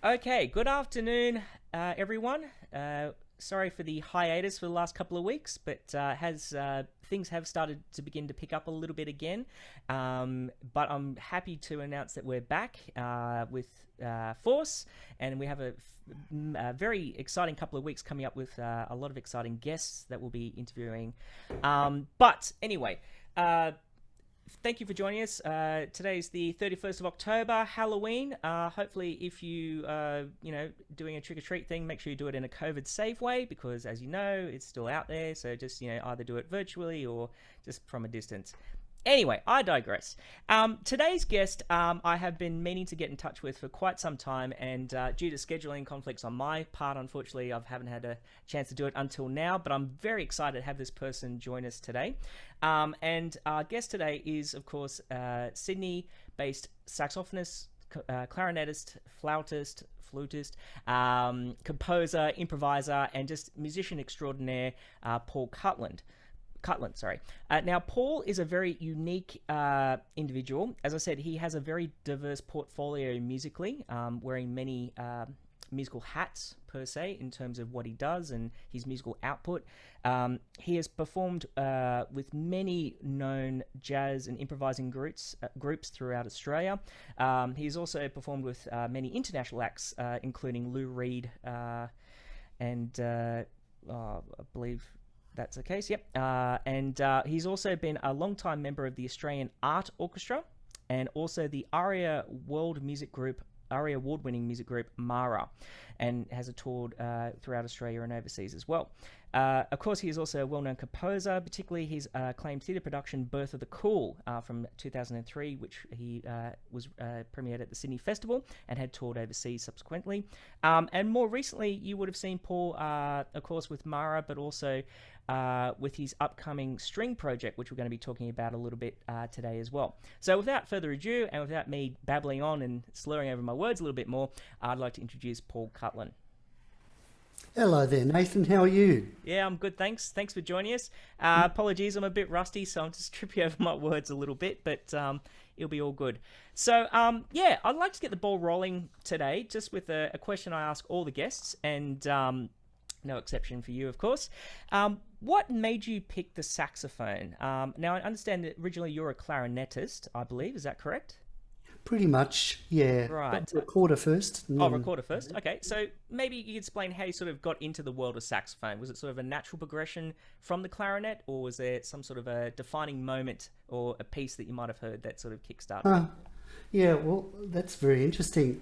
Okay, good afternoon, everyone. Sorry for the hiatus for the last couple of weeks, but has things have started to begin to pick up a little bit again. But I'm happy to announce that we're back with force, and we have a very exciting couple of weeks coming up with a lot of exciting guests that we'll be interviewing. But anyway. Thank you for joining us. Today is the 31st of October, Halloween. Hopefully, if you doing a trick-or-treat thing, make sure you do it in a COVID-safe way, because as you know, it's still out there. So just, either do it virtually or just from a distance. Anyway, I digress. Today's guest, I have been meaning to get in touch with for quite some time, and due to scheduling conflicts on my part, unfortunately, I haven't had a chance to do it until now, but I'm very excited to have this person join us today. And our guest today is, of course, Sydney-based saxophonist, clarinetist, flautist, composer, improviser, and just musician extraordinaire, Paul Cutlan. Now, Paul is a very unique individual. As I said, he has a very diverse portfolio musically, wearing many musical hats, per se, in terms of what he does and his musical output. He has performed with many known jazz and improvising groups throughout Australia. He's also performed with many international acts, including Lou Reed and I believe that's the case, yep. And he's also been a long-time member of the Australian Art Orchestra and also the ARIA award-winning music group Mara, and has toured throughout Australia and overseas as well. Of course, he is also a well-known composer, particularly his acclaimed theatre production Birth of the Cool from 2003, which he was premiered at the Sydney Festival and had toured overseas subsequently. And more recently, you would have seen Paul, of course, with Mara, but also with his upcoming string project, which we're going to be talking about a little bit today as well. So without further ado, and without me babbling on and slurring over my words a little bit more, I'd like to introduce Paul Cutlan. Hello there, Nathan. How are you? Yeah, I'm good, thanks. Thanks for joining us. Apologies, I'm a bit rusty, so I'm just tripping over my words a little bit, but it'll be all good. So, yeah, I'd like to get the ball rolling today, just with a question I ask all the guests, and no exception for you, of course. What made you pick the saxophone? Now, I understand that originally you're a clarinetist, I believe. Is that correct? Pretty much, yeah. Right. But recorder first. Oh, recorder first. Okay, so maybe you could explain how you sort of got into the world of saxophone. Was it sort of a natural progression from the clarinet, or was there some sort of a defining moment or a piece that you might have heard that sort of kickstarted it? Yeah, well, that's very interesting.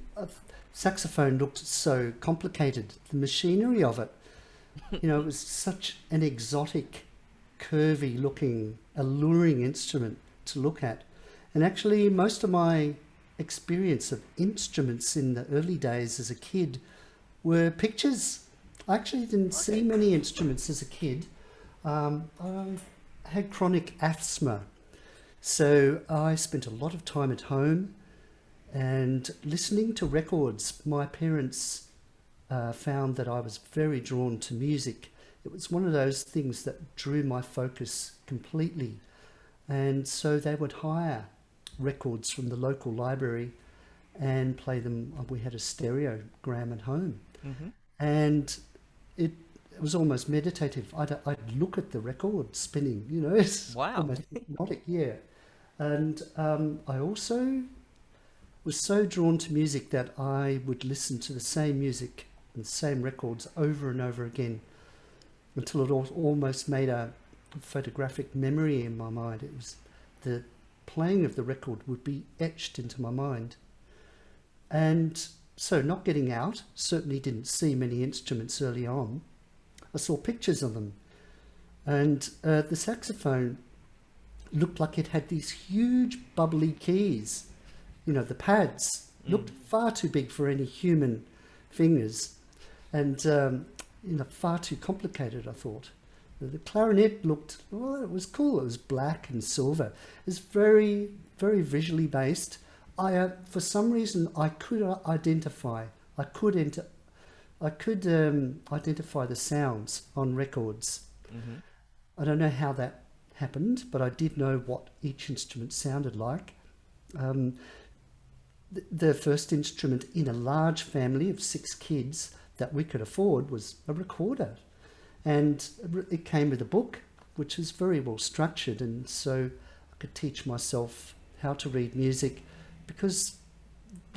Saxophone looked so complicated. The machinery of it, it was such an exotic, curvy looking, alluring instrument to look at. And actually, most of my experience of instruments in the early days as a kid were pictures. I actually didn't see many instruments as a kid. I had chronic asthma, so I spent a lot of time at home and listening to records. My parents found that I was very drawn to music. It was one of those things that drew my focus completely, and so they would hire records from the local library and play them. We had a stereogram at home, and it was almost meditative. I'd look at the record spinning, it's Wow. almost hypnotic, yeah. And I also was so drawn to music that I would listen to the same music and the same records over and over again until it almost made a photographic memory in my mind. It was the playing of the record would be etched into my mind. And so not getting out, certainly didn't see many instruments early on. I saw pictures of them. And the saxophone looked like it had these huge bubbly keys. The pads looked far too big for any human fingers. And, far too complicated, I thought. The clarinet looked, it was cool. It was black and silver. It was very, very visually based. For some reason, I could identify the sounds on records. I don't know how that happened, but I did know what each instrument sounded like. the first instrument in a large family of 6 kids that we could afford was a recorder. And it came with a book, which is very well structured, and so I could teach myself how to read music, because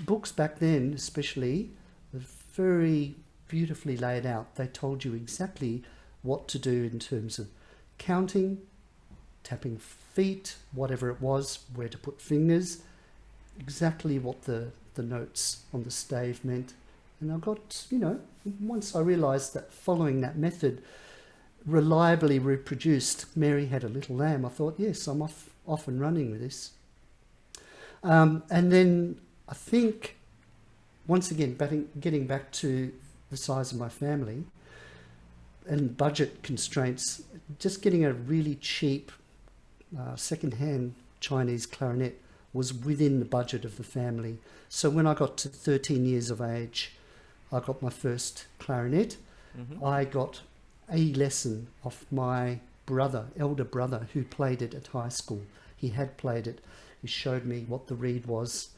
books back then especially were very beautifully laid out. They told you exactly what to do in terms of counting, tapping feet, whatever it was, where to put fingers, exactly what the notes on the stave meant. And I got, once I realised that following that method reliably reproduced Mary Had a Little Lamb, I thought, yes, I'm off and running with this. And then I think, once again, getting back to the size of my family and budget constraints, just getting a really cheap second-hand Chinese clarinet was within the budget of the family. So when I got to 13 years of age, I got my first clarinet. Mm-hmm. I got a lesson off my elder brother, who played it at high school. He had played it. He showed me what the reed was,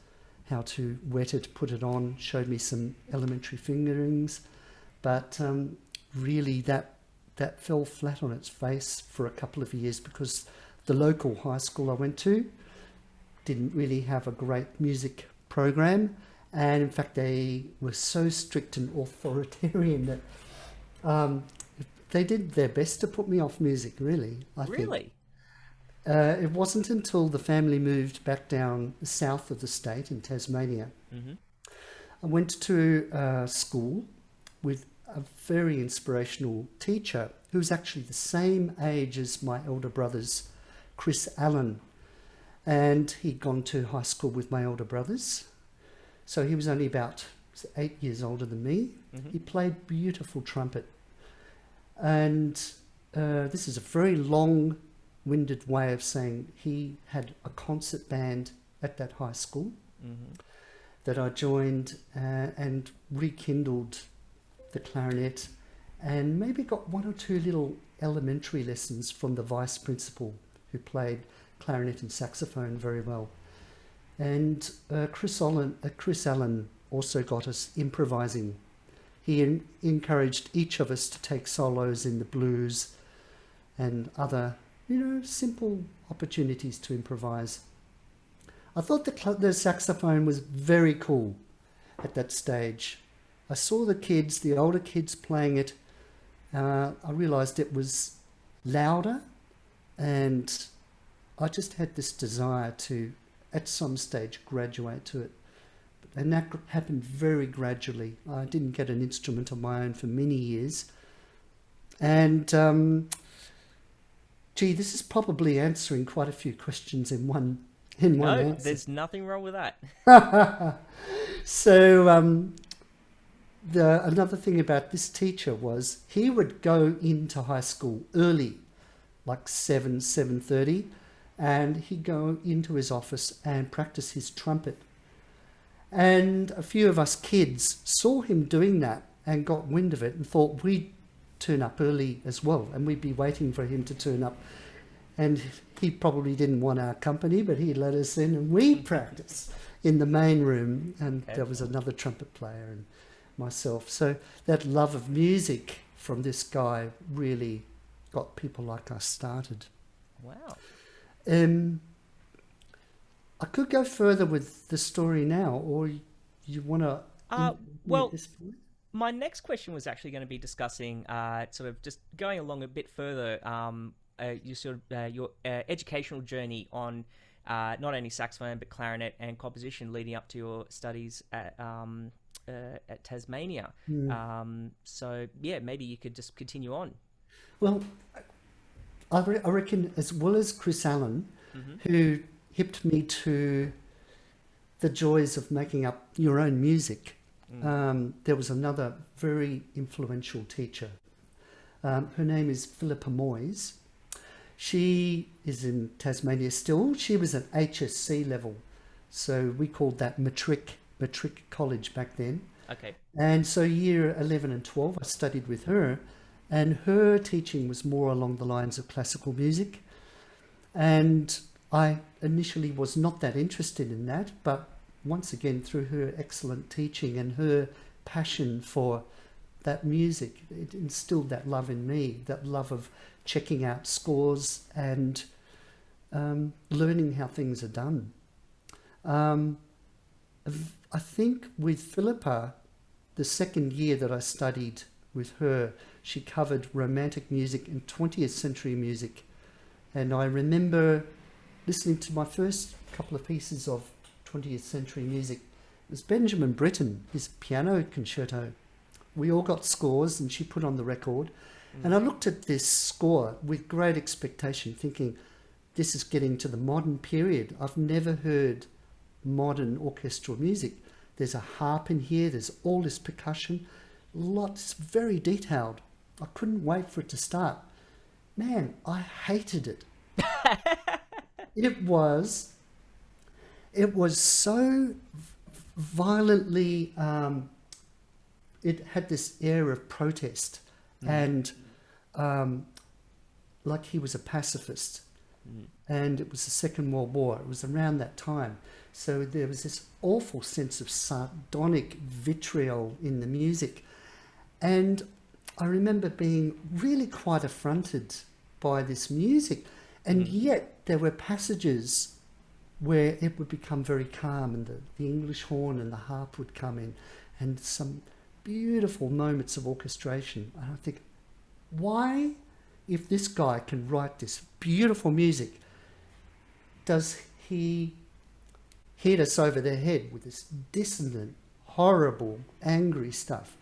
how to wet it, put it on, showed me some elementary fingerings. But really that fell flat on its face for a couple of years, because the local high school I went to didn't really have a great music program. And in fact, they were so strict and authoritarian that they did their best to put me off music, really, I think. Really? It wasn't until the family moved back down south of the state in Tasmania. Mm-hmm. I went to school with a very inspirational teacher who was actually the same age as my elder brothers, Chris Allen. And he'd gone to high school with my older brothers. So he was only about 8 years older than me. Mm-hmm. He played beautiful trumpet. And this is a very long-winded way of saying he had a concert band at that high school mm-hmm. that I joined and rekindled the clarinet, and maybe got 1 or 2 little elementary lessons from the vice principal, who played clarinet and saxophone very well. And Chris Allen also got us improvising. He encouraged each of us to take solos in the blues and other, simple opportunities to improvise. I thought the saxophone was very cool at that stage. I saw the older kids playing it. I realised it was louder, and I just had this desire to, at some stage, graduate to it. And that happened very gradually. I didn't get an instrument of my own for many years. And, this is probably answering quite a few questions in one answer. No, there's nothing wrong with that. So, another thing about this teacher was he would go into high school early, like 7:30, and he'd go into his office and practice his trumpet. And a few of us kids saw him doing that and got wind of it and thought we'd turn up early as well, and we'd be waiting for him to turn up. And he probably didn't want our company, but he let us in, and we practiced in the main room, and there was another trumpet player and myself. So that love of music from this guy really got people like us started. Wow. I could go further with the story now, or you want to... Well, my next question was actually going to be discussing sort of just going along a bit further, your educational journey on not only saxophone but clarinet and composition leading up to your studies at Tasmania. So yeah, maybe you could just continue on. Well, I reckon, as well as Chris Allen, mm-hmm. who hipped me to the joys of making up your own music, there was another very influential teacher. Her name is Philippa Moyes. She is in Tasmania still. She was at HSC level, so we called that matric college back then. Okay. And so year 11 and 12 I studied with her, and her teaching was more along the lines of classical music. And I initially was not that interested in that, but once again, through her excellent teaching and her passion for that music, it instilled that love in me, that love of checking out scores and learning how things are done. I think with Philippa, the second year that I studied with her, she covered romantic music and 20th century music. And I remember listening to my first couple of pieces of 20th century music. It was Benjamin Britten, his piano concerto. We all got scores and she put on the record. And I looked at this score with great expectation, thinking, this is getting to the modern period. I've never heard modern orchestral music. There's a harp in here, there's all this percussion, lots, very detailed. I couldn't wait for it to start. Man, I hated it. It was so violently, it had this air of protest and like he was a pacifist. And it was the Second World War. It was around that time. So there was this awful sense of sardonic vitriol in the music. And I remember being really quite affronted by this music. And yet there were passages where it would become very calm and the English horn and the harp would come in and some beautiful moments of orchestration. And I think, why, if this guy can write this beautiful music, does he hit us over the head with this dissonant, horrible, angry stuff?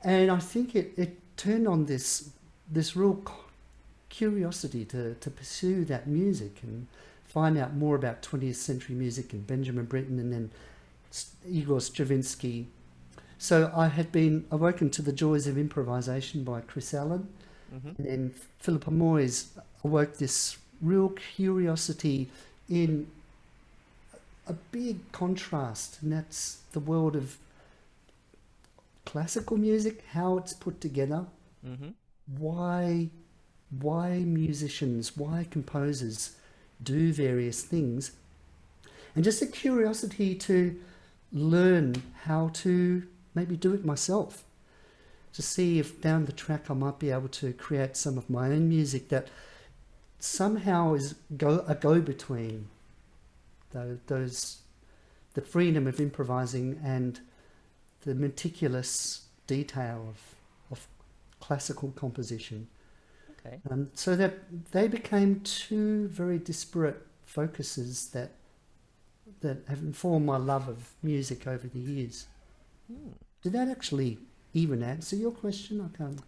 And I think it turned on this real curiosity to pursue that music and find out more about 20th century music and Benjamin Britten and then Igor Stravinsky. So I had been awoken to the joys of improvisation by Chris Allen, and then Philippa Moyes awoke this real curiosity in a big contrast, and that's the world of classical music, how it's put together, why musicians, why composers do various things, and just a curiosity to learn how to maybe do it myself, to see if down the track I might be able to create some of my own music that somehow is a go-between the freedom of improvising and the meticulous detail of classical composition. Okay. So that they became two very disparate focuses that have informed my love of music over the years. Did that actually even answer your question? I can't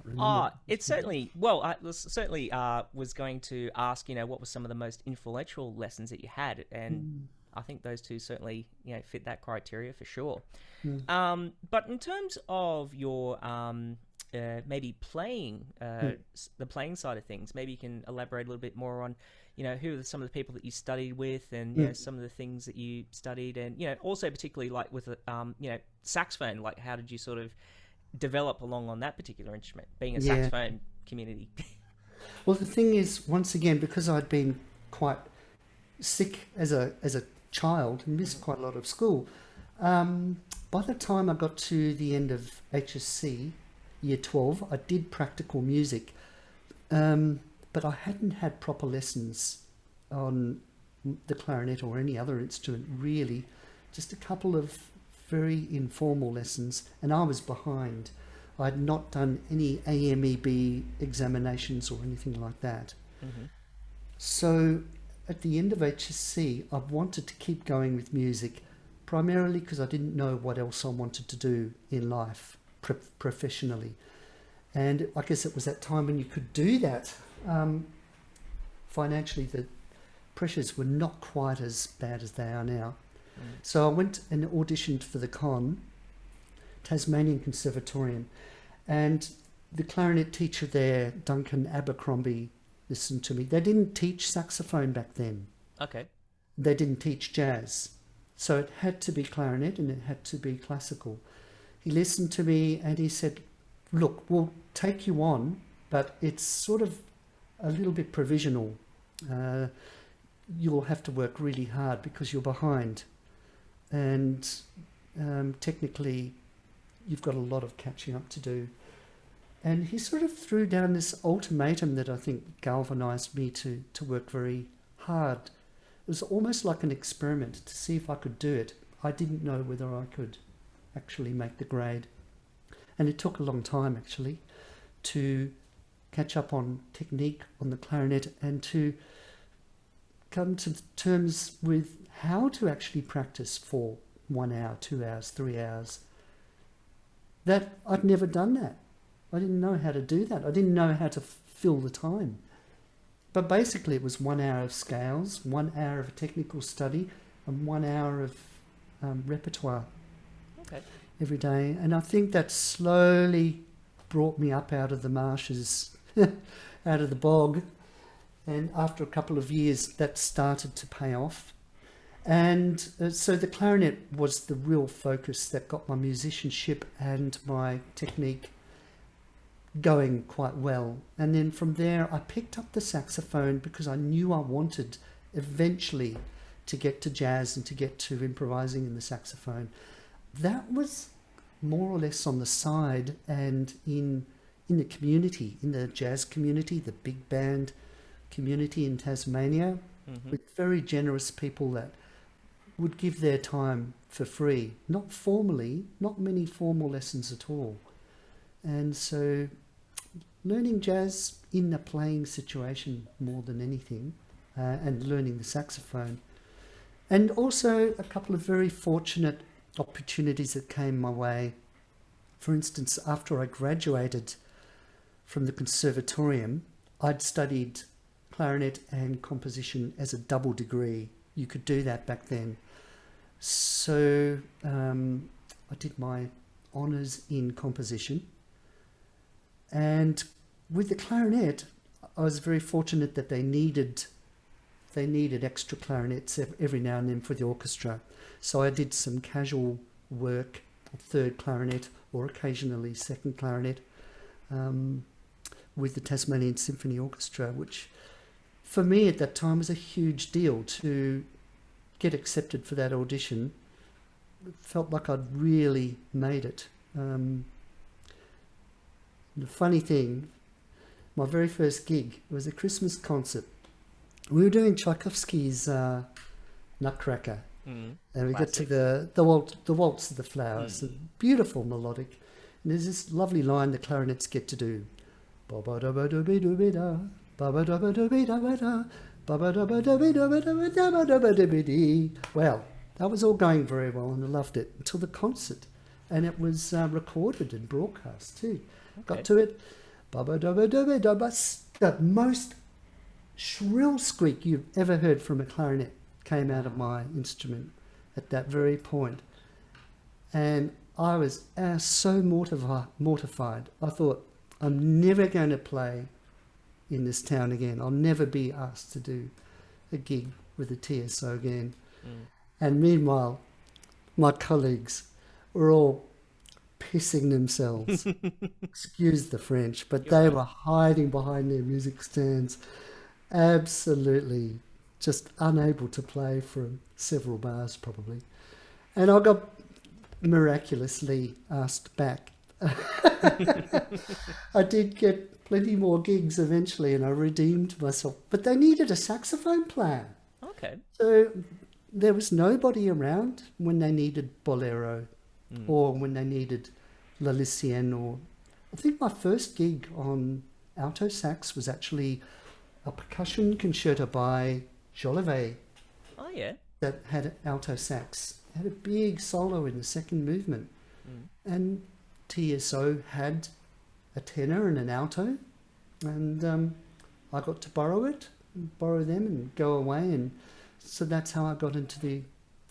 remember. It certainly. Well, I certainly was going to ask, what were some of the most influential lessons that you had, and I think those two certainly, fit that criteria for sure. But in terms of your maybe playing, the playing side of things, maybe you can elaborate a little bit more on, who are some of the people that you studied with, and some of the things that you studied, and also particularly like with saxophone, like how did you sort of develop along on that particular instrument, being a saxophone community? Well, the thing is, once again, because I'd been quite sick as a child and missed quite a lot of school, by the time I got to the end of HSC, year 12, I did practical music, but I hadn't had proper lessons on the clarinet or any other instrument, really. Just a couple of very informal lessons, and I was behind. I'd not done any AMEB examinations or anything like that. So at the end of HSC, I wanted to keep going with music, primarily because I didn't know what else I wanted to do in life professionally. And I guess it was that time when you could do that. Financially, the pressures were not quite as bad as they are now. So I went and auditioned for the Tasmanian Conservatorium, and the clarinet teacher there, Duncan Abercrombie, listened to me. They didn't teach saxophone back then. Okay. They didn't teach jazz. So it had to be clarinet and it had to be classical. He listened to me and he said, look, we'll take you on, but it's sort of a little bit provisional. You'll have to work really hard because you're behind. and technically you've got a lot of catching up to do. And he sort of threw down this ultimatum that I think galvanized me to work very hard. It was almost like an experiment to see if I could do it. I didn't know whether I could actually make the grade. And it took a long time, actually, to catch up on technique on the clarinet and to come to terms with how to actually practice for 1 hour, 2 hours, 3 hours. That I'd never done that. I didn't know how to do that. I didn't know how to fill the time. But basically it was 1 hour of scales, 1 hour of technical study, and 1 hour of repertoire every day. And I think that slowly brought me up out of the marshes, out of the bog. And after a couple of years, that started to pay off. And so the clarinet was the real focus that got my musicianship and my technique going quite well. And then from there I picked up the saxophone because I knew I wanted eventually to get to jazz and to get to improvising in the saxophone. That was more or less on the side, and in the community, in the jazz community, the big band community in Tasmania, with very generous people that would give their time for free, not formally, not many formal lessons at all. And so learning jazz in a playing situation more than anything, and learning the saxophone. And also a couple of very fortunate opportunities that came my way. For instance, after I graduated from the Conservatorium, I'd studied clarinet and composition as a double degree. You could do that back then. So I did my honours in composition. And with the clarinet, I was very fortunate that they needed extra clarinets every now and then for the orchestra. So I did some casual work, third clarinet or occasionally second clarinet, with the Tasmanian Symphony Orchestra, which for me at that time was a huge deal to get accepted for that audition. It felt like I'd really made it. The funny thing, my very first gig was a Christmas concert. We were doing Tchaikovsky's Nutcracker, and we got to the waltz of the flowers, beautiful melodic. And there's this lovely line the clarinets get to do. Well, that was all going very well, and I loved it until the concert, and it was recorded and broadcast too. Got to it, the most shrill squeak you've ever heard from a clarinet came out of my instrument at that very point. And I was so mortified. I thought, I'm never going to play in this town again. I'll never be asked to do a gig with a TSO again. And meanwhile, my colleagues were all pissing themselves. Excuse the French, but they were hiding behind their music stands, absolutely just unable to play for several bars probably. And I got miraculously asked back. I did get plenty more gigs eventually, and I redeemed myself, but they needed a saxophone player. Okay. So there was nobody around when they needed Bolero or when they needed La Lycienne. Or I think my first gig on alto sax was actually a percussion concerto by Jolivet. Oh yeah. That had alto sax. It had a big solo in the second movement. And TSO had a tenor and an alto, and I got to borrow them and go away, and so that's how I got into the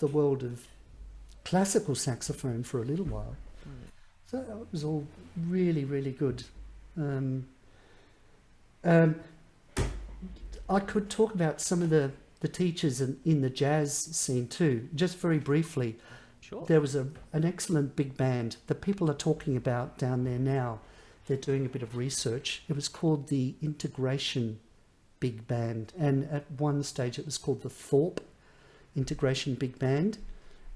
world of classical saxophone for a little while. So that was all really, really good. I could talk about some of the teachers in the jazz scene too, just very briefly. Sure. There was an excellent big band that people are talking about down there now. They're doing a bit of research. It was called the Integration Big Band, and at one stage it was called the Thorpe Integration Big Band.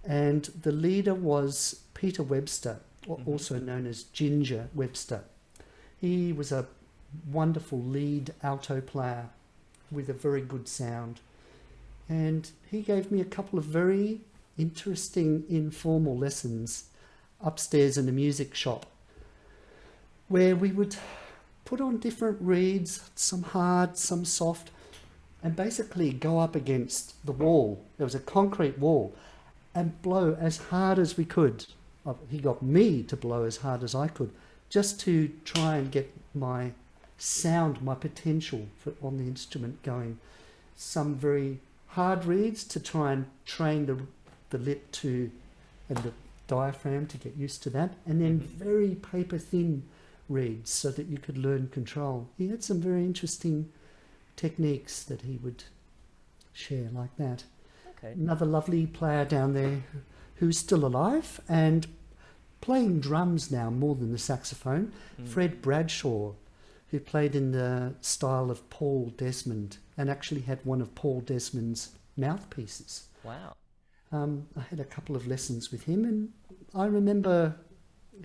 And the leader was Peter Webster, also known as Ginger Webster. He was a wonderful lead alto player with a very good sound. And he gave me a couple of very interesting informal lessons upstairs in the music shop, where we would put on different reeds, some hard, some soft, and basically go up against the wall. There was a concrete wall, and blow as hard as we could. He got me to blow as hard as I could, just to try and get my sound, my potential on the instrument going. Some very hard reeds to try and train the lip to and the diaphragm to get used to that, and then very paper thin reeds so that you could learn control. He had some very interesting techniques that he would share like that. Okay. Another lovely player down there who's still alive and playing drums now more than the saxophone, Fred Bradshaw, who played in the style of Paul Desmond and actually had one of Paul Desmond's mouthpieces. Wow. I had a couple of lessons with him, and I remember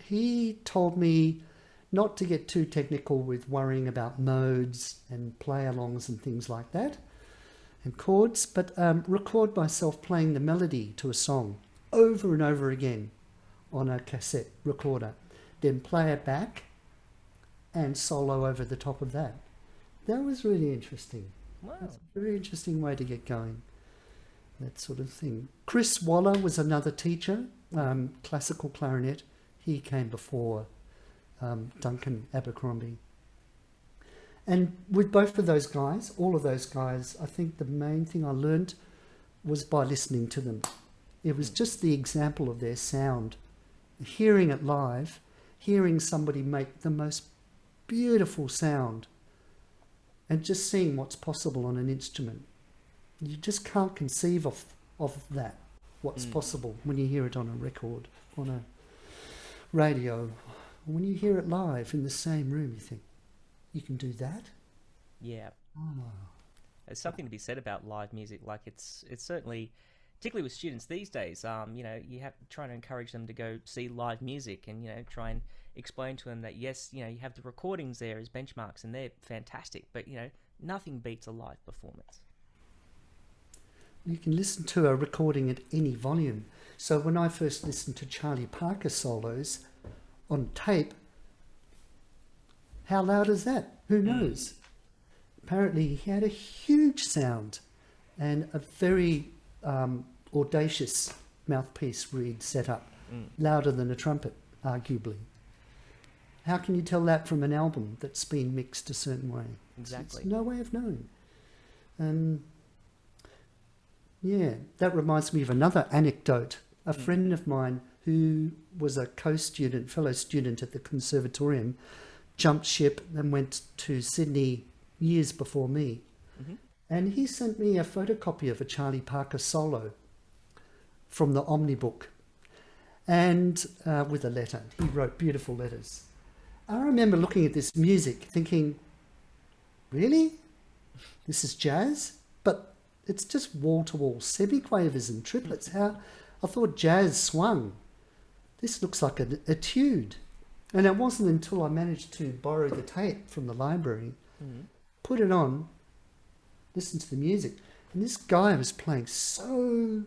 he told me not to get too technical with worrying about modes and play-alongs and things like that, and chords, but record myself playing the melody to a song over and over again on a cassette recorder, then play it back and solo over the top of that. That was really interesting. Wow. That's a very interesting way to get going, that sort of thing. Chris Waller was another teacher, classical clarinet. He came before Duncan Abercrombie. And with both of those guys, all of those guys, I think the main thing I learned was by listening to them. It was just the example of their sound. Hearing it live, hearing somebody make the most beautiful sound, and just seeing what's possible on an instrument. You just can't conceive of that, what's possible when you hear it on a record, on a radio. When you hear it live in the same room, you think, you can do that? Yeah. Oh. There's something to be said about live music. Like it's certainly, particularly with students these days, you know, you have trying to encourage them to go see live music and, you know, try and explain to them that, yes, you know, you have the recordings there as benchmarks and they're fantastic, but, you know, nothing beats a live performance. You can listen to a recording at any volume. So when I first listened to Charlie Parker solos on tape, how loud is that? Who knows? Apparently he had a huge sound and a very audacious mouthpiece reed set up, louder than a trumpet, arguably. How can you tell that from an album that's been mixed a certain way? Exactly. It's no way of knowing. Yeah, that reminds me of another anecdote. A friend of mine who was a co-student, fellow student at the Conservatorium, jumped ship and went to Sydney years before me. And he sent me a photocopy of a Charlie Parker solo from the Omnibook, and with a letter. He wrote beautiful letters. I remember looking at this music thinking, really? This is jazz? But it's just wall-to-wall semiquavers and triplets. How I thought jazz swung. This looks like an etude. And it wasn't until I managed to borrow the tape from the library, put it on, listen to the music, and this guy was playing so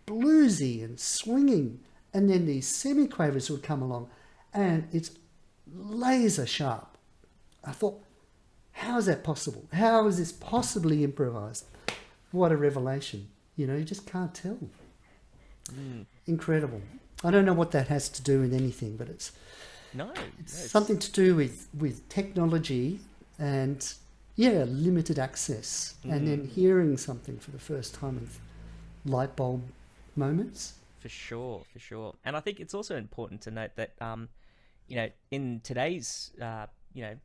bluesy and swinging, and then these semiquavers would come along, and it's laser sharp. I thought, how is that possible? How is this possibly improvised? What a revelation. You know, you just can't tell. Incredible. I don't know what that has to do with anything, but it's something to do with technology and, yeah, limited access. And then hearing something for the first time with light bulb moments. For sure. And I think it's also important to note that, you know, in today's, you know,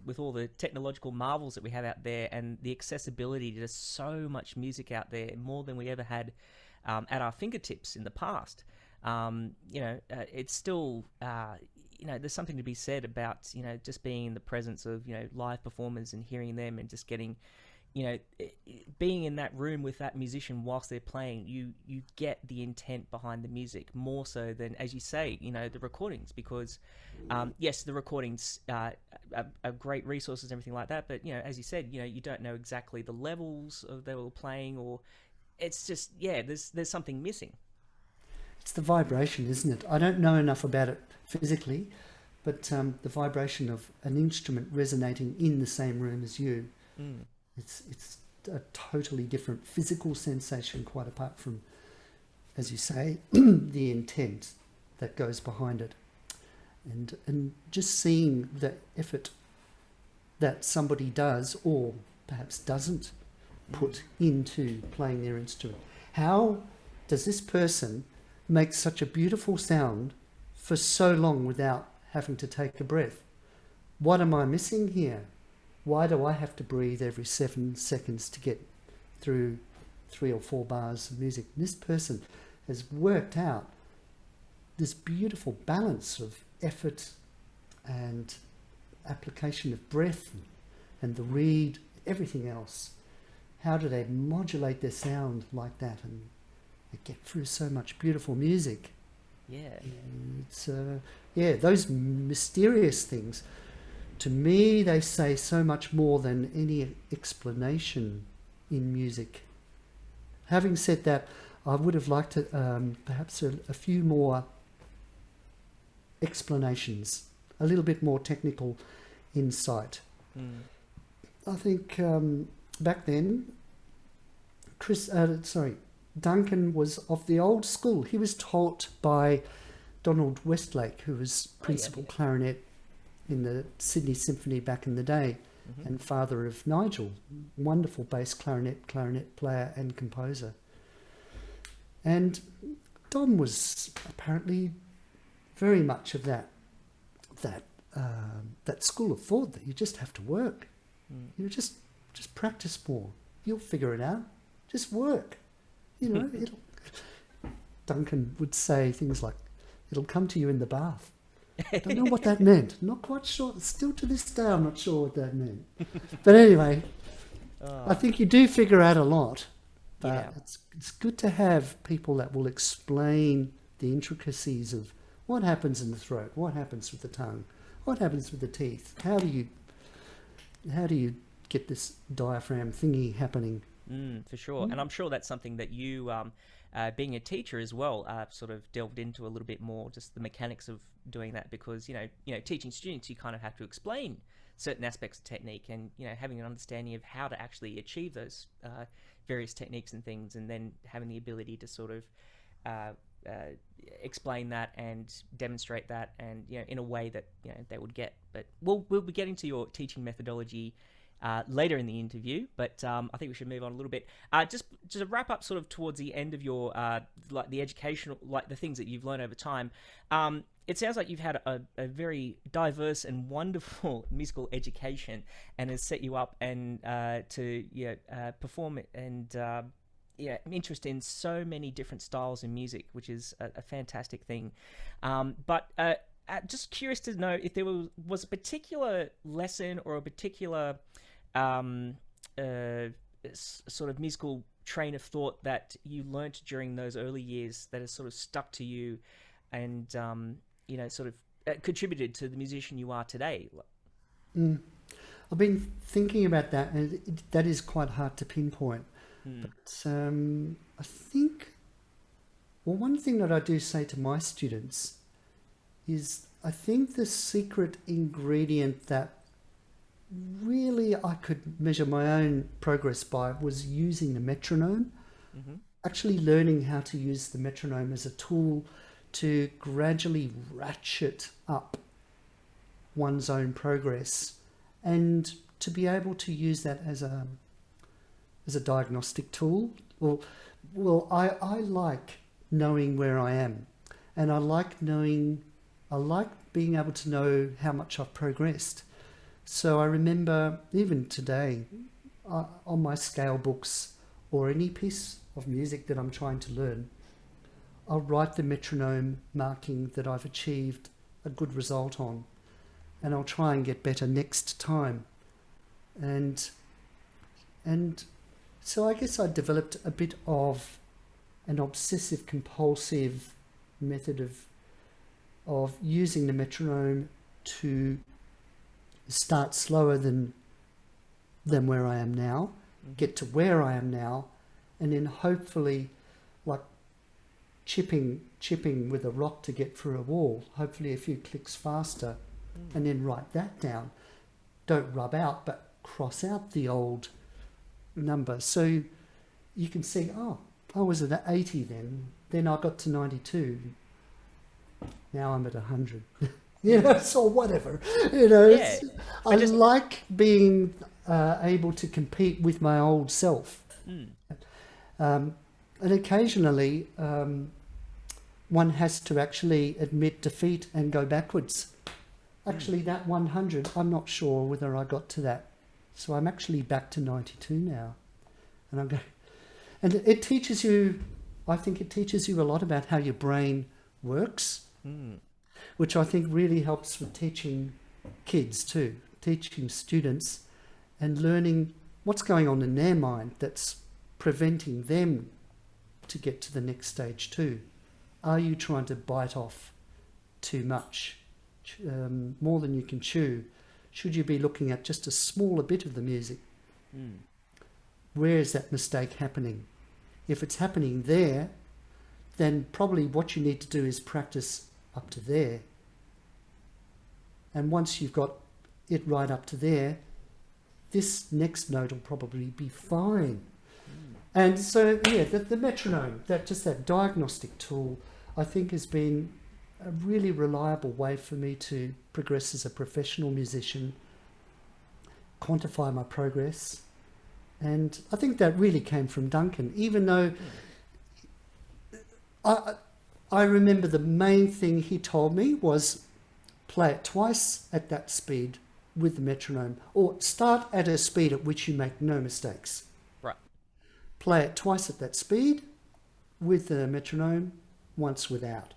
with all the technological marvels that we have out there and the accessibility to so much music out there, more than we ever had at our fingertips in the past, you know, it's still, you know, there's something to be said about, you know, just being in the presence of, you know, live performers and hearing them and just getting, being in that room with that musician whilst they're playing, you get the intent behind the music more so than, as you say, the recordings, because yes, the recordings are great resources and everything like that, but as you said, you don't know exactly the levels of they were playing, or it's just, there's something missing. It's the vibration, isn't it? I don't know enough about it physically, but the vibration of an instrument resonating in the same room as you, it's a totally different physical sensation, quite apart from, as you say, the intent that goes behind it. And just seeing the effort that somebody does, or perhaps doesn't, put into playing their instrument. How does this person make such a beautiful sound for so long without having to take a breath? What am I missing here? Why do I have to breathe every 7 seconds to get through 3 or 4 bars of music? And this person has worked out this beautiful balance of effort and application of breath and the reed, everything else. How do they modulate their sound like that and they get through so much beautiful music? Yeah. It's those mysterious things, to me, they say so much more than any explanation in music. Having said that, I would have liked to, perhaps a few more explanations, a little bit more technical insight. I think back then, Duncan was of the old school. He was taught by Donald Westlake, who was principal clarinet in the Sydney Symphony back in the day, and father of Nigel, wonderful bass clarinet player and composer. And Don was apparently very much of that school of thought, that you just have to work. You just practice more. You'll figure it out. Just work. Duncan would say things like, "It'll come to you in the bath." I don't know what that meant. Not quite sure. Still to this day, I'm not sure what that meant. But anyway, I think you do figure out a lot. But it's good to have people that will explain the intricacies of what happens in the throat, what happens with the tongue, what happens with the teeth. How do you get this diaphragm thingy happening? For sure. And I'm sure that's something that you, being a teacher as well, sort of delved into a little bit more, just the mechanics of doing that, because, teaching students, you kind of have to explain certain aspects of technique, and, having an understanding of how to actually achieve those various techniques and things, and then having the ability to sort of explain that and demonstrate that, and, in a way that, they would get. But we'll be getting to your teaching methodology later in the interview, but I think we should move on a little bit. Just to wrap up, sort of towards the end of your like the educational, like the things that you've learned over time. It sounds like you've had a very diverse and wonderful musical education, and has set you up and to perform and interest in so many different styles in music, which is a fantastic thing. But just curious to know if there was a particular lesson or a particular sort of musical train of thought that you learnt during those early years that has sort of stuck to you, and sort of contributed to the musician you are today. I've been thinking about that, and that is quite hard to pinpoint. But I think, one thing that I do say to my students is, I think the secret ingredient that really I could measure my own progress by was using the metronome. Actually learning how to use the metronome as a tool to gradually ratchet up one's own progress, and to be able to use that as a diagnostic tool. Well, I like knowing where I am, and I like being able to know how much I've progressed. So I remember even today, on my scale books or any piece of music that I'm trying to learn, I'll write the metronome marking that I've achieved a good result on, and I'll try and get better next time. And And so I guess I developed a bit of an obsessive compulsive method of using the metronome to start slower than where I am now, get to where I am now, and then hopefully, like chipping with a rock to get through a wall, hopefully a few clicks faster, and then write that down. Don't rub out, but cross out the old number. So you can see, oh, I was at 80 then I got to 92. Now I'm at 100. You know, so whatever. You know, Yeah. I like being able to compete with my old self. And occasionally one has to actually admit defeat and go backwards. Actually, that 100, I'm not sure whether I got to that. So I'm actually back to 92 now. And I'm going, and it teaches you, I think it teaches you a lot about how your brain works, which I think really helps with teaching kids too, teaching students and learning what's going on in their mind that's preventing them to get to the next stage too. Are you trying to bite off too much, more than you can chew? Should you be looking at just a smaller bit of the music? Where is that mistake happening? If it's happening there, then probably what you need to do is practice up to there. And once you've got it right up to there, this next note will probably be fine. And so, yeah, the metronome, that diagnostic tool, I think has been a really reliable way for me to progress as a professional musician, quantify my progress. And I think that really came from Duncan, even though I remember the main thing he told me was play it twice at that speed with the metronome, or start at a speed at which you make no mistakes. Right. Play it twice at that speed with the metronome, once without.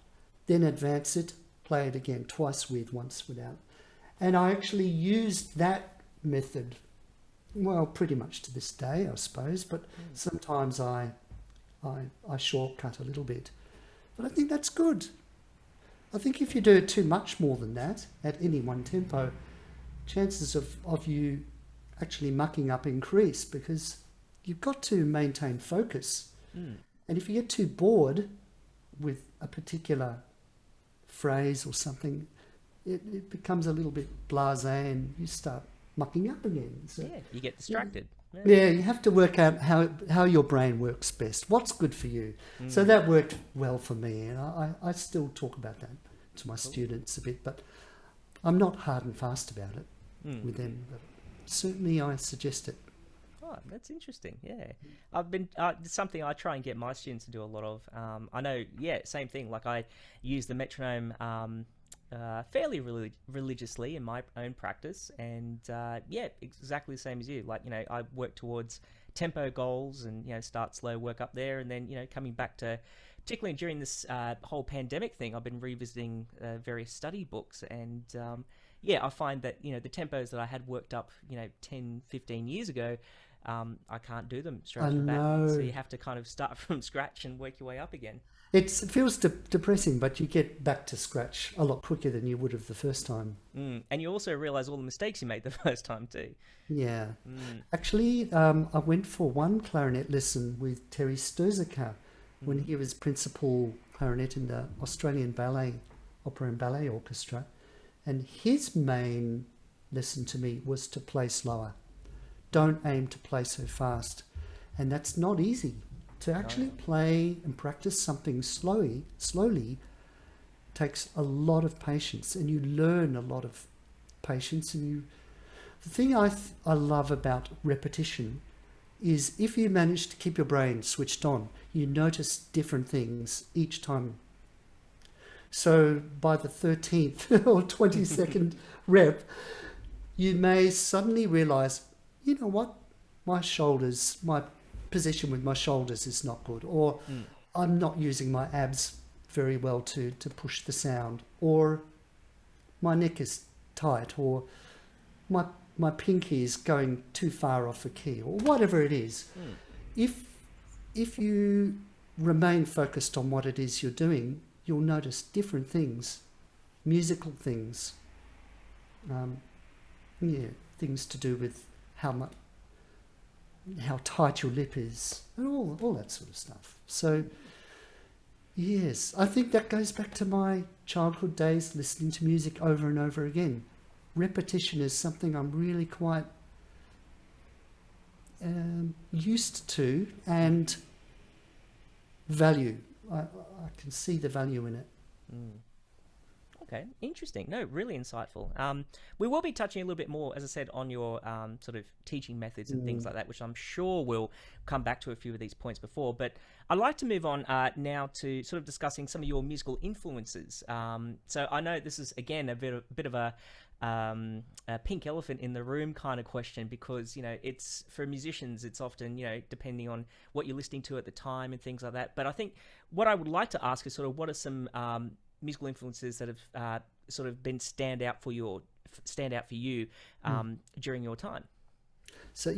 Then advance it, play it again, twice with, once without. And I actually used that method, well, pretty much to this day, I suppose, but sometimes I shortcut a little bit. But I think that's good. I think if you do it too much more than that at any one tempo, chances of you actually mucking up increase, because you've got to maintain focus. And if you get too bored with a particular phrase or something, it becomes a little bit blasé and you start mucking up again. So, Yeah, you get distracted. yeah, you have to work out how your brain works best. What's good for you? So that worked well for me, and I still talk about that to my students a bit, but I'm not hard and fast about it with them. But certainly I suggest it. Oh, that's interesting. Yeah, I've been something I try and get my students to do a lot of. I know, yeah, same thing. Like I use the metronome fairly religiously in my own practice, and yeah, exactly the same as you. Like, you know, I work towards tempo goals, and you know, start slow, work up there, and then, you know, coming back to, particularly during this whole pandemic thing, I've been revisiting various study books, and yeah, I find that, you know, the tempos that I had worked up, you know, 10, 15 years ago, I can't do them straight off the bat. So you have to kind of start from scratch and work your way up again. It feels depressing, but you get back to scratch a lot quicker than you would have the first time. And you also realise all the mistakes you made the first time too. Yeah. Actually, I went for one clarinet lesson with Terry Sturziker when he was principal clarinet in the Australian Ballet, Opera and Ballet Orchestra. And his main lesson to me was to play slower. Don't aim to play so fast. And that's not easy. To actually play and practice something slowly takes a lot of patience, and you learn a lot of patience. And the thing I love about repetition is if you manage to keep your brain switched on, you notice different things each time. So by the 13th or 22nd rep, you may suddenly realize, you know what, my position with my shoulders is not good, or I'm not using my abs very well to push the sound, or my neck is tight, or my my pinky is going too far off the key, or whatever it is. If you remain focused on what it is you're doing, you'll notice different things, musical things, things to do with how tight your lip is, and all that sort of stuff. So yes, I think that goes back to my childhood days, listening to music over and over again. Repetition is something I'm really quite used to and value. I can see the value in it. Okay, interesting. No, really insightful. We will be touching a little bit more, as I said, on your sort of teaching methods and things like that, which I'm sure we'll come back to a few of these points before. But I'd like to move on now to sort of discussing some of your musical influences. So I know this is, again, a bit of a pink elephant in the room kind of question, because, you know, it's for musicians, it's often, you know, depending on what you're listening to at the time and things like that. But I think what I would like to ask is sort of what are some musical influences that have sort of been stand out for you during your time? So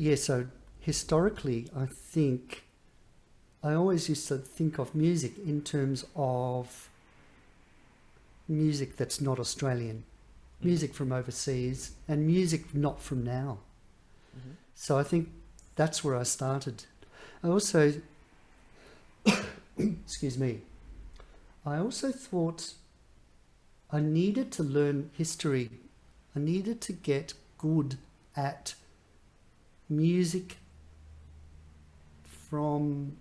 historically, I think I always used to think of music in terms of music that's not Australian, music from overseas, and music not from now. So I think that's where I started. I also, excuse me, I also thought I needed to learn history. I needed to get good at music from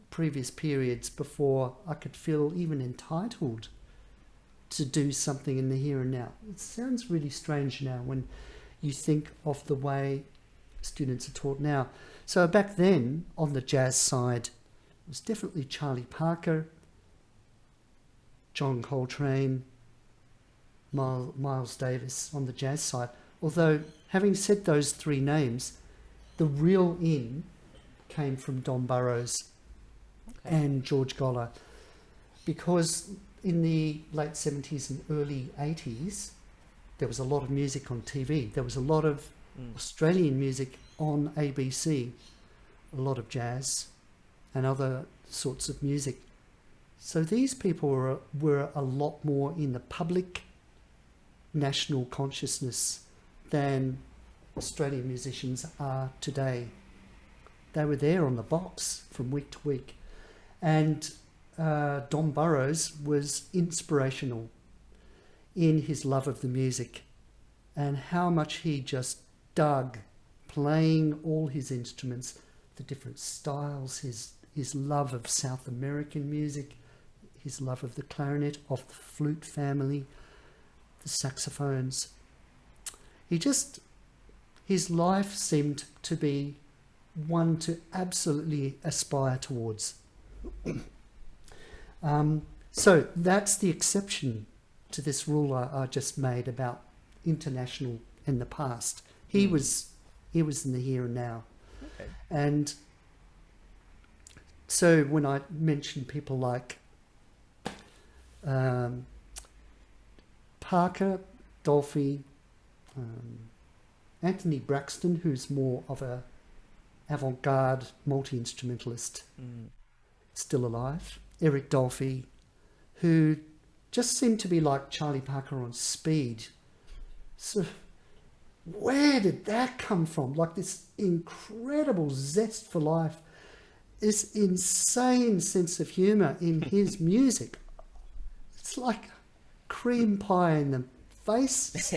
previous periods before I could feel even entitled to do something in the here and now. It sounds really strange now when you think of the way students are taught now. So back then, on the jazz side, it was definitely Charlie Parker, John Coltrane, Miles Davis on the jazz side. Although, having said those three names, the real in came from Don Burrows and George Goller, because in the late 70s and early 80s, there was a lot of music on TV. There was a lot of Australian music on ABC, a lot of jazz and other sorts of music. So these people were a lot more in the public national consciousness than Australian musicians are today. They were there on the box from week to week. And Don Burrows was inspirational in his love of the music and how much he just dug playing all his instruments, the different styles, his love of South American music, his love of the clarinet, of the flute family, the saxophones. His life seemed to be one to absolutely aspire towards. So that's the exception to this rule I just made about international in the past. He was in the here and now. Okay. And so when I mention people like Parker, Dolphy, Anthony Braxton, who's more of a avant-garde multi-instrumentalist, still alive. Eric Dolphy, who just seemed to be like Charlie Parker on speed. So where did that come from? Like this incredible zest for life, this insane sense of humour in his music. It's like cream pie in the face.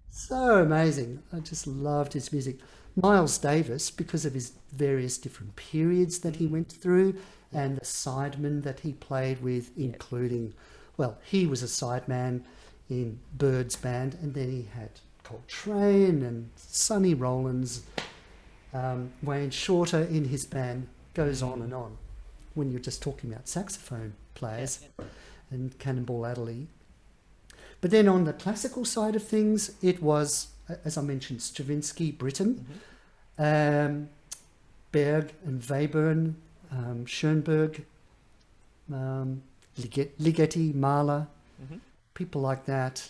So amazing. I just loved his music. Miles Davis, because of his various different periods that he went through and the sidemen that he played with, including, well, he was a sideman in Bird's band, and then he had Coltrane and Sonny Rollins, Wayne Shorter in his band, goes on and on. When you're just talking about saxophone players and Cannonball Adderley. But then on the classical side of things, it was, as I mentioned, Stravinsky, Britten, Berg and Webern, Schoenberg, Ligeti, Mahler, people like that,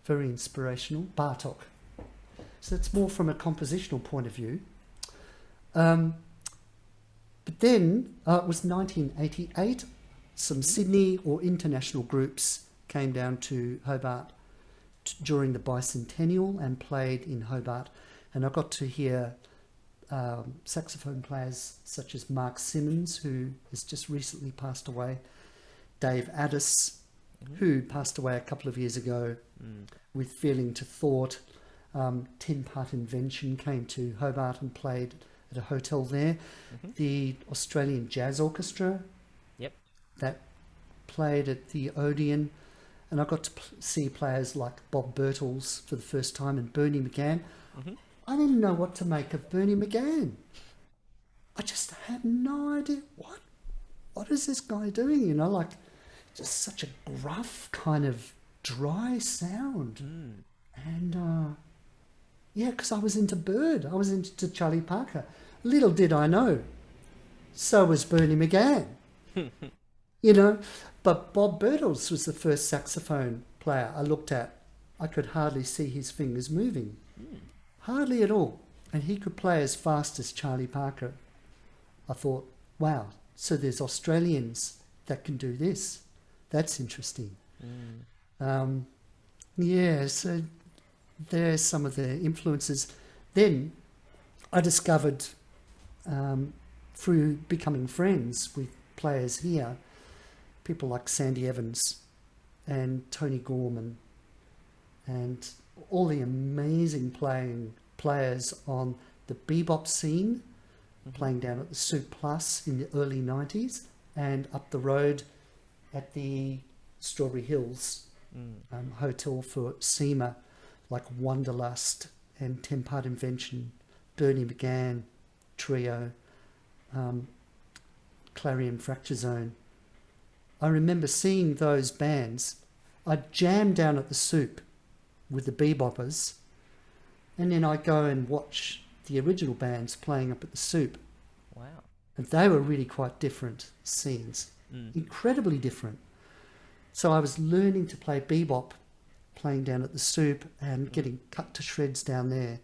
very inspirational. Bartok. So it's more from a compositional point of view. But then it was 1988. Some Sydney or international groups came down to Hobart during the bicentennial and played in Hobart. And I got to hear saxophone players such as Mark Simmons, who has just recently passed away, Dave Addis, who passed away a couple of years ago with Feeling to Thought. 10 Part Invention came to Hobart and played at a hotel there. The Australian Jazz Orchestra, that played at the Odeon, and I got to see players like Bob Birtles for the first time and Bernie McGann. I didn't know what to make of Bernie McGann. I just had no idea what is this guy doing, you know, like just such a gruff kind of dry sound. And yeah, because I was into Bird, I was into Charlie Parker. Little did I know, so was Bernie McGann. You know, but Bob Birtles was the first saxophone player I looked at. I could hardly see his fingers moving. Hardly at all. And he could play as fast as Charlie Parker. I thought, wow, so there's Australians that can do this. That's interesting. Yeah, so there's some of the influences. Then I discovered, through becoming friends with players here, people like Sandy Evans and Tony Gorman and all the amazing players on the bebop scene, playing down at the Soup Plus in the early 90s and up the road at the Strawberry Hills Hotel for SEMA, like Wanderlust and 10 Part Invention, Bernie McGann Trio, Clarion Fracture Zone. I remember seeing those bands. I'd jam down at the Soup with the beboppers, and then I'd go and watch the original bands playing up at the Soup. Wow. And they were really quite different scenes, incredibly different. So I was learning to play bebop, playing down at the Soup and getting cut to shreds down there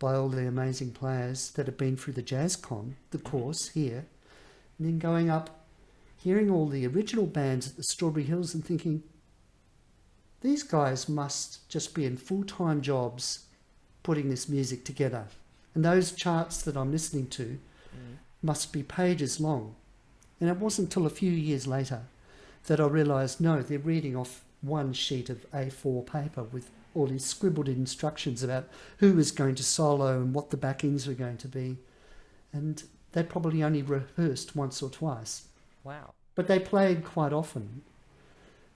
by all the amazing players that had been through the Jazz Con, the course here, and then going up, hearing all the original bands at the Strawberry Hills and thinking, these guys must just be in full-time jobs putting this music together. And those charts that I'm listening to must be pages long. And it wasn't until a few years later that I realised, no, they're reading off one sheet of A4 paper with all these scribbled instructions about who was going to solo and what the backings were going to be. And they probably only rehearsed once or twice. Wow. But they played quite often,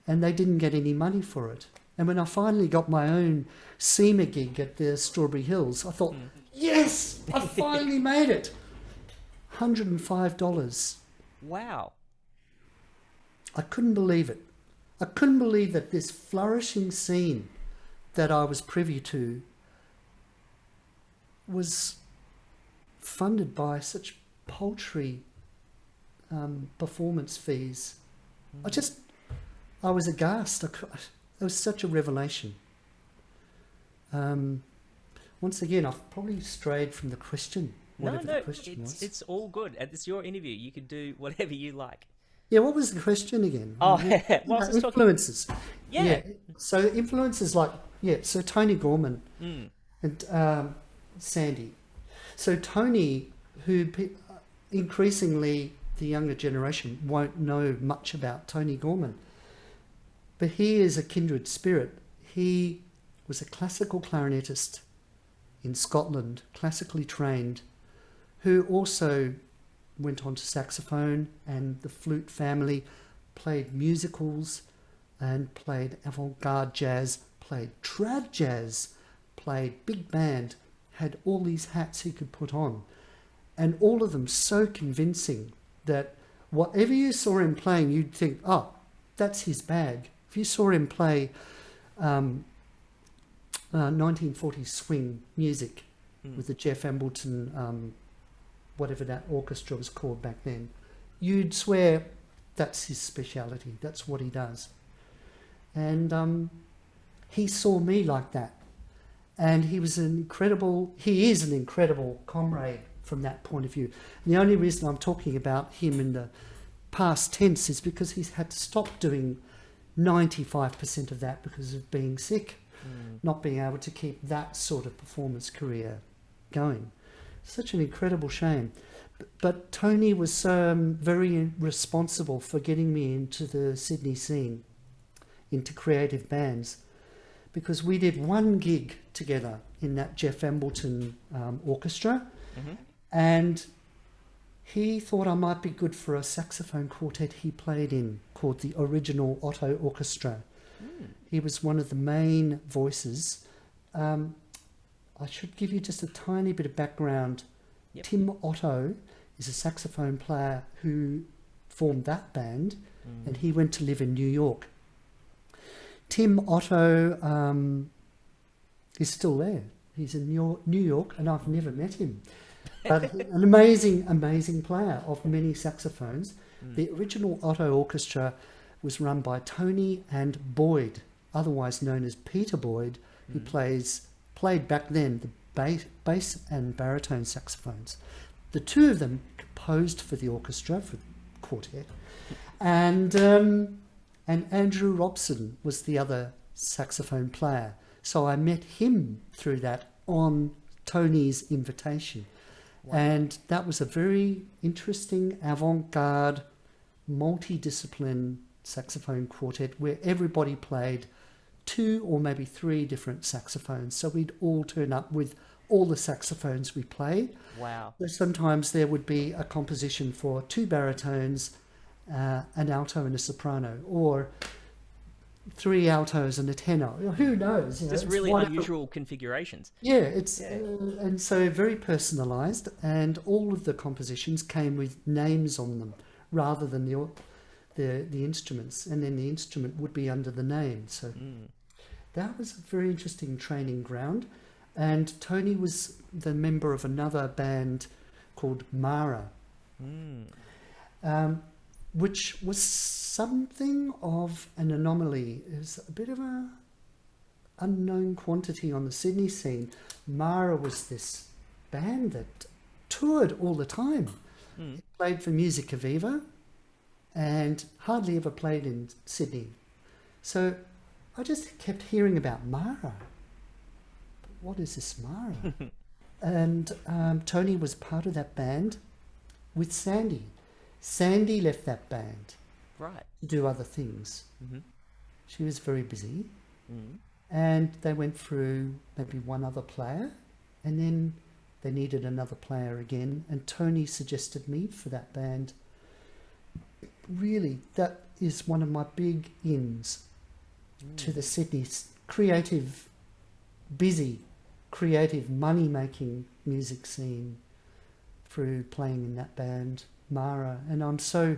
and they didn't get any money for it. And when I finally got my own SEMA gig at the Strawberry Hills, I thought, yes, I finally made it. $105. Wow. I couldn't believe it. I couldn't believe that this flourishing scene that I was privy to was funded by such paltry performance fees. I was aghast. It was such a revelation. Once again, I've probably strayed from the question. No, it's all good. It's your interview. You can do whatever you like. Yeah, what was the question again? Oh, influences. Yeah. So influences like, so Tony Gorman and Sandy. So Tony, who increasingly the younger generation won't know much about Tony Gorman, but he is a kindred spirit. He was a classical clarinetist in Scotland, classically trained, who also went on to saxophone and the flute family, played musicals and played avant-garde jazz, played trad jazz, played big band, had all these hats he could put on, and all of them so convincing that whatever you saw him playing, you'd think, oh, that's his bag. If you saw him play 1940s swing music with the Jeff Embleton, whatever that orchestra was called back then, you'd swear that's his speciality, that's what he does. And he saw me like that. And he is an incredible comrade from that point of view. And the only reason I'm talking about him in the past tense is because he's had to stop doing 95% of that because of being sick, not being able to keep that sort of performance career going. Such an incredible shame. But Tony was very responsible for getting me into the Sydney scene, into creative bands, because we did one gig together in that Jeff Embleton orchestra, and he thought I might be good for a saxophone quartet he played in called the Original Otto Orchestra. He was one of the main voices. I should give you just a tiny bit of background. Yep. Tim Otto is a saxophone player who formed that band, and he went to live in New York. Tim Otto is still there. He's in New York, and I've never met him. But an amazing player of many saxophones. The Original Otto Orchestra was run by Tony and Boyd, otherwise known as Peter Boyd, who played back then the bass and baritone saxophones. The two of them composed for the orchestra, for the quartet, and Andrew Robson was the other saxophone player. So I met him through that on Tony's invitation. Wow. And that was a very interesting, avant-garde, multidiscipline saxophone quartet where everybody played 2 or maybe 3 different saxophones. So we'd all turn up with all the saxophones we played. Wow. Sometimes there would be a composition for 2 baritones, an alto and a soprano, or 3 altos and a tenor. Who knows? Just really unusual configurations. Yeah, and so very personalised, and all of the compositions came with names on them rather than the instruments, and then the instrument would be under the name. So that was a very interesting training ground. And Tony was the member of another band called Mara, which was something of an anomaly. It was a bit of a unknown quantity on the Sydney scene. Mara was this band that toured all the time. It played for Musica Viva and hardly ever played in Sydney. So I just kept hearing about Mara. What is this Mara? And Tony was part of that band with Sandy. Sandy left that band to do other things. She was very busy. And they went through maybe one other player, and then they needed another player again, and Tony suggested me for that band. Really, that is one of my big ins to the Sydney busy, creative, money-making music scene through playing in that band, Mara. And I'm so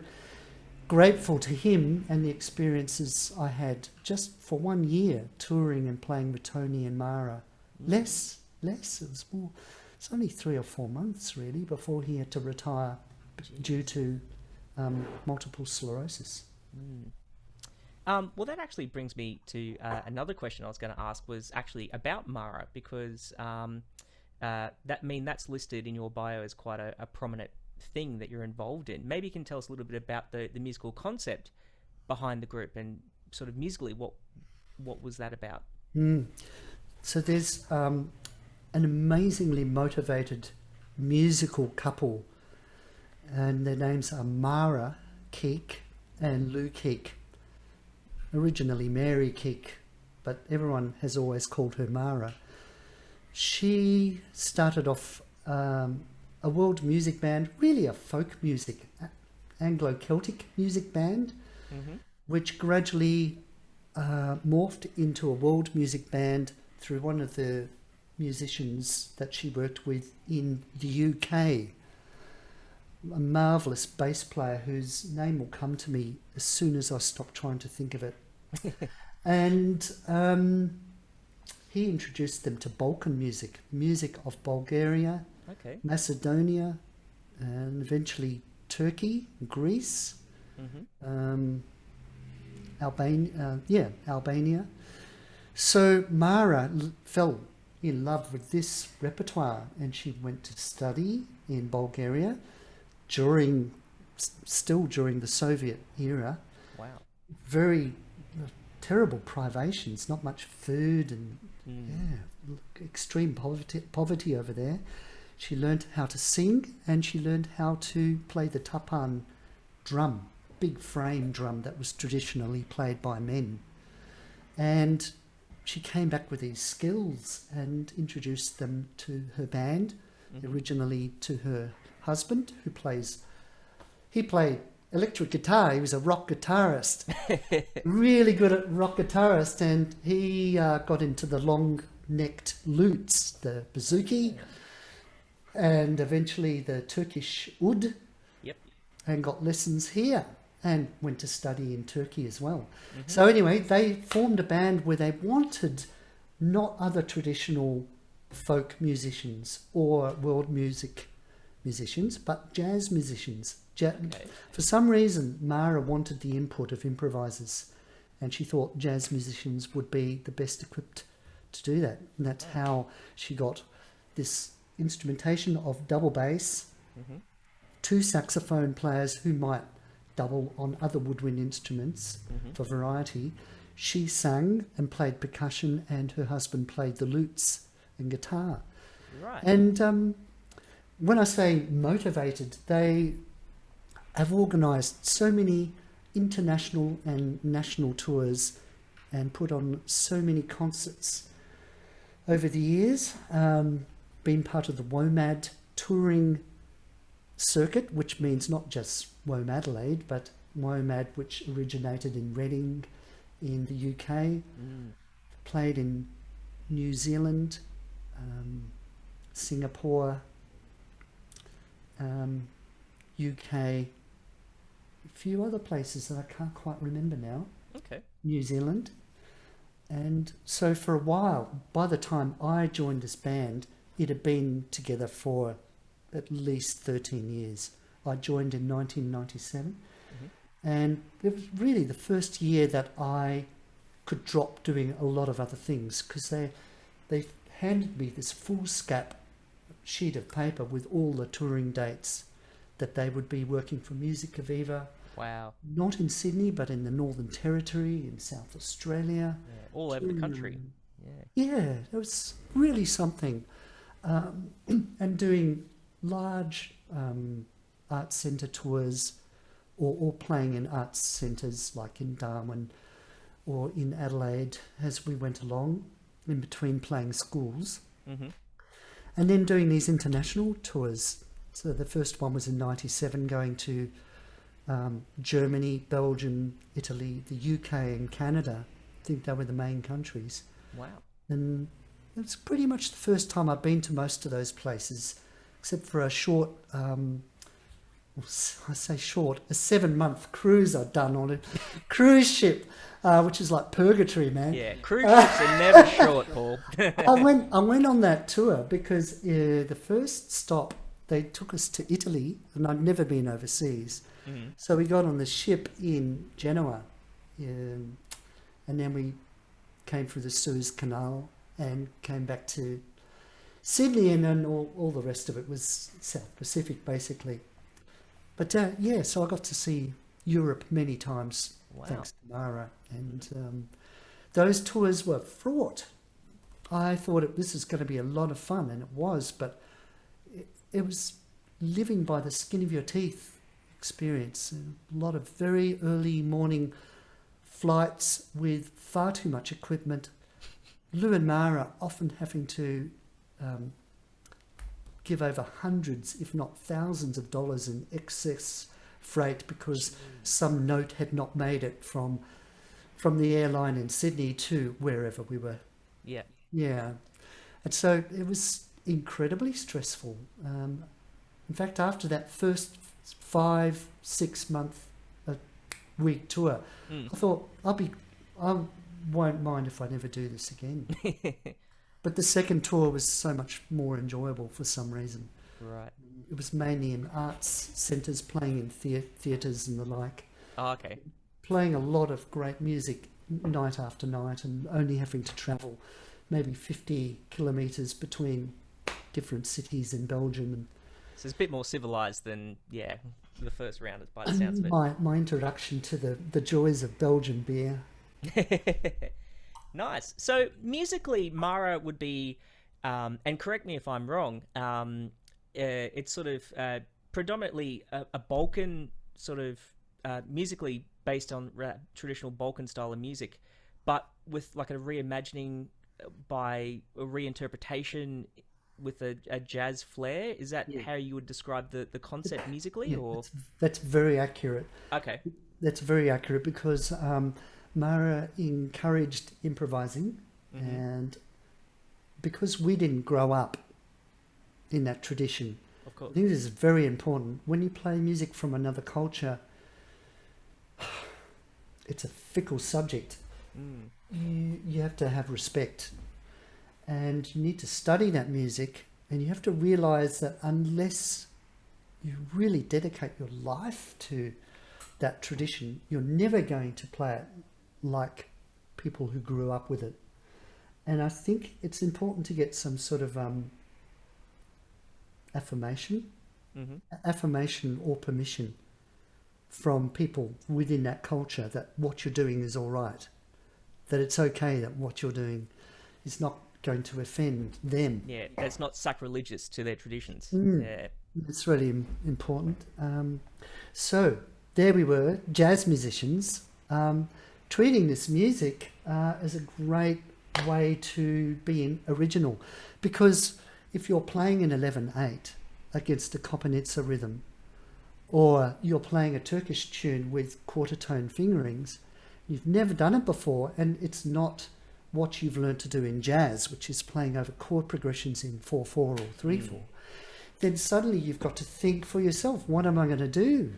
grateful to him and the experiences I had just for 1 year touring and playing with Tony and Mara. Less, it was more. It's only 3 or 4 months really before he had to retire due to multiple sclerosis. Well, that actually brings me to another question I was going to ask, was actually about Mara, because that's listed in your bio as quite a prominent thing that you're involved in. Maybe you can tell us a little bit about the musical concept behind the group, and sort of musically what was that about? So there's an amazingly motivated musical couple, and their names are Mara Keek and Lou Keek. Originally Mary Keek, but everyone has always called her Mara. She started off a world music band, really a folk music, Anglo-Celtic music band, which gradually morphed into a world music band through one of the musicians that she worked with in the UK, a marvellous bass player whose name will come to me as soon as I stop trying to think of it. And he introduced them to Balkan music of Bulgaria, Macedonia, and eventually Turkey, Greece, Albania. So Mara fell in love with this repertoire, and she went to study in Bulgaria still during the Soviet era. Wow. Very terrible privations, not much food, and extreme poverty over there. She learned how to sing, and she learned how to play the tapan drum, big frame drum that was traditionally played by men. And she came back with these skills and introduced them to her band, originally to her husband, he played electric guitar. He was a rock guitarist, really good at rock guitarist, and he got into the long-necked lutes, the bouzouki, and eventually the Turkish oud, and got lessons here, and went to study in Turkey as well. So anyway, they formed a band where they wanted not other traditional folk musicians or world music musicians, but jazz musicians. For some reason, Mara wanted the input of improvisers, and she thought jazz musicians would be the best equipped to do that. And that's how she got this instrumentation of double bass, two saxophone players who might double on other woodwind instruments for variety. She sang and played percussion, and her husband played the lutes and guitar. Right. And when I say motivated, they have organised so many international and national tours and put on so many concerts over the years. Been part of the WOMAD touring circuit, which means not just WOMADelaide, but WOMAD, which originated in Reading in the UK, played in New Zealand, Singapore, UK, a few other places that I can't quite remember now. Okay. New Zealand. And so for a while, by the time I joined this band, it had been together for at least 13 years. I joined in 1997, and it was really the first year that I could drop doing a lot of other things, because they handed me this foolscap sheet of paper with all the touring dates that they would be working for Musica Viva. Wow. Not in Sydney, but in the Northern Territory, in South Australia. Yeah, all over the country. Yeah, it was really something. And doing large arts centre tours, or playing in arts centres like in Darwin or in Adelaide as we went along, in between playing schools. And then doing these international tours. So the first one was in 97, going to Germany, Belgium, Italy, the UK and Canada. I think they were the main countries. Wow. And it's pretty much the first time I've been to most of those places, except for a short, a 7-month cruise I'd done on a cruise ship, which is like purgatory, man. Yeah, cruise ships are never short, Paul. I went on that tour because the first stop, they took us to Italy, and I'd never been overseas. So we got on the ship in Genoa, and then we came through the Suez Canal and came back to Sydney, and then all the rest of it was South Pacific, basically. But so I got to see Europe many times, thanks to Mara. And those tours were fraught. I thought this is going to be a lot of fun, and it was, but it was living by the skin of your teeth experience. A lot of very early morning flights with far too much equipment. Lou and Mara often having to give over hundreds, if not thousands of dollars in excess freight because some note had not made it from the airline in Sydney to wherever we were. Yeah. And so it was incredibly stressful. In fact, after that first 5-6 month week tour, I thought I won't mind if I never do this again. But the second tour was so much more enjoyable for some reason. Right. It was mainly in arts centres, playing in theatres and the like. Oh, okay. Playing a lot of great music night after night, and only having to travel maybe 50 kilometres between different cities in Belgium. And So it's a bit more civilized than, the first round by the sounds of it. my introduction to the joys of Belgian beer. Nice. So musically, Mara would be, and correct me if I'm wrong, it's sort of predominantly a Balkan sort of musically based on traditional Balkan style of music, but with like a reimagining by a reinterpretation with a jazz flair. Is that how you would describe the concept musically? Or that's very accurate. Okay. That's very accurate because Mara encouraged improvising, and because we didn't grow up in that tradition, Of course. I think this is very important. When you play music from another culture, it's a fickle subject. You have to have respect, and you need to study that music, and you have to realize that unless you really dedicate your life to that tradition, you're never going to play it like people who grew up with it. And I think it's important to get some sort of affirmation or permission from people within that culture that what you're doing is all right, that it's okay, that what you're doing is not going to offend them. Yeah, that's not sacrilegious to their traditions. Yeah. It's really important. So there we were, jazz musicians, treating this music as a great way to be original, because if you're playing an 11/8 against a Kopanitsa rhythm, or you're playing a Turkish tune with quarter tone fingerings, you've never done it before, and it's not what you've learned to do in jazz, which is playing over chord progressions in 4/4 or 3/4, then suddenly you've got to think for yourself, what am I going to do?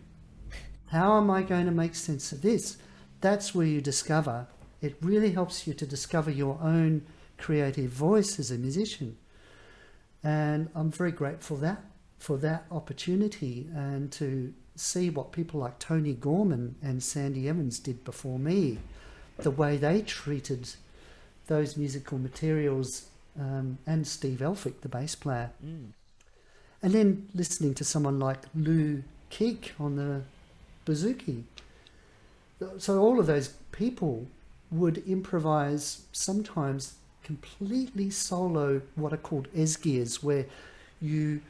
How am I going to make sense of this? That's where you discover, it really helps you to discover your own creative voice as a musician. And I'm very grateful for that opportunity, and to see what people like Tony Gorman and Sandy Evans did before me, the way they treated those musical materials, and Steve Elphick, the bass player. And then listening to someone like Lou Keek on the bouzouki. So all of those people would improvise, sometimes completely solo, what are called ezgias, where you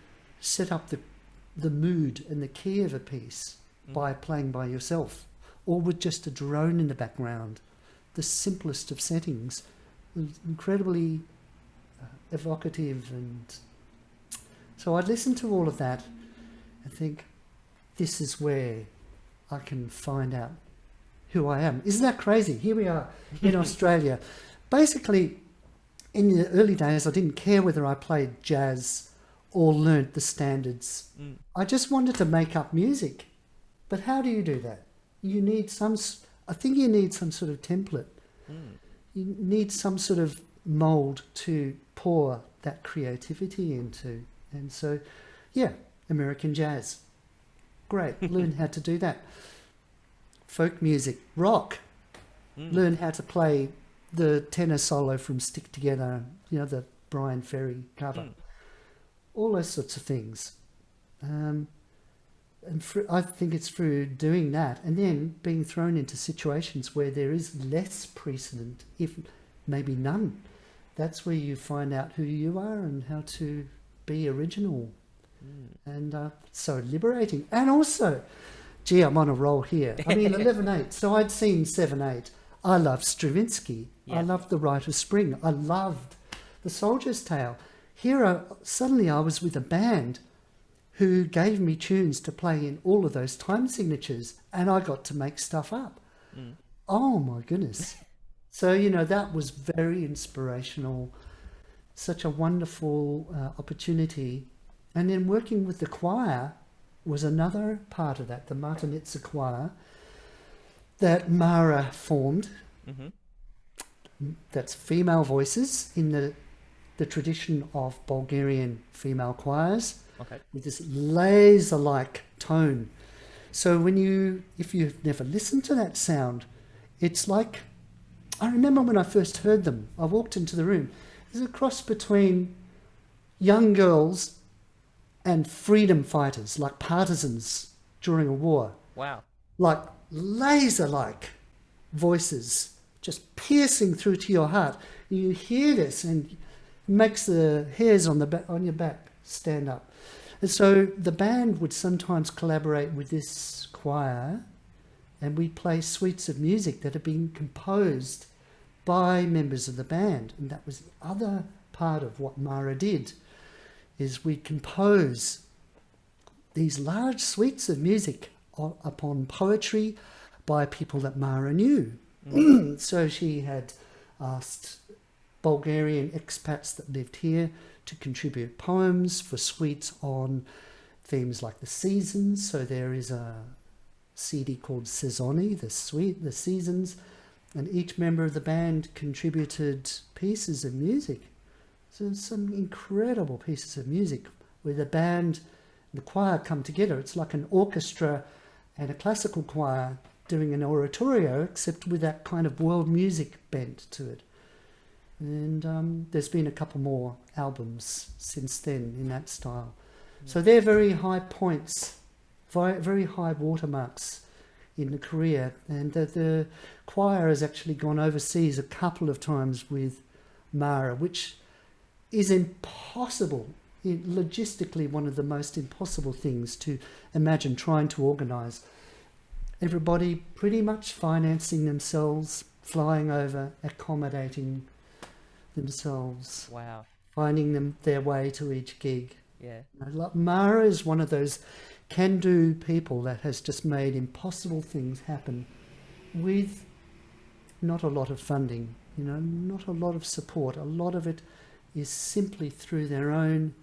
set up the mood and the key of a piece by playing by yourself, or with just a drone in the background. The simplest of settings, incredibly evocative. And so I'd listen to all of that and think, this is where I can find out who I am. Isn't that crazy? Here we are in Australia. Basically, in the early days, I didn't care whether I played jazz or learnt the standards. I just wanted to make up music. But how do you do that? You need I think you need some sort of template. You need some sort of mould to pour that creativity into. And so, yeah, American jazz. Great, learn how to do that. Folk music, rock. Learn how to play the tenor solo from Stick Together, the Brian Ferry cover. All those sorts of things. And I think it's through doing that and then being thrown into situations where there is less precedent, if maybe none. That's where you find out who you are and how to be original. And so liberating. And also, gee, I'm on a roll here. I mean, 11/8. So I'd seen 7/8. I loved Stravinsky. I loved The Rite of Spring. I loved The Soldier's Tale. Here, suddenly I was with a band who gave me tunes to play in all of those time signatures, and I got to make stuff up. Oh my goodness. So, that was very inspirational, such a wonderful opportunity. And then working with the choir was another part of that, the Martinitsa choir that Mara formed. That's female voices in the tradition of Bulgarian female choirs, with this laser-like tone. So if you've never listened to that sound, it's like I remember when I first heard them, I walked into the room. There's a cross between young girls and freedom fighters, like partisans during a war. Wow. Like laser-like voices just piercing through to your heart. You hear this and it makes the hairs on your back stand up. And so the band would sometimes collaborate with this choir, and we'd play suites of music that had been composed by members of the band. And that was the other part of what Mara did, is we'd compose these large suites of music upon poetry by people that Mara knew. So she had asked Bulgarian expats that lived here to contribute poems for suites on themes like the seasons. So there is a CD called Sezoni, the seasons, and each member of the band contributed pieces of music. So some incredible pieces of music where the band and the choir come together. It's like an orchestra and a classical choir doing an oratorio, except with that kind of world music bent to it. And there's been a couple more albums since then in that style. So they're very high points, very high watermarks in the career. And the choir has actually gone overseas a couple of times with Mara, which is impossible, logistically one of the most impossible things to imagine trying to organise. Everybody pretty much financing themselves, flying over, accommodating themselves. Wow. Finding their way to each gig. Yeah. Mara is one of those can-do people that has just made impossible things happen with not a lot of funding, not a lot of support. A lot of it is simply through their own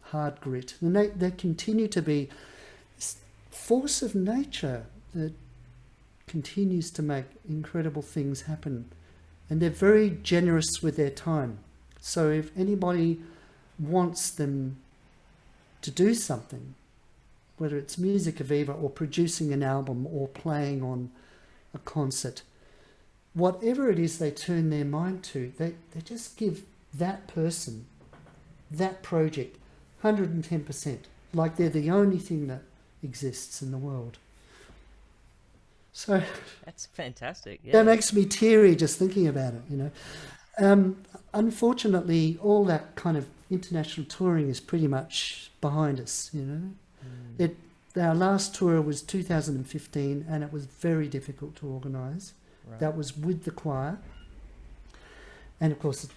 hard grit. And they continue to be this force of nature that continues to make incredible things happen. And they're very generous with their time. So if anybody wants them to do something, whether it's Musica Viva or producing an album or playing on a concert, whatever it is they turn their mind to, they just give that person, that project, 110%, like they're the only thing that exists in the world. So that's fantastic. Yeah. That makes me teary just thinking about it, Unfortunately, all that kind of international touring is pretty much behind us, Our last tour was 2015, and it was very difficult to organise. Right. That was with the choir. And of course,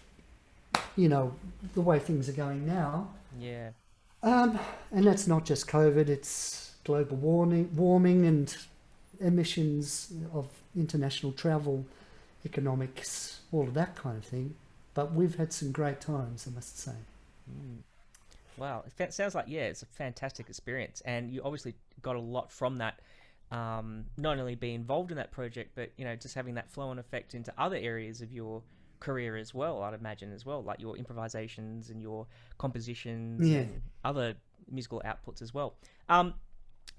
the way things are going now. Yeah. And that's not just COVID, it's global warming and emissions of international travel, economics, all of that kind of thing. But we've had some great times, I must say. Wow, it sounds like, it's a fantastic experience, and you obviously got a lot from that, not only being involved in that project, but just having that flow-on effect into other areas of your career as well, I'd imagine as well, like your improvisations and your compositions and other musical outputs as well.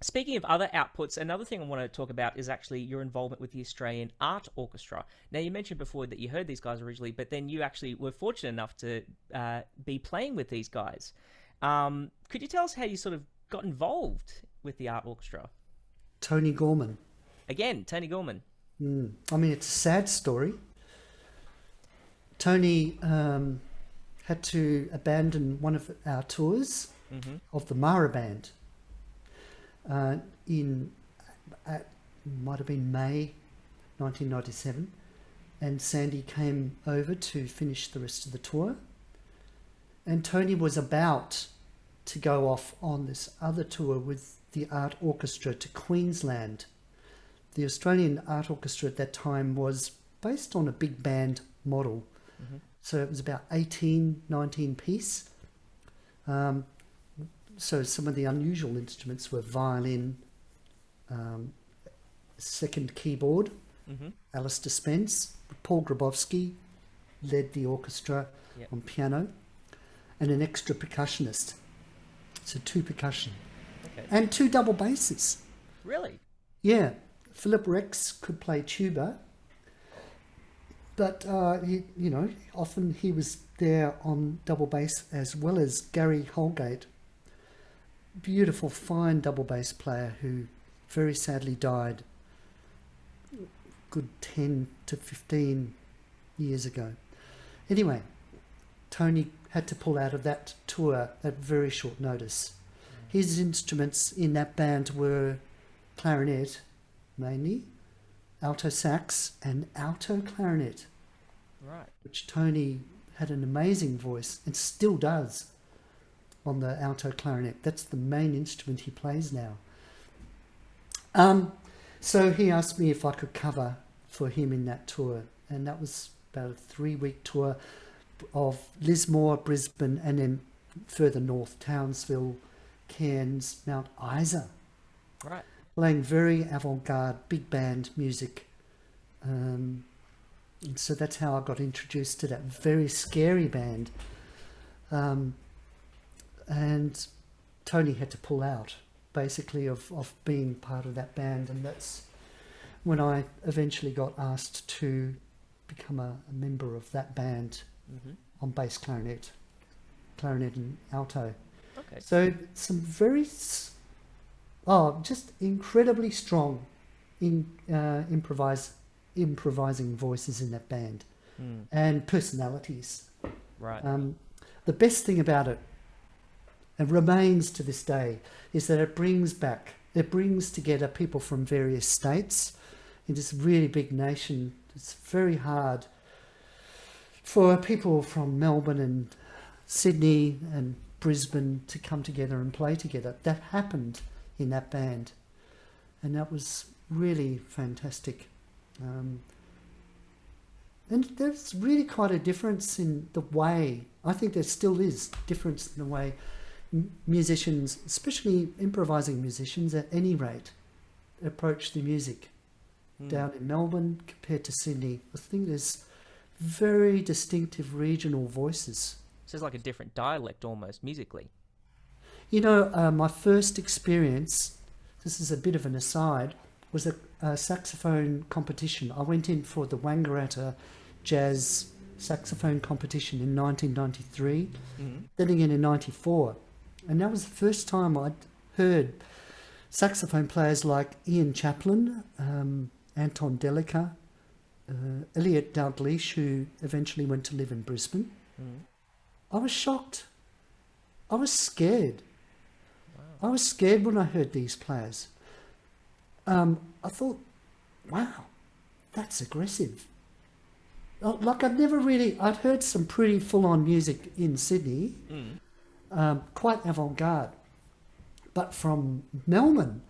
Speaking of other outputs, another thing I want to talk about is actually your involvement with the Australian Art Orchestra. Now, you mentioned before that you heard these guys originally, but then you actually were fortunate enough to be playing with these guys. Could you tell us how you sort of got involved with the Art Orchestra? Tony Gorman. Again, Tony Gorman. I mean, it's a sad story. Tony had to abandon one of our tours of the Mara Band. Might have been May 1997, and Sandy came over to finish the rest of the tour, and Tony was about to go off on this other tour with the Art Orchestra to Queensland. The Australian Art Orchestra at that time was based on a big band model, so it was about 19 piece. So some of the unusual instruments were violin, second keyboard, Alistair Spence, Paul Grabowski led the orchestra on piano, and an extra percussionist. So 2 percussion. And 2 double basses. Really? Yeah. Philip Rex could play tuba, But often he was there on double bass, as well as Gary Holgate, beautiful, fine double bass player who very sadly died good 10 to 15 years ago. Anyway, Tony had to pull out of that tour at very short notice. His instruments in that band were clarinet, mainly, alto sax and alto clarinet. Right. Which Tony had an amazing voice and still does on the alto clarinet. That's the main instrument he plays now. So he asked me if I could cover for him in that tour, and that was about a 3-week tour of Lismore, Brisbane, and then further north, Townsville, Cairns, Mount Isa. Right. Playing very avant-garde, big band music. And so that's how I got introduced to that very scary band. And Tony had to pull out, basically, of being part of that band. And that's when I eventually got asked to become a member of that band on bass clarinet and alto. Okay. So some very, just incredibly strong improvising voices in that band and personalities. Right. The best thing about it, and remains to this day, is that it brings together people from various states in this really big nation. It's very hard for people from Melbourne and Sydney and Brisbane to come together and play together. That happened in that band, and that was really fantastic. And there's really quite a difference in the way, I think there still is difference in the way musicians, especially improvising musicians at any rate, approach the music down in Melbourne compared to Sydney. I think there's very distinctive regional voices. So it's like a different dialect almost musically. My first experience, this is a bit of an aside, was a saxophone competition. I went in for the Wangaratta Jazz Saxophone competition in 1993, then again in 94. And that was the first time I'd heard saxophone players like Ian Chaplin, Anton Delica, Elliot Dalgleish, who eventually went to live in Brisbane. I was shocked. I was scared. Wow. I was scared when I heard these players. I thought, wow, that's aggressive. Like I'd heard some pretty full-on music in Sydney, quite avant-garde. But from Melbourne,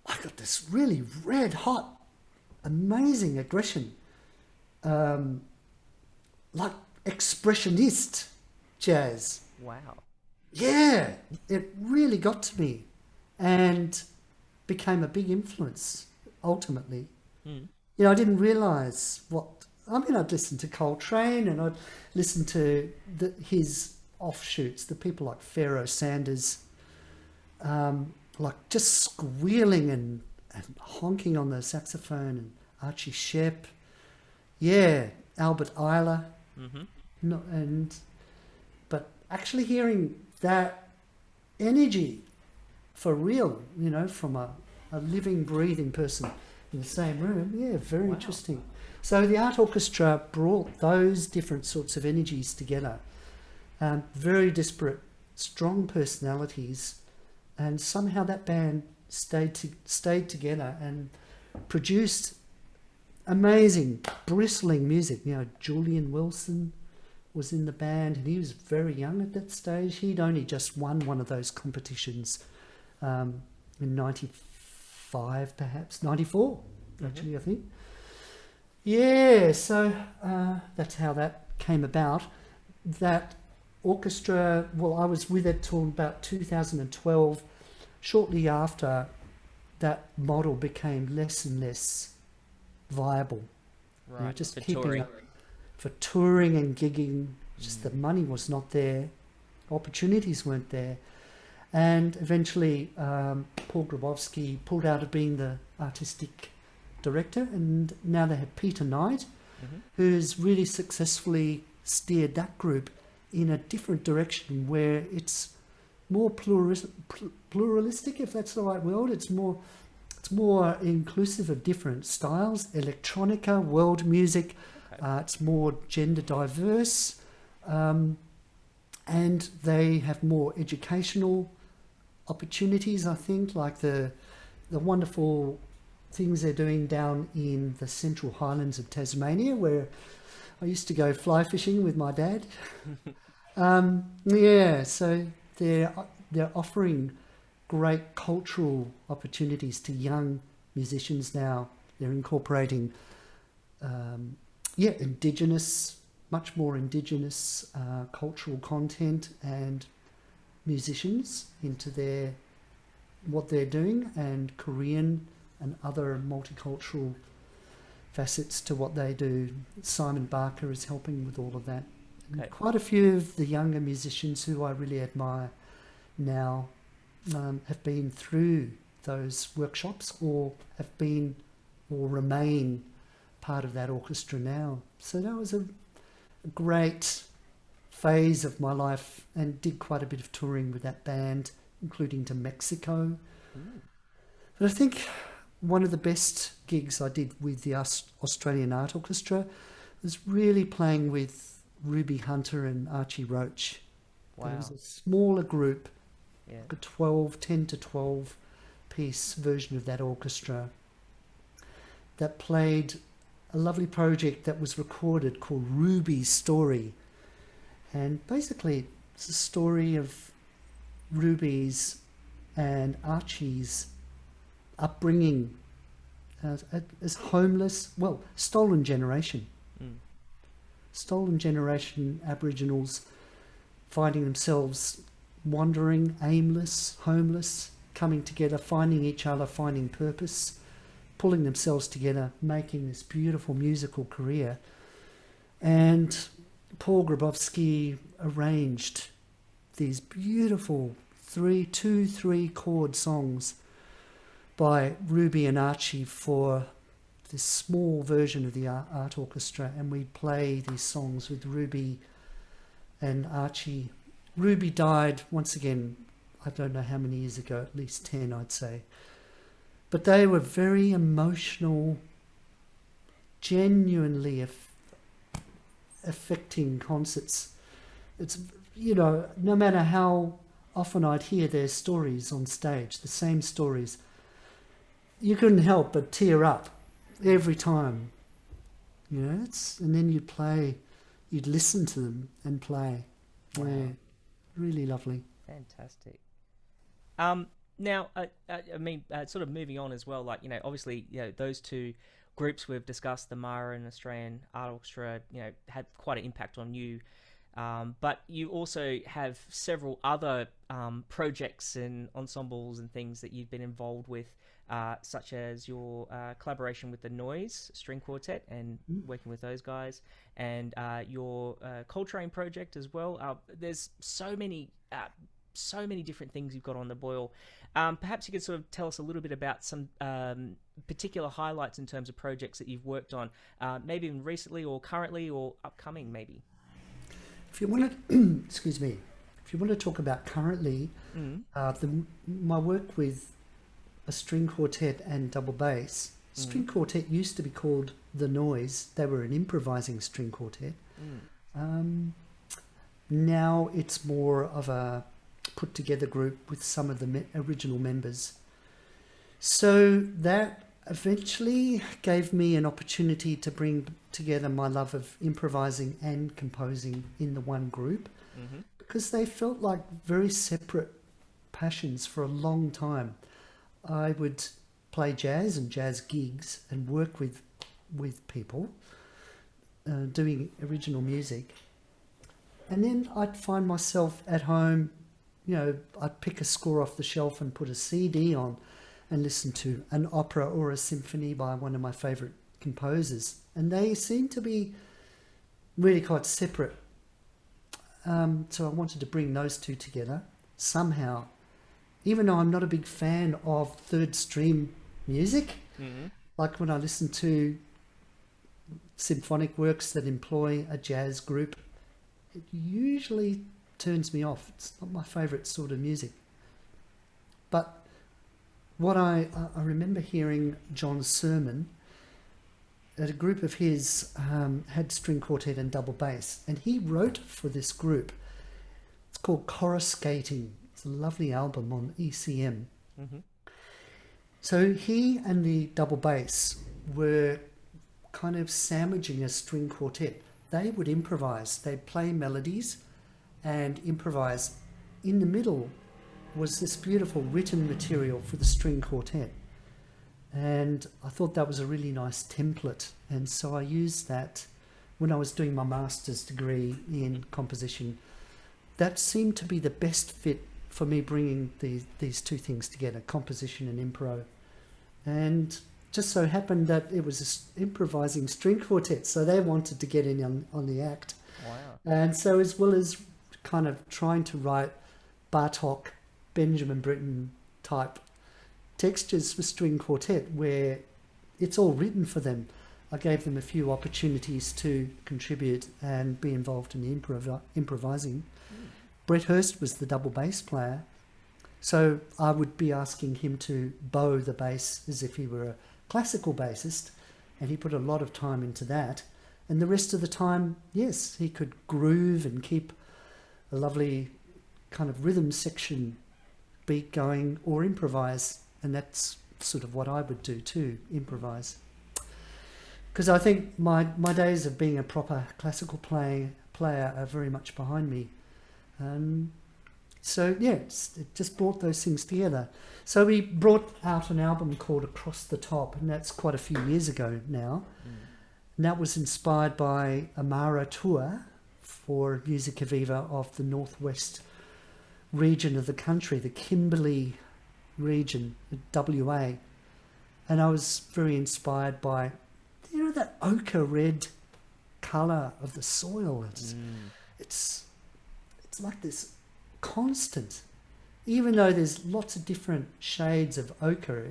I got this really red hot, amazing aggression. Like expressionist jazz. Wow. Yeah, it really got to me and became a big influence ultimately. I didn't realise I'd listen to Coltrane, and I'd listen to his offshoots, the people like Pharaoh Sanders, like just squealing and honking on the saxophone, and Archie Shepp, Albert Eiler, but actually hearing that energy for real, from a living, breathing person in the same room, very interesting. So the Art Orchestra brought those different sorts of energies together, very disparate, strong personalities, and somehow that band stayed together and produced amazing, bristling music. Julian Wilson was in the band, and he was very young at that stage. He'd only just won one of those competitions in 95, perhaps 94, actually, I think. So that's how that came about. That orchestra, I was with it till about 2012. Shortly after, that model became less and less viable. Right, just for keeping touring. For touring and gigging, just the money was not there, opportunities weren't there. And eventually Paul Grabowski pulled out of being the artistic director, and now they had Peter Knight, who's really successfully steered that group in a different direction where it's more pluralistic, if that's the right word. It's more inclusive of different styles, electronica, world music. It's more gender diverse, and they have more educational opportunities, I think, like the wonderful things they're doing down in the Central Highlands of Tasmania, where I used to go fly fishing with my dad. So they're offering great cultural opportunities to young musicians now. They're incorporating much more indigenous cultural content and musicians into what they're doing, and Korean and other multicultural facets to what they do. Simon Barker is helping with all of that. Okay. Quite a few of the younger musicians who I really admire now have been through those workshops or remain part of that orchestra now. So that was a great phase of my life, and did quite a bit of touring with that band, including to Mexico. But I think one of the best gigs I did with the Australian Art Orchestra was really playing with Ruby Hunter and Archie Roach. Wow. It was a smaller group, like a 10 to 12 piece version of that orchestra that played a lovely project that was recorded called Ruby's Story. And basically it's a story of Ruby's and Archie's upbringing as homeless, stolen generation. Stolen generation Aboriginals finding themselves wandering, aimless, homeless, coming together, finding each other, finding purpose, pulling themselves together, making this beautiful musical career. And Paul Grabowski arranged these beautiful 3 chord songs by Ruby and Archie for this small version of the art orchestra, and we'd play these songs with Ruby and Archie. Ruby died, once again, I don't know how many years ago, at least 10 I'd say. But they were very emotional, genuinely affecting concerts. It's, no matter how often I'd hear their stories on stage, the same stories, you couldn't help but tear up every time. And then you'd listen to them and play. Wow. Yeah, really lovely. Fantastic. Now, sort of moving on as well, obviously, those two groups we've discussed, the Mara and Australian Art Orchestra, had quite an impact on you. But you also have several other projects and ensembles and things that you've been involved with, such as your collaboration with the Noise String Quartet and working with those guys, and your Coltrane project as well. There's so many different things you've got on the boil. Perhaps you could sort of tell us a little bit about some particular highlights in terms of projects that you've worked on, maybe even recently or currently or upcoming, maybe. If you want to, excuse me, if you want to talk about currently, my work with a string quartet and double bass. String quartet used to be called The Noise. They were an improvising string quartet. Now it's more of a put together group with some of the original members. So that eventually gave me an opportunity to bring together my love of improvising and composing in the one group, because they felt like very separate passions for a long time. I would play jazz and jazz gigs and work with people doing original music, and then I'd find myself at home, I'd pick a score off the shelf and put a CD on and listen to an opera or a symphony by one of my favourite composers. And they seem to be really quite separate. So I wanted to bring those two together somehow. Even though I'm not a big fan of third stream music, like when I listen to symphonic works that employ a jazz group, it usually turns me off. It's not my favourite sort of music. But what I remember hearing John Sermon at a group of his had string quartet and double bass, and he wrote for this group. It's called Coruscating. It's a lovely album on ECM. Mm-hmm. So he and the double bass were kind of sandwiching a string quartet. They would improvise. They'd play melodies and improvise. In the middle was this beautiful written material for the string quartet. And I thought that was a really nice template. And so I used that when I was doing my master's degree in composition. That seemed to be the best fit for me, bringing these two things together, composition and impro. And just so happened that it was an improvising string quartet, so they wanted to get in on the act. Wow. And so, as well as kind of trying to write Bartók, Benjamin Britten type textures for string quartet, where it's all written for them, I gave them a few opportunities to contribute and be involved in the improvising. Brett Hurst was the double bass player, so I would be asking him to bow the bass as if he were a classical bassist, and he put a lot of time into that. And the rest of the time, yes, he could groove and keep a lovely kind of rhythm section beat going, or improvise, and that's sort of what I would do too, improvise. Because I think my days of being a proper classical player are very much behind me. So yeah, it just brought those things together. So we brought out an album called Across the Top, and that's quite a few years ago now. And that was inspired by a Mara tour for Musica Viva of the northwest region of the country, the Kimberley region, WA. And I was very inspired by, you know, that ochre red colour of the soil. It's like this constant, even though there's lots of different shades of ochre,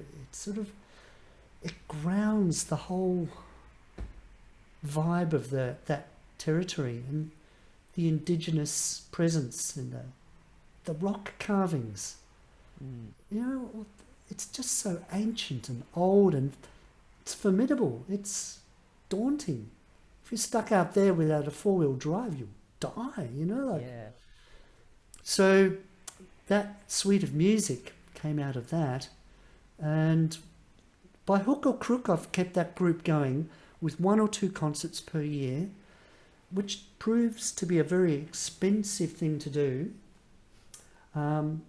it grounds the whole vibe of that territory, and the indigenous presence and the rock carvings. You know, it's just so ancient and old, and it's formidable. It's daunting. If you're stuck out there without a four-wheel drive, you'll die, you know. Yeah. So that suite of music came out of that, and by hook or crook I've kept that group going with 1 or 2 concerts per year, which proves to be a very expensive thing to do, and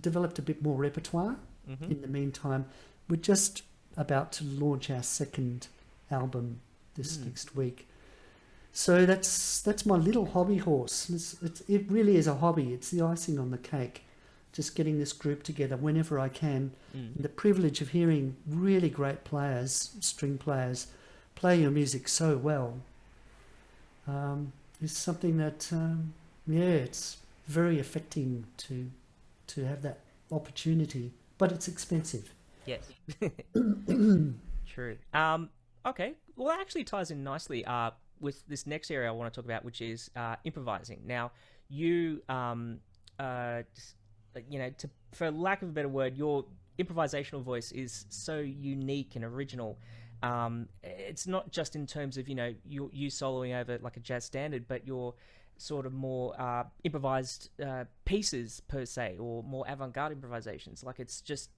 developed a bit more repertoire. In the meantime, we're just about to launch our second album this next week. So that's my little hobby horse. It really is a hobby. It's the icing on the cake, just getting this group together whenever I can. And the privilege of hearing really great players, string players, play your music so well is something that, it's very affecting to have that opportunity. But it's expensive. Yes. True. Okay. Well, that actually ties in nicely with this next area I want to talk about, which is improvising. Now, you, for lack of a better word, your improvisational voice is so unique and original. It's not just in terms of, you soloing over like a jazz standard, but your sort of more improvised pieces per se, or more avant-garde improvisations. Like, it's just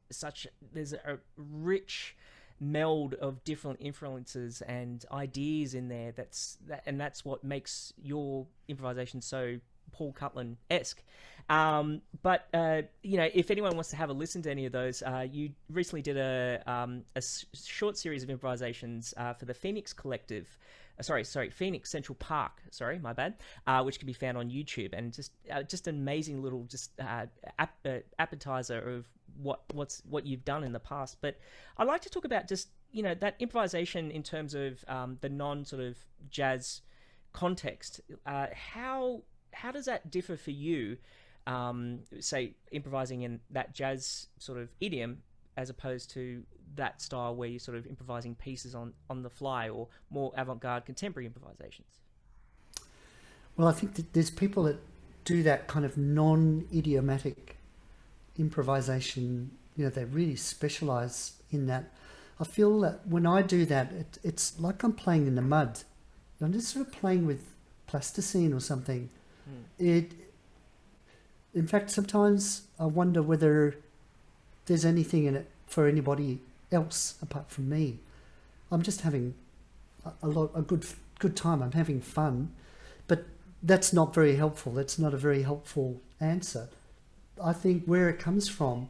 there's a rich meld of different influences and ideas in there. That's what makes your improvisation so Paul Cutlan-esque. But if anyone wants to have a listen to any of those, you recently did a short series of improvisations for the Phoenix Collective. Phoenix Central Park. Sorry, my bad. Which can be found on YouTube, and just an amazing little appetizer of what you've done in the past. But I'd like to talk about just that improvisation in terms of the non sort of jazz context. How does that differ for you? Say improvising in that jazz sort of idiom as opposed to that style where you're sort of improvising pieces on the fly, or more avant-garde contemporary improvisations? Well, I think that there's people that do that kind of non-idiomatic improvisation. They really specialize in that. I feel that when I do that, it's like I'm playing in the mud. I'm just sort of playing with plasticine or something. In fact, sometimes I wonder whether there's anything in it for anybody else apart from me. I'm just having a good time. I'm having fun, but that's not very helpful. That's not a very helpful answer. I think where it comes from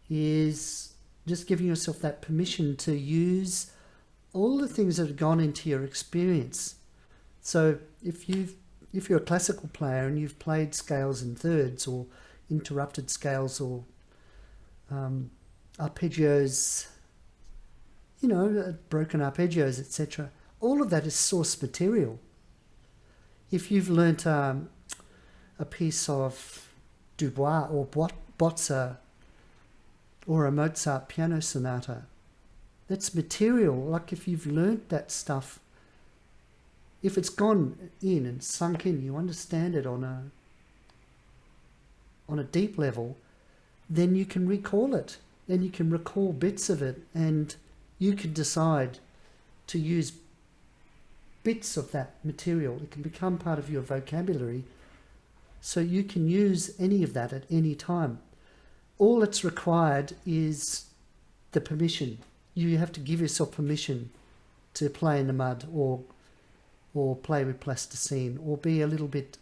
is just giving yourself that permission to use all the things that have gone into your experience. So if you're a classical player and you've played scales in thirds or interrupted scales or arpeggios, broken arpeggios, etc., all of that is source material. If you've learnt a piece of Dubois or Bozza or a Mozart piano sonata, that's material. Like if you've learnt that stuff, if it's gone in and sunk in, you understand it on a deep level, then you can recall it. Then you can recall bits of it, and you can decide to use bits of that material. It can become part of your vocabulary, so you can use any of that at any time. All that's required is the permission. You have to give yourself permission to play in the mud or play with plasticine or be a little bit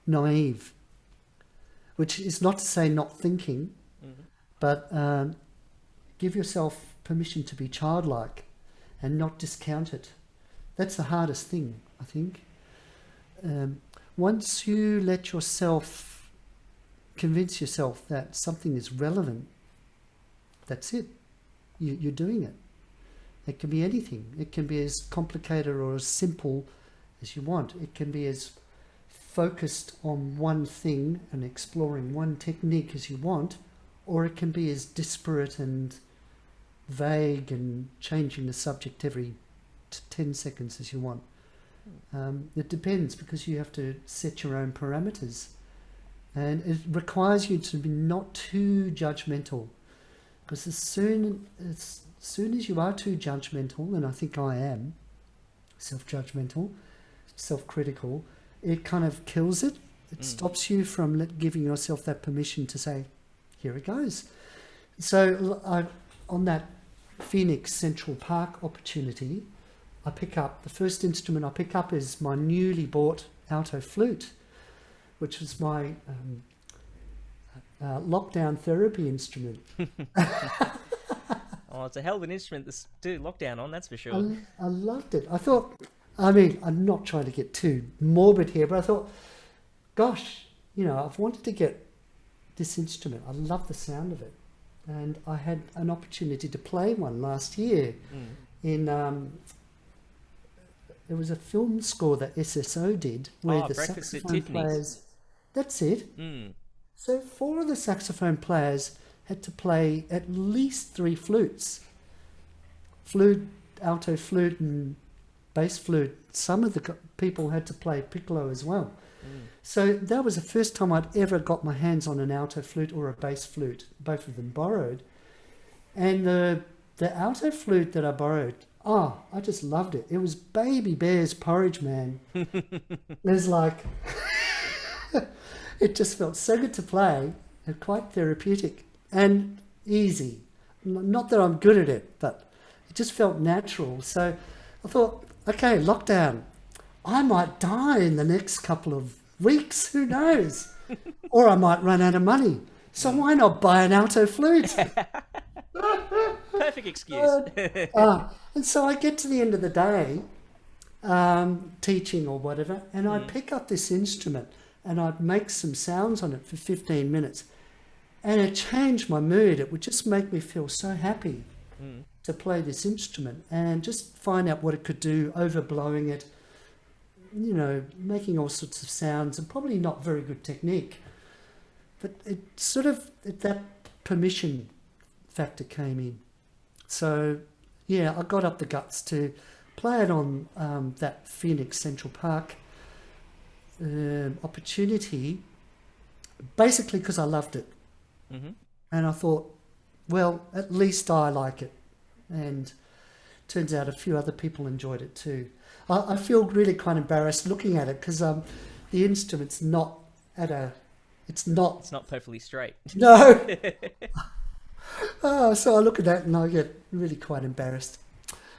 naive, which is not to say not thinking, but give yourself permission to be childlike and not discount it. That's the hardest thing, I think. Once you let yourself convince yourself that something is relevant, that's it. You're doing it. It can be anything. It can be as complicated or as simple as you want. It can be as focused on one thing and exploring one technique as you want, or it can be as disparate and vague and changing the subject every 10 seconds as you want. It depends, because you have to set your own parameters, and it requires you to be not too judgmental, because as soon as you are too judgmental, and I think I am self-judgmental, self-critical, it kind of kills it. It stops you from giving yourself that permission to say, here it goes. So on that Phoenix Central Park opportunity, the first instrument I pick up is my newly bought alto flute, which was my lockdown therapy instrument. Oh, it's a hell of an instrument to do lockdown on, that's for sure. I loved it. I'm not trying to get too morbid here, but I thought, gosh, I've wanted to get this instrument. I love the sound of it. And I had an opportunity to play one last year in... There was a film score that SSO did where the Breakfast at saxophone Tiffany's. players... That's it. So 4 of the saxophone players had to play at least 3 flutes. Flute, alto flute and bass flute. Some of the people had to play piccolo as well. So that was the first time I'd ever got my hands on an alto flute or a bass flute, both of them borrowed. And the alto flute that I borrowed, I just loved it. It was Baby Bear's porridge, man. It was like, it just felt so good to play and quite therapeutic and easy. Not that I'm good at it, but it just felt natural. So I thought, okay, lockdown. I might die in the next couple of weeks, who knows? Or I might run out of money. So why not buy an alto flute? Perfect excuse. And so I get to the end of the day, teaching or whatever, and I'd pick up this instrument and I'd make some sounds on it for 15 minutes. And it changed my mood. It would just make me feel so happy to play this instrument and just find out what it could do, overblowing it, making all sorts of sounds, and probably not very good technique. But it sort of, that permission factor came in. So, yeah, I got up the guts to play it on that Phoenix Central Park opportunity, basically because I loved it. Mm-hmm. And I thought, well, at least I like it. And turns out a few other people enjoyed it too. I feel really quite embarrassed looking at it because the instrument's not at a... It's not perfectly straight. No. So I look at that and I get really quite embarrassed.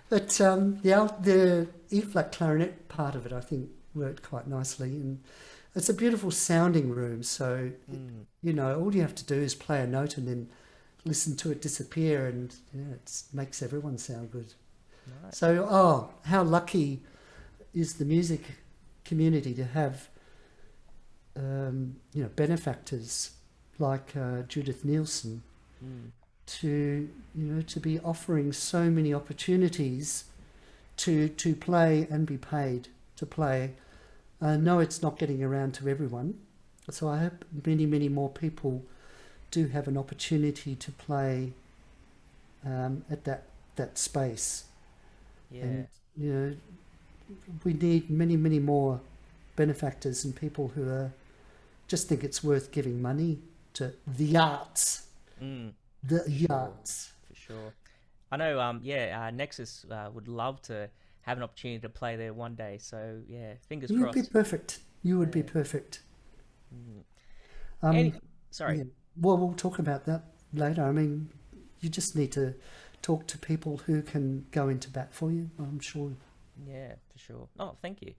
But the E-flat clarinet part of it, I think, worked quite nicely. And it's a beautiful sounding room. So, you know, all you have to do is play a note and then listen to it disappear, and it makes everyone sound good. Right. So, how lucky is the music community to have, benefactors like Judith Nielsen to be offering so many opportunities to play and be paid to play. No, it's not getting around to everyone. So I hope many, many more people do have an opportunity to play at that space. Yeah. And, we need many, many more benefactors and people who just think it's worth giving money to the arts. The arts. For sure. I know, Nexus would love to have an opportunity to play there one day. So, yeah, fingers crossed. You'd be perfect. You would be perfect. Sorry. Yeah. Well, we'll talk about that later. I mean, you just need to talk to people who can go into bat for you, I'm sure. Yeah, for sure. Oh, thank you.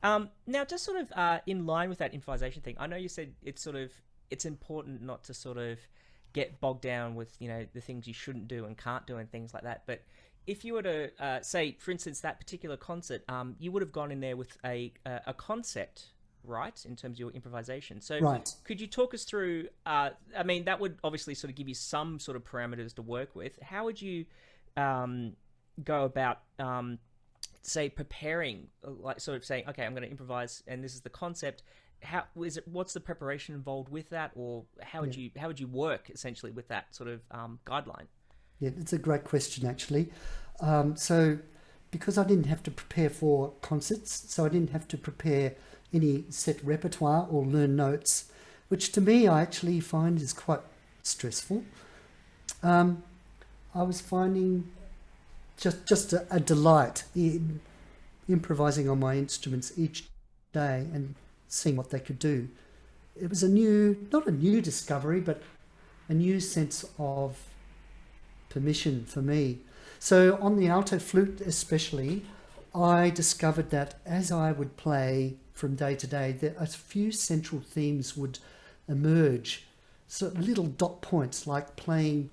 Now, just sort of in line with that improvisation thing, I know you said it's important not to sort of get bogged down with, the things you shouldn't do and can't do and things like that. But if you were to say, for instance, that particular concert, you would have gone in there with a concept, right, in terms of your improvisation. So right. Could you talk us through, that would obviously sort of give you some sort of parameters to work with. How would you go about, say, preparing, like sort of saying, okay, I'm going to improvise and this is the concept. What's the preparation involved with that? Or how would you work essentially with that sort of guideline? Yeah, it's a great question, actually. So because I didn't have to prepare for concerts, so I didn't have to prepare any set repertoire or learn notes, which to me I actually find is quite stressful. I was finding just a delight in improvising on my instruments each day and seeing what they could do. It was not a new discovery, but a new sense of permission for me. So on the alto flute especially, I discovered that as I would play from day to day, that a few central themes would emerge. So little dot points, like playing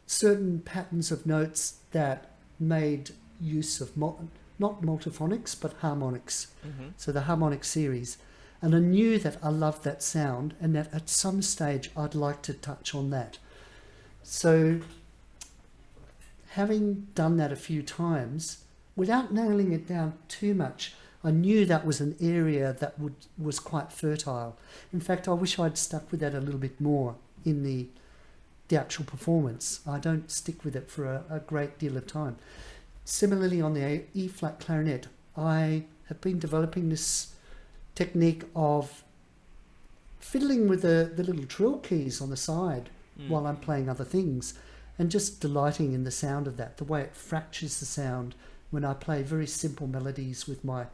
certain patterns of notes that made use of not multiphonics, but harmonics. So the harmonic series. And I knew that I loved that sound and that at some stage I'd like to touch on that. So having done that a few times, without nailing it down too much, I knew that was an area that was quite fertile. In fact, I wish I'd stuck with that a little bit more in the actual performance. I don't stick with it for a great deal of time. Similarly, on the E-flat clarinet, I have been developing this technique of fiddling with the little trill keys on the side while I'm playing other things, and just delighting in the sound of that, the way it fractures the sound when I play very simple melodies with my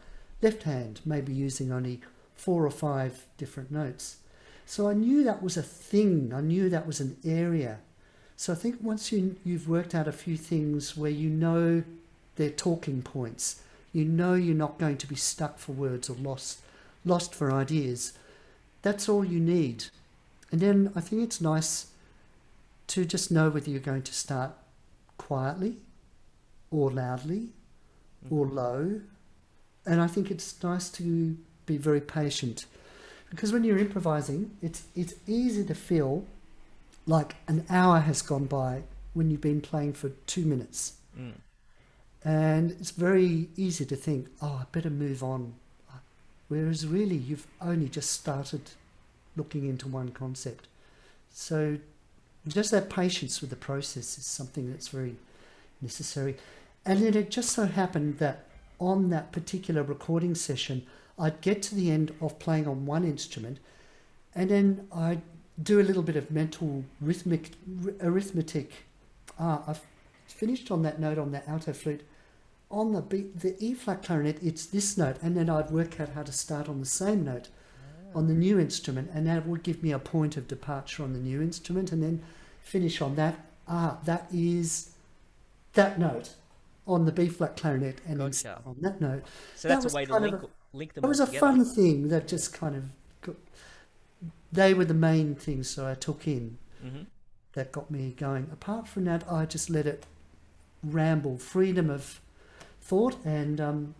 left hand, maybe using only 4 or 5 different notes. So I knew that was a thing. I knew that was an area. So I think once you've worked out a few things where you know they're talking points, you know you're not going to be stuck for words or lost for ideas, that's all you need. And then I think it's nice to just know whether you're going to start quietly or loudly or low. And I think it's nice to be very patient, because when you're improvising, it's easy to feel like an hour has gone by when you've been playing for 2 minutes. And it's very easy to think, I better move on. Whereas really, you've only just started looking into one concept. So Just that patience with the process is something that's very necessary. And then it just so happened that on that particular recording session, I'd get to the end of playing on one instrument, and then I'd do a little bit of mental arithmetic. I've finished on that note on the alto flute. On the E flat clarinet, it's this note, and then I'd work out how to start on the same note on the new instrument, and that would give me a point of departure on the new instrument, and then finish on that. That is that note on the B flat clarinet, and then start on that note. So that's a way to link them all together. It was a fun thing that just kind of they were the main things that I took in that got me going. Apart from that, I just let it ramble, freedom of thought, and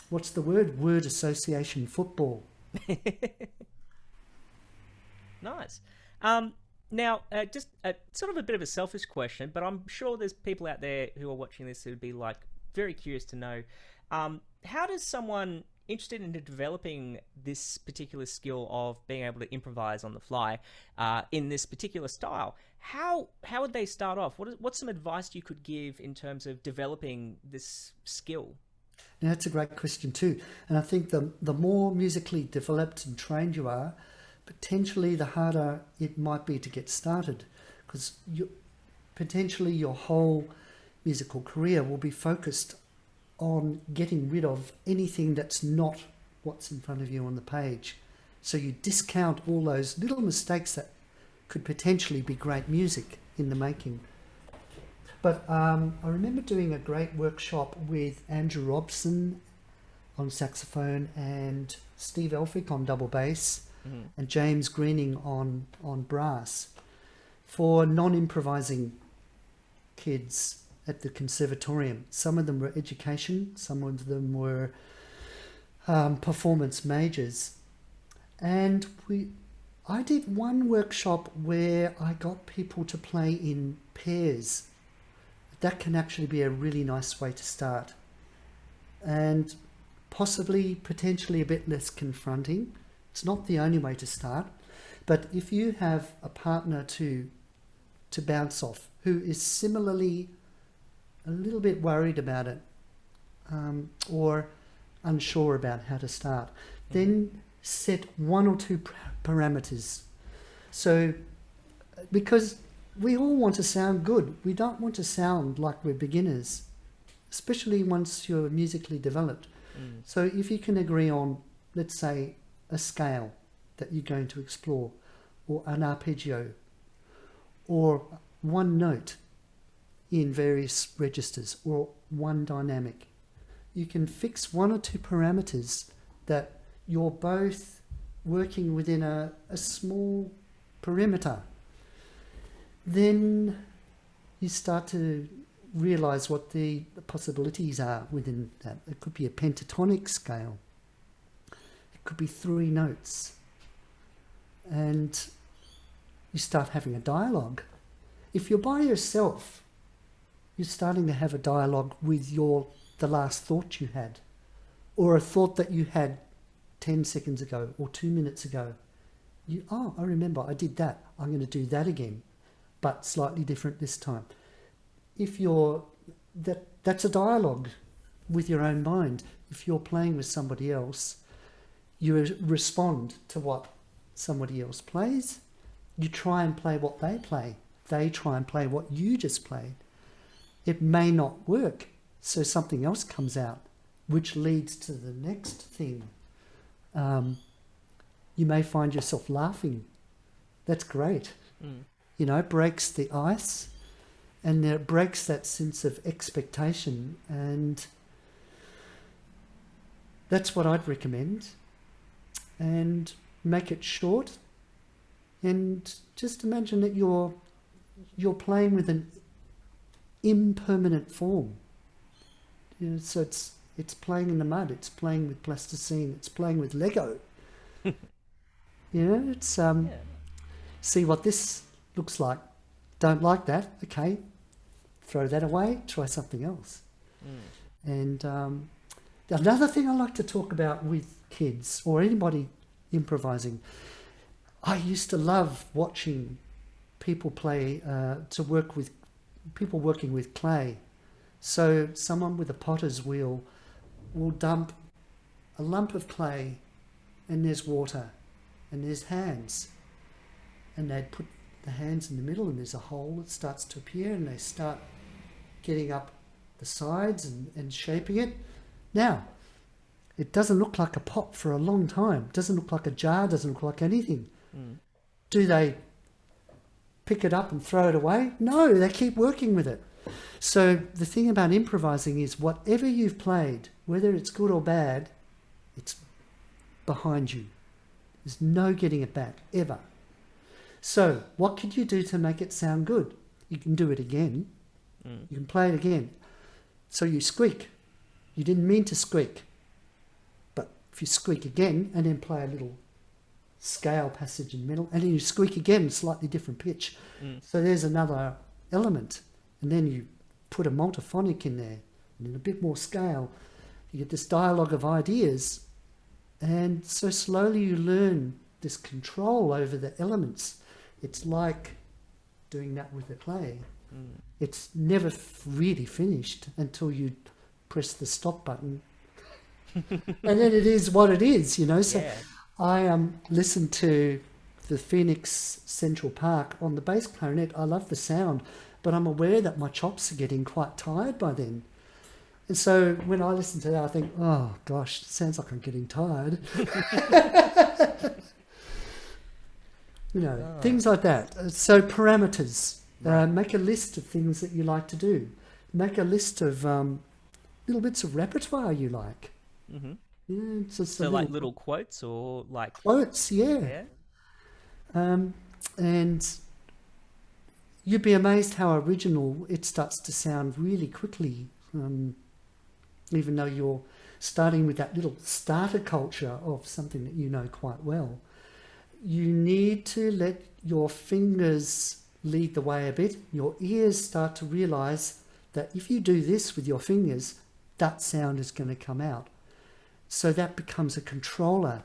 what's the word? Word association football. Nice. Now, just sort of a bit of a selfish question, but I'm sure there's people out there who are watching this who'd be like very curious to know, how does someone interested in developing this particular skill of being able to improvise on the fly in this particular style, how would they start off? What's some advice you could give in terms of developing this skill? Now, that's a great question too. And I think the more musically developed and trained you are, potentially the harder it might be to get started, because potentially your whole musical career will be focused on getting rid of anything that's not what's in front of you on the page. So you discount all those little mistakes that could potentially be great music in the making. But I remember doing a great workshop with Andrew Robson on saxophone and Steve Elphick on double bass and James Greening on brass for non-improvising kids at the conservatorium. Some of them were education, some of them were performance majors. And I did one workshop where I got people to play in pairs. That can actually be a really nice way to start. And potentially a bit less confronting. It's not the only way to start. But if you have a partner to bounce off who is similarly a little bit worried about it or unsure about how to start, then set one or two parameters. So, because we all want to sound good, we don't want to sound like we're beginners, especially once you're musically developed. So if you can agree on, let's say, a scale that you're going to explore, or an arpeggio, or one note in various registers, or one dynamic, you can fix one or two parameters that you're both working within a small perimeter. Then you start to realize what the possibilities are within that. It could be a pentatonic scale. It could be 3 notes. And you start having a dialogue. If you're by yourself, you're starting to have a dialogue with the last thought you had, or a thought that you had 10 seconds ago or 2 minutes ago. I remember I did that. I'm going to do that again, but slightly different this time. If that's a dialogue with your own mind. If you're playing with somebody else, you respond to what somebody else plays. You try and play what they play. They try and play what you just played. It may not work, so something else comes out, which leads to the next thing. You may find yourself laughing. That's great. You know, it breaks the ice, and it breaks that sense of expectation, and that's what I'd recommend. And make it short, and just imagine that you're playing with an impermanent form. You know, so it's playing in the mud, it's playing with plasticine, it's playing with Lego. You know, it's see what this looks like. Don't like that? Okay, throw that away, try something else. And another thing I like to talk about with kids or anybody improvising, I used to love watching people play to work with people working with clay. So someone with a potter's wheel will dump a lump of clay, and there's water, and there's hands, and they'd put the hands in the middle, and there's a hole that starts to appear, and they start getting up the sides and shaping it. Now, it doesn't look like a pot for a long time. It doesn't look like a jar, doesn't look like anything. Do they pick it up and throw it away? No, they keep working with it. So the thing about improvising is whatever you've played, whether it's good or bad, it's behind you. There's no getting it back, ever. So what can you do to make it sound good? You can do it again. You can play it again. So you squeak. You didn't mean to squeak. But if you squeak again and then play a little scale passage in the middle, and then you squeak again, slightly different pitch. So there's another element. And then you put a multiphonic in there, and then a bit more scale. You get this dialogue of ideas. And so slowly you learn this control over the elements. It's like doing that with the clay. It's never really finished until you press the stop button. And then it is what it is, you know. So Yeah. I listened to the Phoenix Central Park on the bass clarinet. I love the sound, but I'm aware that my chops are getting quite tired by then. And so when I listen to that, I think, oh gosh, it sounds like I'm getting tired. You know, things like that. So parameters. Make a list of things that you like to do. Make a list of little bits of repertoire you like. Yeah, it's just So like little quotes or like quotes, yeah. And you'd be amazed how original it starts to sound really quickly, even though you're starting with that little starter culture of something that you know quite well. You need to let your fingers lead the way a bit. Your ears start to realize that if you do this with your fingers, that sound is going to come out. So that becomes a controller.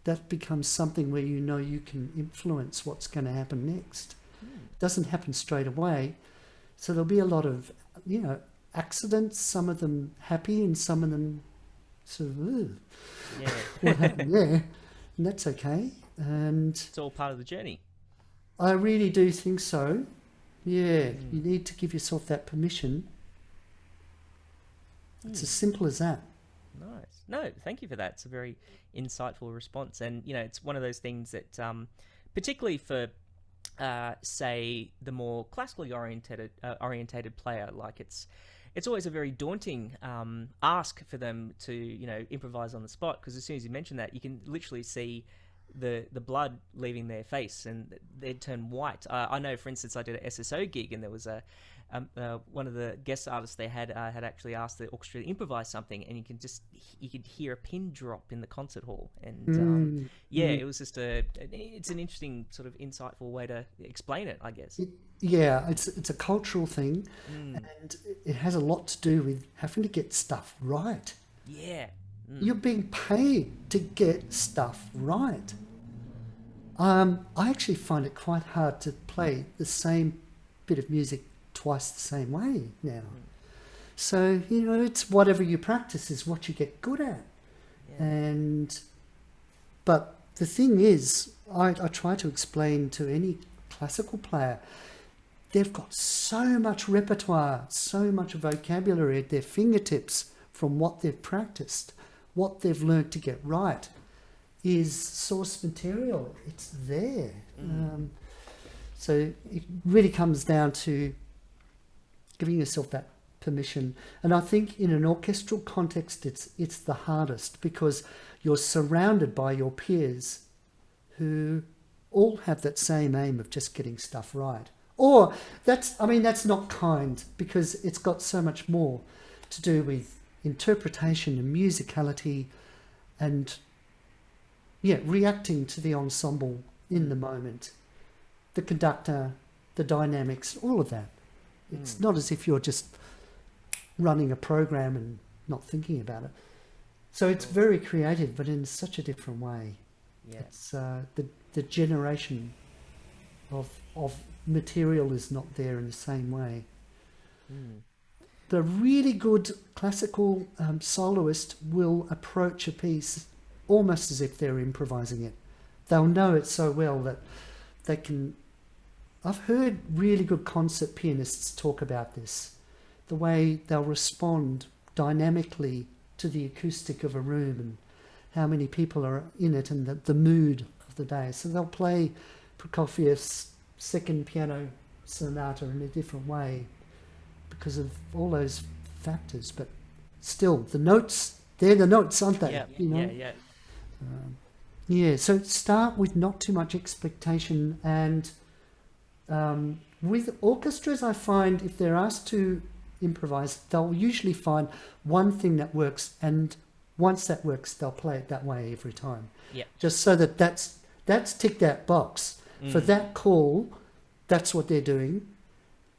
That becomes something where you know you can influence what's going to happen next. It doesn't happen straight away. So there'll be a lot of, you know, accidents, some of them happy and some of them sort of, what happened there? And that's okay. And it's all part of the journey. I really do think so. Yeah, you need to give yourself that permission. It's as simple as that. Nice. No, thank you for that. It's a very insightful response. And, you know, it's one of those things that, particularly for, say, the more classically orientated player, like it's always a very daunting ask for them to, you know, improvise on the spot, because as soon as you mention that, you can literally see the blood leaving their face and they'd turn white. I know, for instance, I did an SSO gig and there was one of the guest artists they had actually asked the orchestra to improvise something, and you could hear a pin drop in the concert hall. And it was just it's an interesting sort of insightful way to explain it, I guess. It's a cultural thing, and it has a lot to do with having to get stuff right. Yeah. You're being paid to get stuff right. I actually find it quite hard to play the same bit of music twice the same way now. So, you know, it's whatever you practice is what you get good at. But the thing is, I try to explain to any classical player, they've got so much repertoire, so much vocabulary at their fingertips from what they've practiced. What they've learned to get right is source material. It's there. So it really comes down to giving yourself that permission. And I think in an orchestral context, it's the hardest, because you're surrounded by your peers who all have that same aim of just getting stuff right. Or that's not kind, because it's got so much more to do with interpretation and musicality and reacting to the ensemble in the moment, the conductor, the dynamics, all of that. It's not as if you're just running a program and not thinking about it. So it's very creative, but in such a different way. It's the generation of material is not there in the same way. The really good classical soloist will approach a piece almost as if they're improvising it. They'll know it so well that they can... I've heard really good concert pianists talk about this, the way they'll respond dynamically to the acoustic of a room and how many people are in it and the mood of the day. So they'll play Prokofiev's second piano sonata in a different way because of all those factors. But still, the notes, they're the notes, aren't they? Yeah, you know? yeah. So start with not too much expectation, and with orchestras, I find if they're asked to improvise, they'll usually find one thing that works, and once that works, they'll play it that way every time. Yeah. Just so that's tick that box. For that call, that's what they're doing,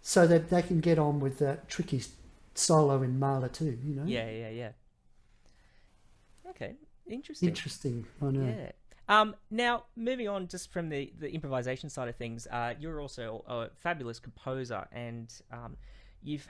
so that they can get on with that tricky solo in Mahler too, you know? Yeah. Okay, interesting. I know. Yeah. Now, moving on just from the improvisation side of things, you're also a fabulous composer, and you've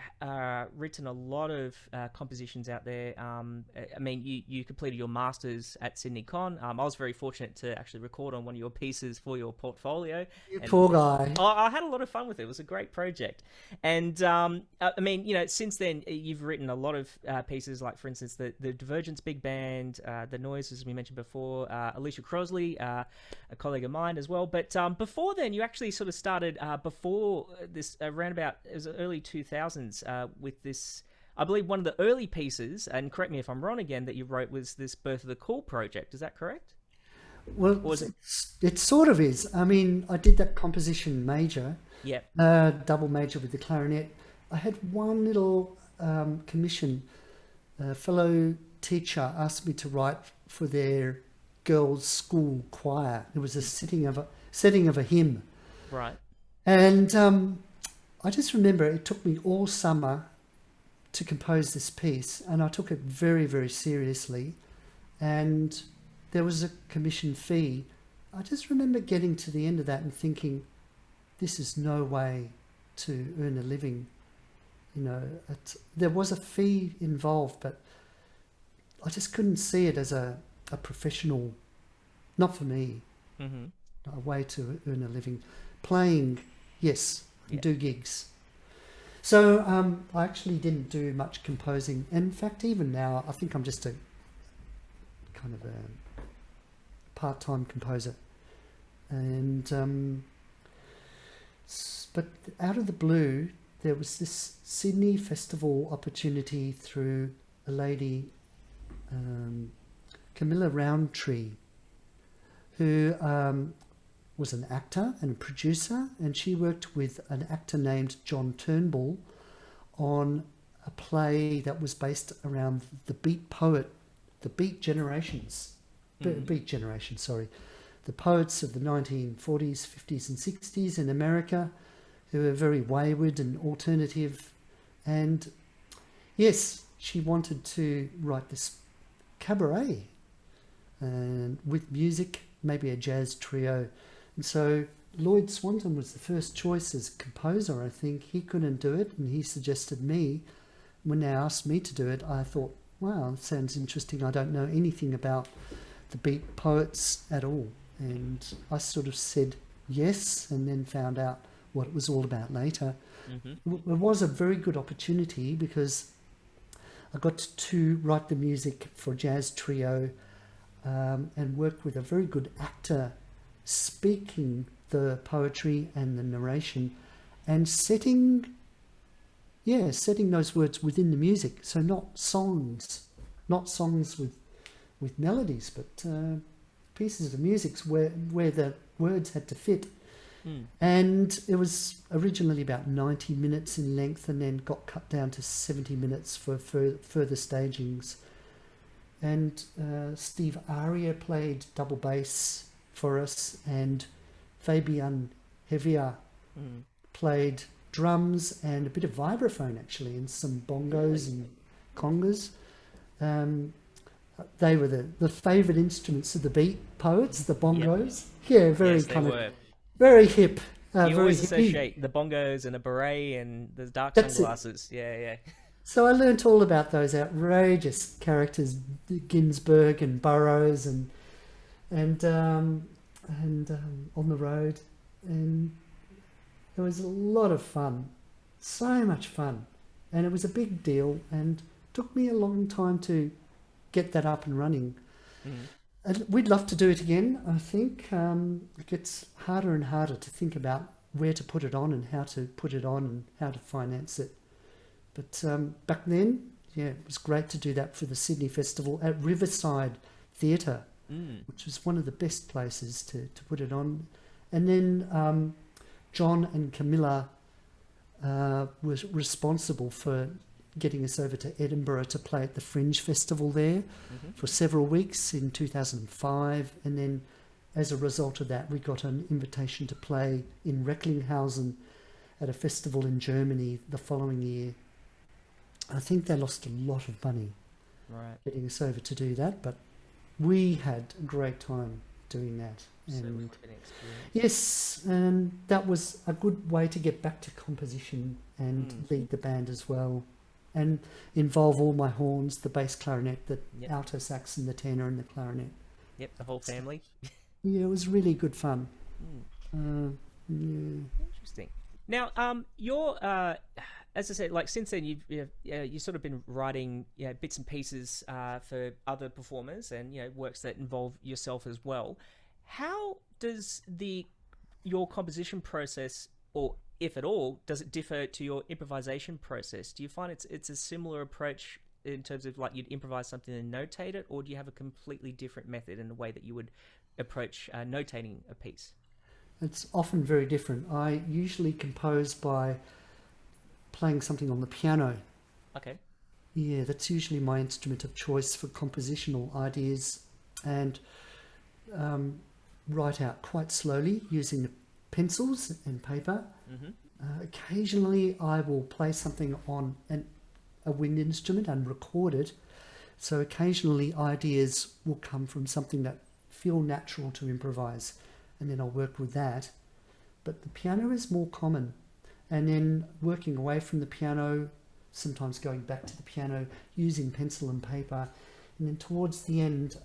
written a lot of compositions out there. I mean, you completed your master's at Sydney Con. I was very fortunate to actually record on one of your pieces for your portfolio. You poor guy. I had a lot of fun with it. It was a great project. And I mean, you know, since then, you've written a lot of pieces, like, for instance, the Divergence Big Band, The Noise, as we mentioned before, Alicia Crosley, a colleague of mine as well. But before then, you actually sort of started before this, around about, it was early 2000s, with this, I believe one of the early pieces, and correct me if I'm wrong again, that you wrote was this Birth of the Cool project. Is that correct? Well, it sort of is. I mean, I did that composition major, double major with the clarinet. I had one little commission. A fellow teacher asked me to write for their girls' school choir. It was a setting of a hymn. Right. And I just remember it took me all summer to compose this piece, and I took it very, very seriously. And there was a commission fee. I just remember getting to the end of that and thinking, this is no way to earn a living. You know, there was a fee involved, but I just couldn't see it as a professional, not for me, a way to earn a living. Playing, yes. Do gigs. So I actually didn't do much composing. In fact, even now, I think I'm just a kind of a part-time composer. And but out of the blue, there was this Sydney Festival opportunity through a lady, Camilla Roundtree, who was an actor and a producer, and she worked with an actor named John Turnbull on a play that was based around the Beat poet, the Beat generations, Beat generation, sorry, the poets of the 1940s, 50s and 60s in America, who were very wayward and alternative. And yes, she wanted to write this cabaret and with music, maybe a jazz trio. And so Lloyd Swanton was the first choice as composer, I think. He couldn't do it, and he suggested me. When they asked me to do it, I thought, wow, that sounds interesting. I don't know anything about the Beat poets at all. And I sort of said yes, and then found out what it was all about later. It was a very good opportunity because I got to write the music for a jazz trio and work with a very good actor speaking the poetry and the narration and setting those words within the music. So not songs with melodies, but pieces of music where the words had to fit. And it was originally about 90 minutes in length and then got cut down to 70 minutes for further stagings. And Steve ARIA played double bass for us, and Fabian Hevier played drums and a bit of vibraphone actually, and some bongos and congas. They were the favourite instruments of the Beat poets, the bongos. Yeah, very kind of very hip. You very always hippie. associate the bongos and a beret and the dark That's it. sunglasses. Yeah, yeah. So I learnt all about those outrageous characters, Ginsberg and Burroughs, and on the road, and it was a lot of fun, so much fun, and it was a big deal, and took me a long time to get that up and running. Mm. And we'd love to do it again. I think it gets harder and harder to think about where to put it on and how to put it on and how to finance it. But back then, yeah, it was great to do that for the Sydney Festival at Riverside Theatre, which was one of the best places to put it on. And then John and Camilla was responsible for getting us over to Edinburgh to play at the Fringe Festival there for several weeks in 2005. And then as a result of that, we got an invitation to play in Recklinghausen at a festival in Germany the following year. I think they lost a lot of money getting us over to do that, but we had a great time doing that. And yes, and that was a good way to get back to composition and lead the band as well, and involve all my horns, the bass clarinet, the alto sax and the tenor and the clarinet. Yep, the whole family. Yeah, it was really good fun. Yeah. Interesting. Now, you're, as I said, like since then you've sort of been writing bits and pieces for other performers and works that involve yourself as well. How does your composition process, or if at all, does it differ to your improvisation process? Do you find it's a similar approach in terms of like you'd improvise something and notate it, or do you have a completely different method in the way that you would approach notating a piece? It's often very different. I usually compose by playing something on the piano. Okay. Yeah, that's usually my instrument of choice for compositional ideas, and write out quite slowly using the pencils and paper. Occasionally I will play something on a wind instrument and record it. So occasionally ideas will come from something that feel natural to improvise, and then I'll work with that. But the piano is more common. And then working away from the piano, sometimes going back to the piano, using pencil and paper. And then towards the end,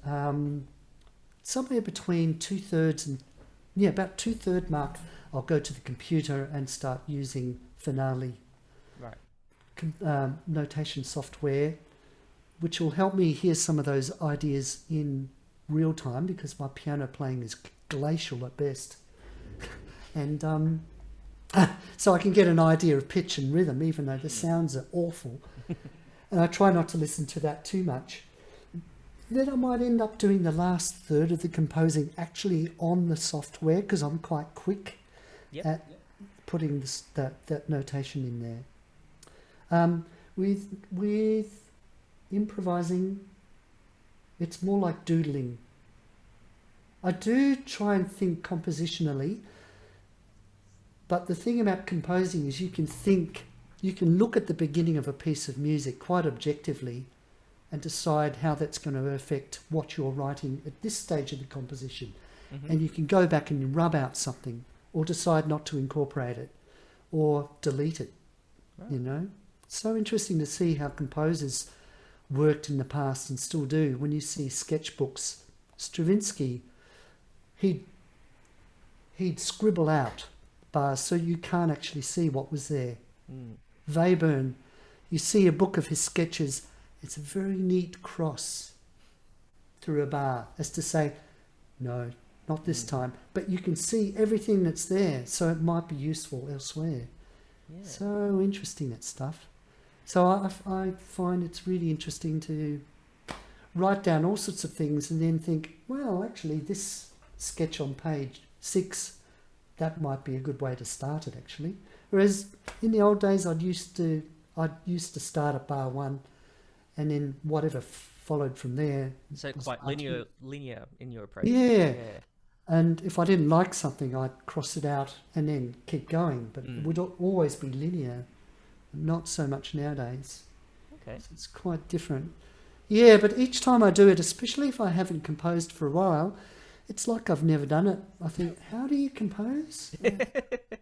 somewhere between about 2/3 mark, I'll go to the computer and start using Finale. Notation software, which will help me hear some of those ideas in real time, because my piano playing is glacial at best. And so I can get an idea of pitch and rhythm, even though the sounds are awful. And I try not to listen to that too much. Then I might end up doing the last third of the composing actually on the software, because I'm quite quick at putting that notation in there. With improvising, it's more like doodling. I do try and think compositionally, but the thing about composing is you can look at the beginning of a piece of music quite objectively and decide how that's going to affect what you're writing at this stage of the composition. And you can go back and rub out something, or decide not to incorporate it, or delete it. So interesting to see how composers worked in the past and still do. When you see sketchbooks, Stravinsky, he'd scribble out bars so you can't actually see what was there. Webern, you see a book of his sketches, it's a very neat cross through a bar, as to say, no, not this time. But you can see everything that's there, so it might be useful elsewhere. So interesting, that stuff. So I find it's really interesting to write down all sorts of things and then think, well, actually this sketch on page 6, that might be a good way to start it, actually. Whereas in the old days, I used to start at bar 1, and then whatever followed from there. So quite linear in your approach. Yeah. And if I didn't like something, I'd cross it out and then keep going. But it would always be linear, not so much nowadays. Okay. So it's quite different. Yeah, but each time I do it, especially if I haven't composed for a while, it's like I've never done it. I think, how do you compose?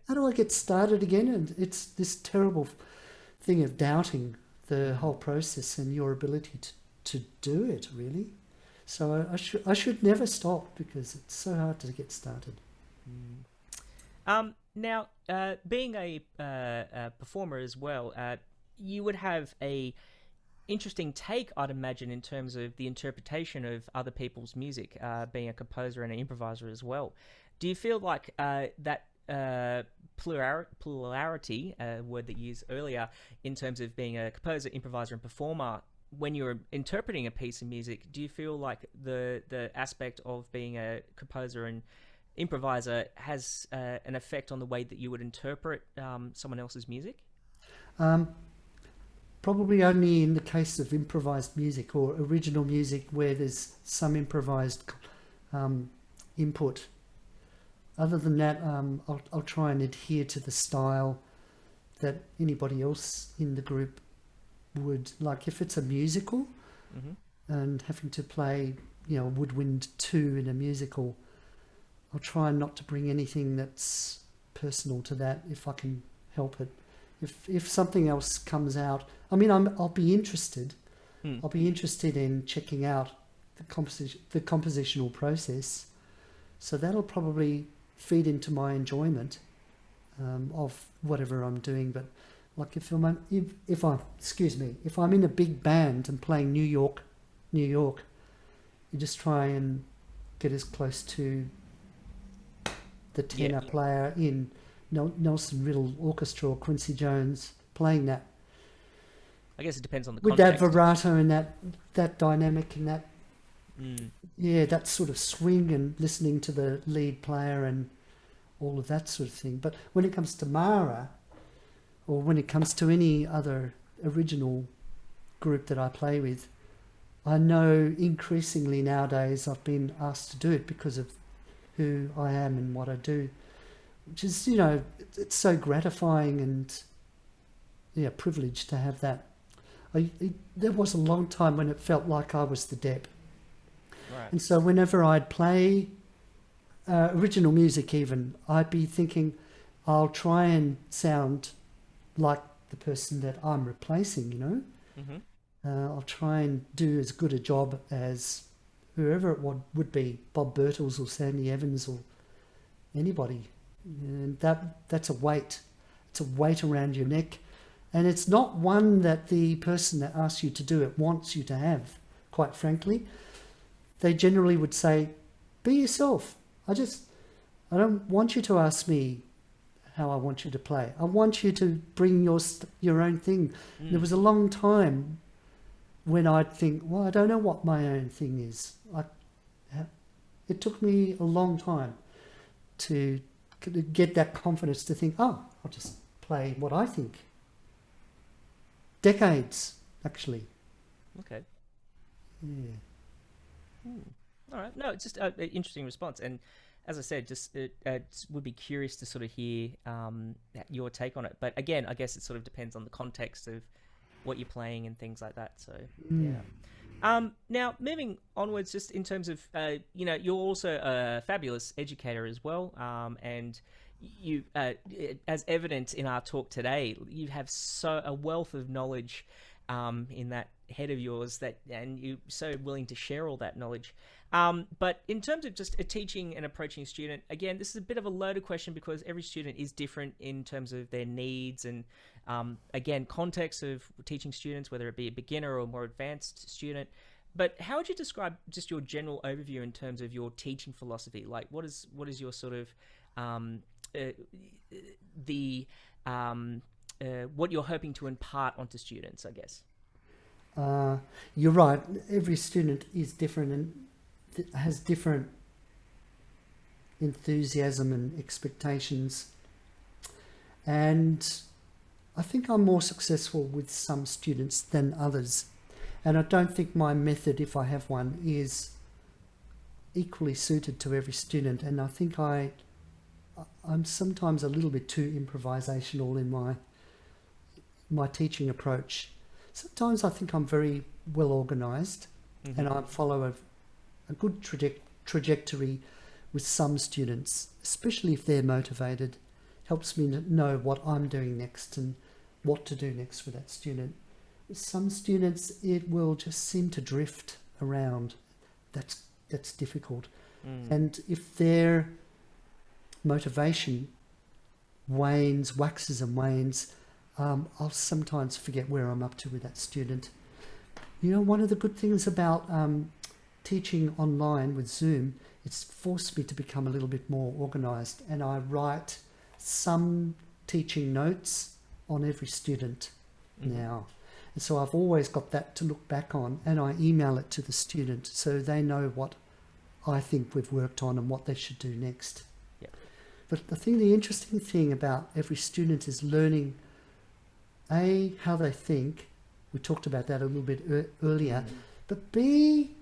How do I get started again? And it's this terrible thing of doubting the whole process and your ability to do it, really. So I should never stop, because it's so hard to get started. Now, being a performer as well, you would have a interesting take, I'd imagine, in terms of the interpretation of other people's music, being a composer and an improviser as well. Do you feel like that plurality, word that you used earlier, in terms of being a composer, improviser, and performer, when you're interpreting a piece of music, do you feel like the aspect of being a composer and improviser has an effect on the way that you would interpret someone else's music? Probably only in the case of improvised music or original music where there's some improvised input. Other than that, I'll try and adhere to the style that anybody else in the group would. Like if it's a musical and having to play, woodwind 2 in a musical, I'll try not to bring anything that's personal to that if I can help it. If something else comes out, I'll be interested. I'll be interested in checking out the compositional process. So that'll probably feed into my enjoyment of whatever I'm doing. But like if I'm in a big band and playing New York, you just try and get as close to the tenor player in Nelson Riddle Orchestra or Quincy Jones playing that. I guess it depends on the with context. That vibrato and that dynamic and that that sort of swing, and listening to the lead player and all of that sort of thing. But when it comes to Mara, or when it comes to any other original group that I play with, I know increasingly nowadays I've been asked to do it because of who I am and what I do, which is, it's so gratifying and privileged to have that. There was a long time when it felt like I was the dep. Right. And so whenever I'd play original music even, I'd be thinking, I'll try and sound like the person that I'm replacing, I'll try and do as good a job as whoever it would be, Bob Birtles or Sandy Evans or anybody. And that's a weight. It's a weight around your neck. And it's not one that the person that asks you to do it wants you to have, quite frankly. They generally would say, be yourself. I don't want you to ask me how I want you to play. I want you to bring your own thing. There was a long time when I'd think, well, I don't know what my own thing is. It took me a long time to get that confidence to think, I'll just play what I think. Decades, actually. Okay. Yeah. All right. No, it's just an interesting response. And as I said, it would be curious to sort of hear your take on it. But again, I guess it sort of depends on the context of what you're playing and things like that. So, yeah. Now, moving onwards, just in terms of, you're also a fabulous educator as well. And you, as evident in our talk today, you have a wealth of knowledge in that head of yours, and you're so willing to share all that knowledge. But in terms of just teaching and approaching a student, again, this is a bit of a loaded question because every student is different in terms of their needs and, again, context of teaching students, whether it be a beginner or a more advanced student. But how would you describe just your general overview in terms of your teaching philosophy? Like, what is your sort of what you're hoping to impart onto students, I guess? You're right. Every student is different and has different enthusiasm and expectations. And I think I'm more successful with some students than others. And I don't think my method, if I have one, is equally suited to every student. And I think I'm sometimes a little bit too improvisational in my teaching approach. Sometimes I think I'm very well organised and I follow a good trajectory with some students, especially if they're motivated. Helps me know what I'm doing next and what to do next with that student. With some students, it will just seem to drift around. That's difficult. And if their motivation waxes and wanes, I'll sometimes forget where I'm up to with that student. You know, one of the good things about teaching online with Zoom, it's forced me to become a little bit more organised, and I write some teaching notes on every student now. And so I've always got that to look back on, and I email it to the student so they know what I think we've worked on and what they should do next. Yep. But the interesting thing about every student is learning, A, how they think. We talked about that a little bit earlier. But B,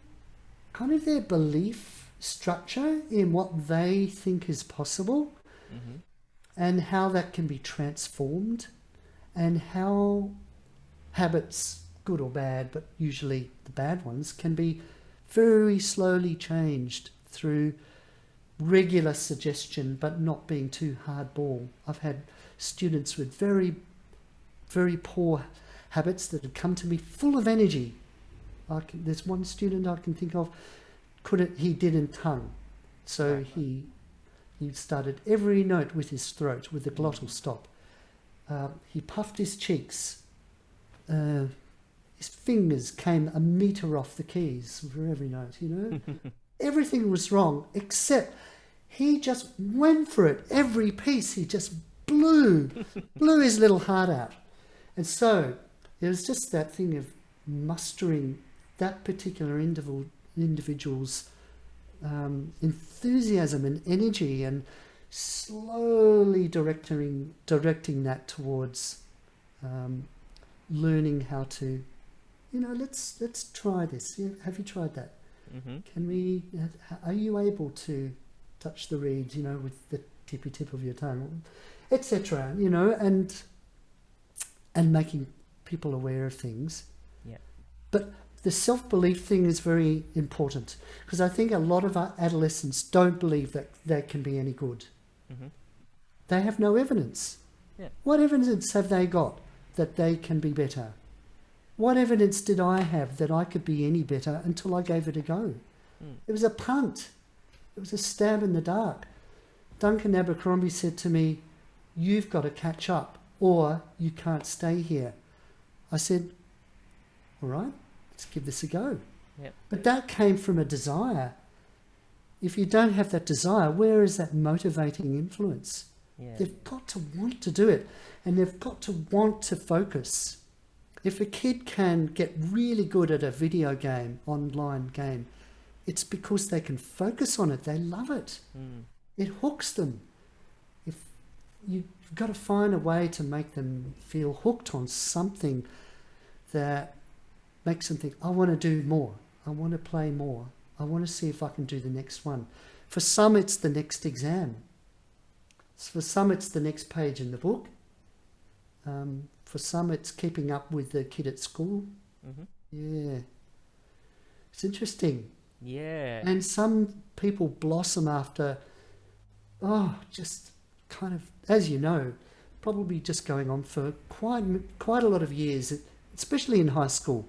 kind of their belief structure in what they think is possible, and how that can be transformed, and how habits, good or bad, but usually the bad ones, can be very slowly changed through regular suggestion, but not being too hardball. I've had students with very, very poor habits that have come to me full of energy. There's one student I can think of, he didn't tongue. So he started every note with his throat, with the glottal stop. He puffed his cheeks. His fingers came a metre off the keys for every note, you know. Everything was wrong, except he just went for it. Every piece, he just blew his little heart out. And so it was just that thing of mustering that particular individual's enthusiasm and energy, and slowly directing that towards learning how to, you know, let's try this. Have you tried that? Are you able to touch the reeds, you know, with the tippy tip of your tongue, etc., you know, and making people aware of things. Yeah. But the self-belief thing is very important, because I think a lot of our adolescents don't believe that they can be any good. They have no evidence. Yeah. What evidence have they got that they can be better? What evidence did I have that I could be any better until I gave it a go? It was a punt. It was a stab in the dark. Duncan Abercrombie said to me, "You've got to catch up or you can't stay here." I said, "All right, let's give this a go." Yep. But that came from a desire. If you don't have that desire, where is that motivating influence? Yeah. They've got to want to do it, and they've got to want to focus. If a kid can get really good at a video game, online game, it's because they can focus on it. They love it. It hooks them. If you've got to find a way to make them feel hooked on something that makes them think, I want to do more. I want to play more. I want to see if I can do the next one. For some, it's the next exam. For some, it's the next page in the book. For some, it's keeping up with the kid at school. Yeah. It's interesting. Yeah. And some people blossom after, just kind of, as you know, probably just going on for quite a lot of years, especially in high school,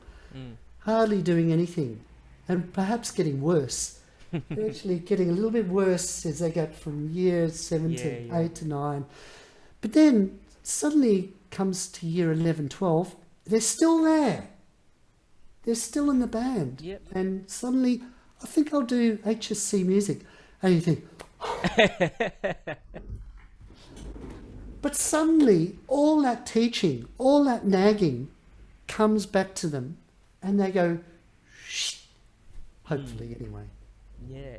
hardly doing anything, and perhaps getting worse. They're actually getting a little bit worse as they get from year 7 to 8 to 9. But then suddenly comes to year 11, 12, they're still there. They're still in the band. Yep. And suddenly, I think I'll do HSC music. And you think, but suddenly all that teaching, all that nagging comes back to them, and they go, shh, hopefully anyway. Yeah.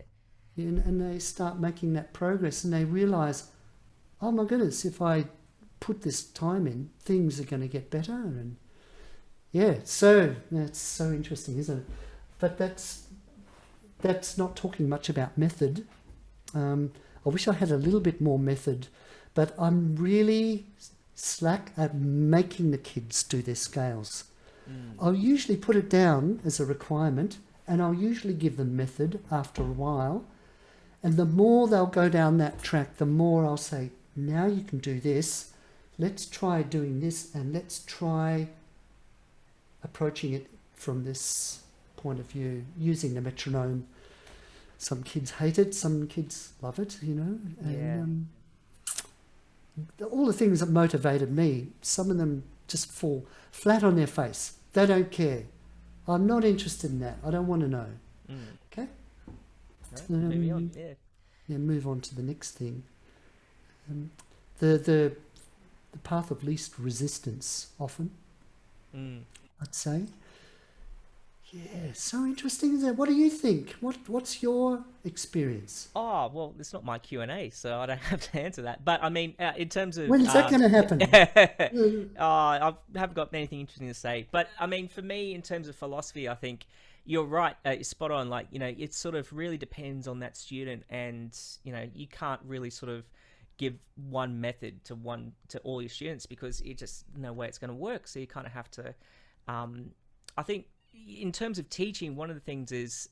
And they start making that progress, and they realise, oh my goodness, if I put this time in, things are going to get better. And so that's so interesting, isn't it? But that's not talking much about method. I wish I had a little bit more method, but I'm really slack at making the kids do their scales. I'll usually put it down as a requirement, and I'll usually give them method after a while. And the more they'll go down that track, the more I'll say, now you can do this. Let's try doing this, and let's try approaching it from this point of view, using the metronome. Some kids hate it, some kids love it, you know. And all the things that motivated me, some of them just fall flat on their face. They don't care. I'm not interested in that. I don't want to know. Okay? Right, moving on, Yeah, move on to the next thing. The path of least resistance, often, I'd say. Yeah, so interesting, isn't it? What do you think? What's your experience? Oh, well, it's not my Q&A, so I don't have to answer that. But I mean, in terms of... When's that going to happen? I haven't got anything interesting to say. But I mean, for me, in terms of philosophy, I think you're right, spot on. Like, you know, it sort of really depends on that student, and, you know, you can't really sort of give one method to all your students, because you just no way it's going to work. So you kind of have to, I think, in terms of teaching, one of the things is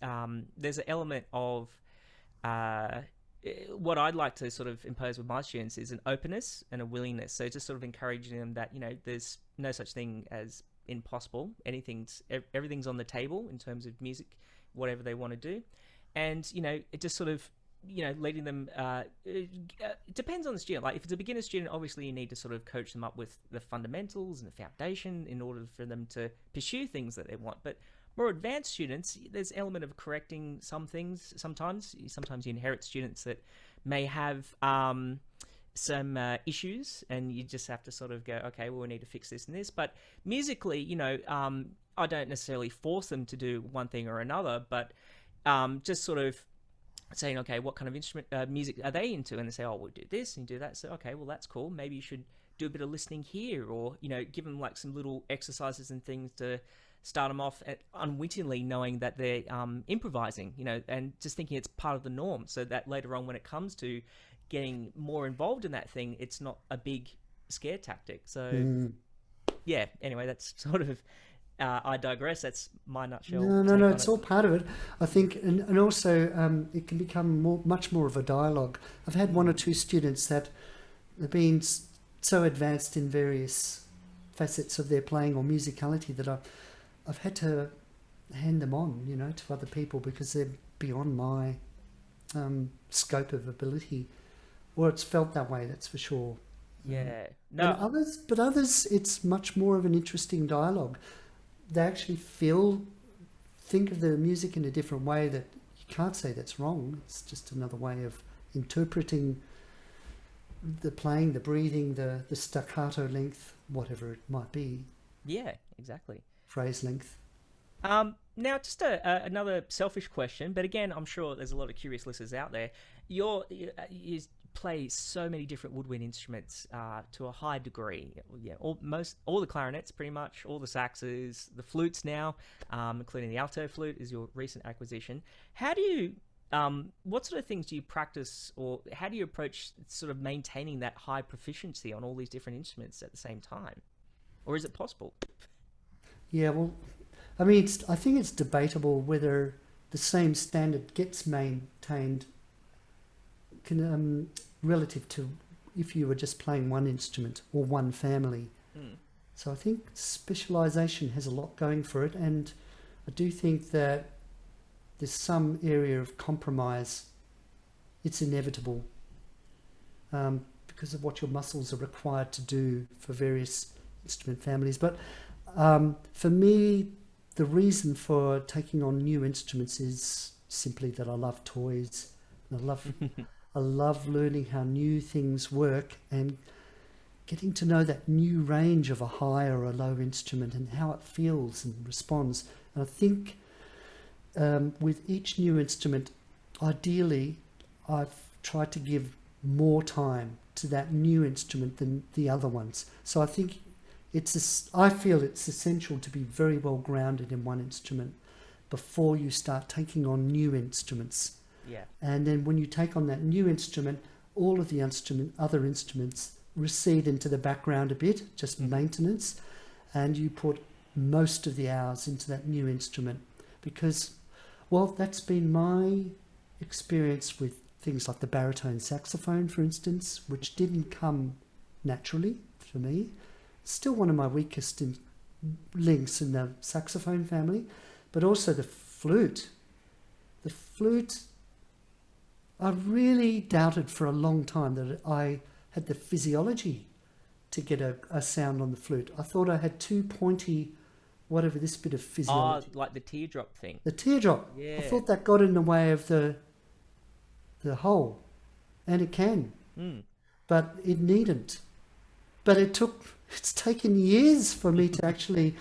there's an element of what I'd like to sort of impose with my students is an openness and a willingness. So just sort of encouraging them that, you know, there's no such thing as impossible. Everything's on the table in terms of music, whatever they want to do. And, you know, it just sort of, you know, leading them, it depends on the student. Like if it's a beginner student, obviously you need to sort of coach them up with the fundamentals and the foundation in order for them to pursue things that they want. But more advanced students, there's an element of correcting some things. Sometimes you inherit students that may have some issues, and you just have to sort of go, okay, well, we need to fix this and this. But musically, you know, I don't necessarily force them to do one thing or another, but just sort of saying, okay, what kind of instrument music are they into? And they say, oh, we'll do this and do that. So, okay, well, that's cool. Maybe you should do a bit of listening here, or, you know, give them like some little exercises and things to start them off at unwittingly knowing that they're improvising, you know, and just thinking it's part of the norm, so that later on when it comes to getting more involved in that thing, it's not a big scare tactic. So, yeah, anyway, that's sort of... I digress. That's my nutshell. No. It's all part of it, I think, and also it can become much more of a dialogue. I've had one or two students that have been so advanced in various facets of their playing or musicality that I've had to hand them on, you know, to other people because they're beyond my scope of ability, or it's felt that way. That's for sure. Yeah. No. But others, it's much more of an interesting dialogue. They actually think of the music in a different way that you can't say that's wrong. It's just another way of interpreting the playing, the breathing, the staccato length, whatever it might be. Yeah, exactly. Phrase length. Now, just another selfish question, but again, I'm sure there's a lot of curious listeners out there. You play so many different woodwind instruments to a high degree. Yeah, all the clarinets, pretty much, all the saxes, the flutes now, including the alto flute is your recent acquisition. How do you, what sort of things do you practice, or how do you approach sort of maintaining that high proficiency on all these different instruments at the same time? Or is it possible? Yeah, well, I mean, I think it's debatable whether the same standard gets maintained relative to if you were just playing one instrument or one family. So I think specialisation has a lot going for it, and I do think that there's some area of compromise. It's inevitable because of what your muscles are required to do for various instrument families. But for me, the reason for taking on new instruments is simply that I love toys. I love learning how new things work and getting to know that new range of a high or a low instrument and how it feels and responds. And I think with each new instrument, ideally, I've tried to give more time to that new instrument than the other ones. So I think I feel it's essential to be very well grounded in one instrument before you start taking on new instruments. Yeah. And then when you take on that new instrument, all of the other instruments recede into the background a bit, just maintenance, and you put most of the hours into that new instrument because, well, that's been my experience with things like the baritone saxophone, for instance, which didn't come naturally for me. Still one of my weakest links in the saxophone family, but also the flute. The flute, I really doubted for a long time that I had the physiology to get a sound on the flute. I thought I had too pointy, whatever this bit of physiology. Oh, like the teardrop thing. The teardrop. Yeah. I thought that got in the way of the hole, and it can, but it needn't. But it's taken years for me to actually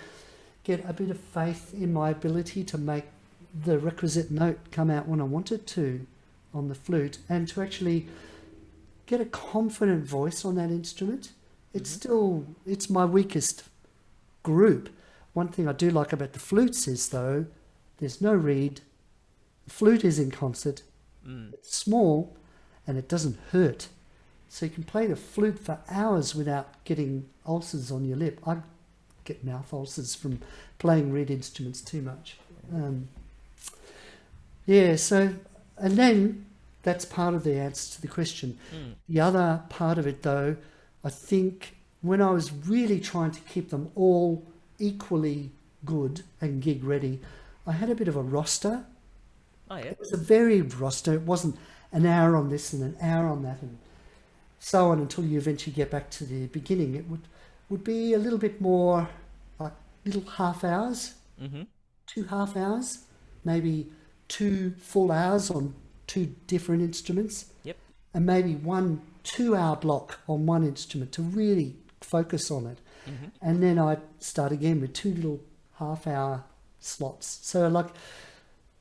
get a bit of faith in my ability to make the requisite note come out when I want it to on the flute, and to actually get a confident voice on that instrument. It's my weakest group. One thing I do like about the flutes is, though, there's no reed. The flute is in concert. It's small and it doesn't hurt. So you can play the flute for hours without getting ulcers on your lip. I get mouth ulcers from playing reed instruments too much. And then that's part of the answer to the question. The other part of it, though, I think when I was really trying to keep them all equally good and gig ready, I had a bit of a roster. Oh, yeah. It was a varied roster. It wasn't an hour on this and an hour on that and so on until you eventually get back to the beginning. It would be a little bit more like little half hours, 2 half hours, maybe 2 full hours on 2 different instruments. Yep. And maybe 1 2-hour block on one instrument to really focus on it. And then I'd start again with 2 little half-hour slots. So like,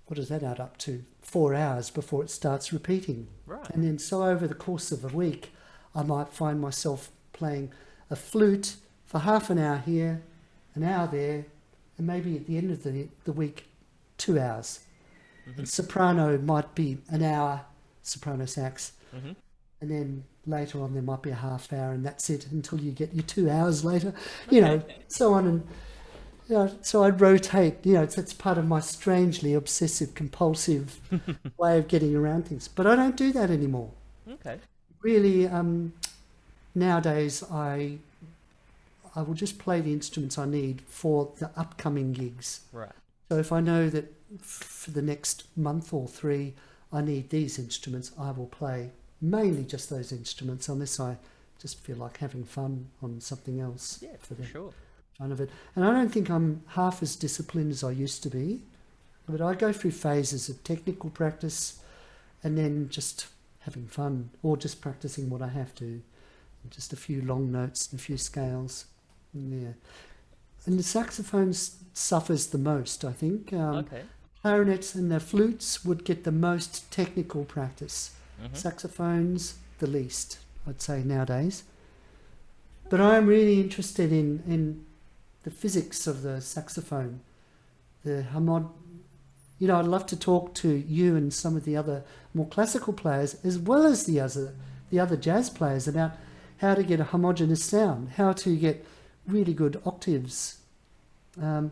what does that add up to? 4 hours before it starts repeating. Right. And then so over the course of a week, I might find myself playing a flute for half an hour here, an hour there, and maybe at the end of the week, 2 hours. And soprano might be an hour, soprano sax. And then later on there might be a half hour, and that's it until you get your 2 hours later, so on. And so I'd rotate, it's part of my strangely obsessive compulsive way of getting around things. But I don't do that anymore. Okay. Really, nowadays I will just play the instruments I need for the upcoming gigs. Right. So if I know that for the next month or 3 I need these instruments, I will play mainly just those instruments, unless I just feel like having fun on something else. Yeah, for the sure. fun of it. And I don't think I'm half as disciplined as I used to be, but I go through phases of technical practice and then just having fun, or just practicing what I have to, just a few long notes and a few scales. Yeah. And the saxophone suffers the most, I think. Okay. Clarinets and the flutes would get the most technical practice. Saxophones, the least, I'd say, nowadays. But I'm really interested in the physics of the saxophone. I'd love to talk to you and some of the other more classical players, as well as the other jazz players, about how to get a homogeneous sound, how to get really good octaves. And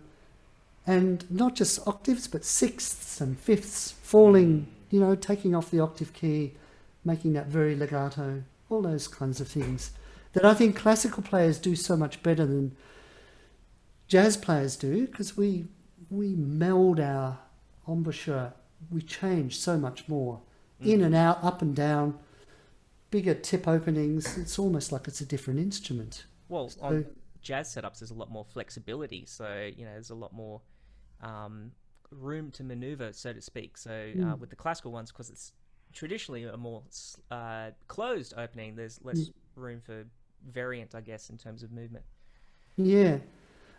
not just octaves, but sixths and fifths, falling, taking off the octave key, making that very legato, all those kinds of things that I think classical players do so much better than jazz players do, because we meld our embouchure, we change so much more, in and out, up and down, bigger tip openings. It's almost like it's a different instrument. Well, on jazz setups, there's a lot more flexibility, so there's a lot more room to maneuver, so to speak. So with the classical ones, because it's traditionally a more closed opening, there's less room for variant, I guess, in terms of movement. Yeah,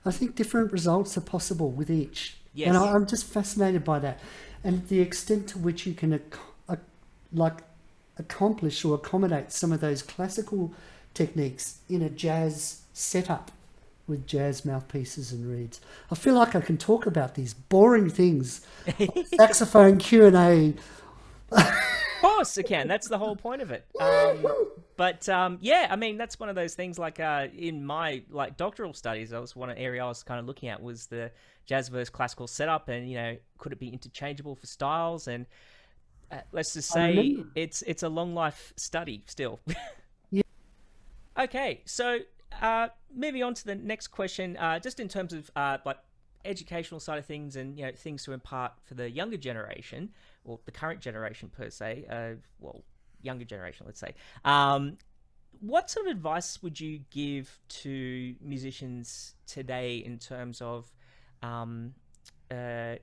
I think different results are possible with each. Yes. And I'm just fascinated by that, and the extent to which you can accomplish or accommodate some of those classical techniques in a jazz setup with jazz mouthpieces and reeds. I feel like I can talk about these boring things, saxophone Q&A. Of course it can. That's the whole point of it. But that's one of those things. Like in my doctoral studies, that was one area I was kind of looking at, was the jazz versus classical setup, and could it be interchangeable for styles? And let's just I say remember. it's a long life study still. Yeah. Okay, so moving on to the next question, just in terms of like educational side of things and things to impart for the younger generation or the current generation per se, well, younger generation, let's say. What sort of advice would you give to musicians today in terms of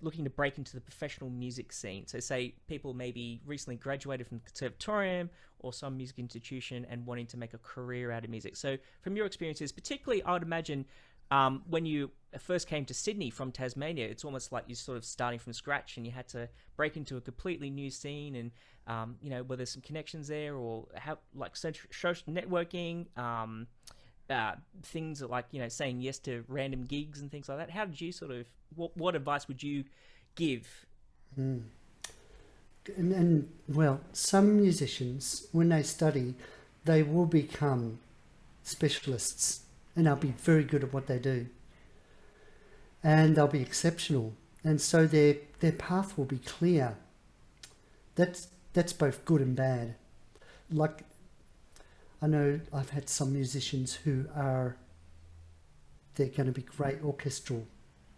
looking to break into the professional music scene? So say people maybe recently graduated from the conservatorium or some music institution and wanting to make a career out of music. So from your experiences, particularly I would imagine when you first came to Sydney from Tasmania, it's almost like you're sort of starting from scratch and you had to break into a completely new scene, and were there some connections there, or how, like social networking, things like saying yes to random gigs and things like that. How did you sort of what advice would you give? And well, some musicians, when they study, they will become specialists and they'll be very good at what they do. And they'll be exceptional. And so their path will be clear. That's both good and bad. Like, I know I've had some musicians who they're going to be great orchestral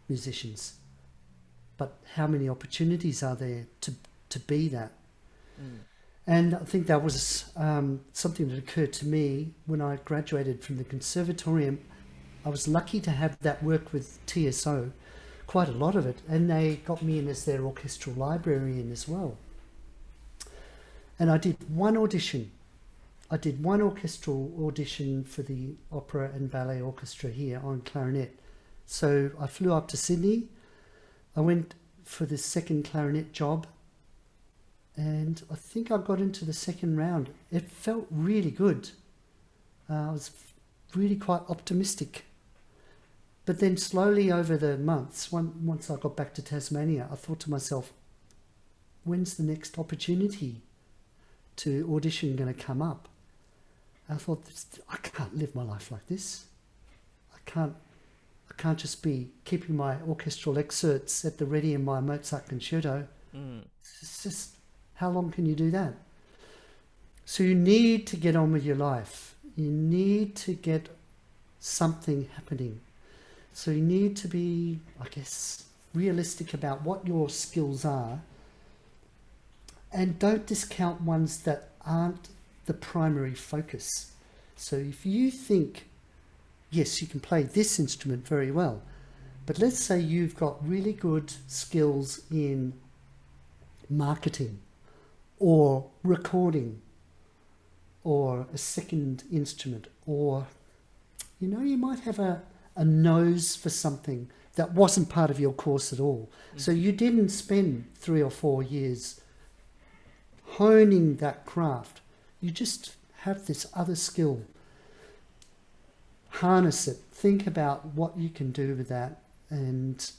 musicians. But how many opportunities are there to be that? And I think that was something that occurred to me when I graduated from the conservatorium. I was lucky to have that work with TSO, quite a lot of it, and they got me in as their orchestral librarian as well. And I did one audition. I did one orchestral audition for the Opera and Ballet Orchestra here on clarinet. So I flew up to Sydney. I went for the second clarinet job, and I think I got into the second round. It felt really good. I was really quite optimistic. But then slowly over the months, once I got back to Tasmania, I thought to myself, when's the next opportunity to audition going to come up? I thought, I can't live my life like this. I can't just be keeping my orchestral excerpts at the ready in my Mozart concerto. It's just, how long can you do that? So you need to get on with your life. You need to get something happening. So you need to be, I guess, realistic about what your skills are, and don't discount ones that aren't the primary focus. So if you think, yes, you can play this instrument very well, but let's say you've got really good skills in marketing or recording or a second instrument, or you might have a nose for something that wasn't part of your course at all. So you didn't spend 3 or 4 years honing that craft. You just have this other skill. Harness it. Think about what you can do with that, and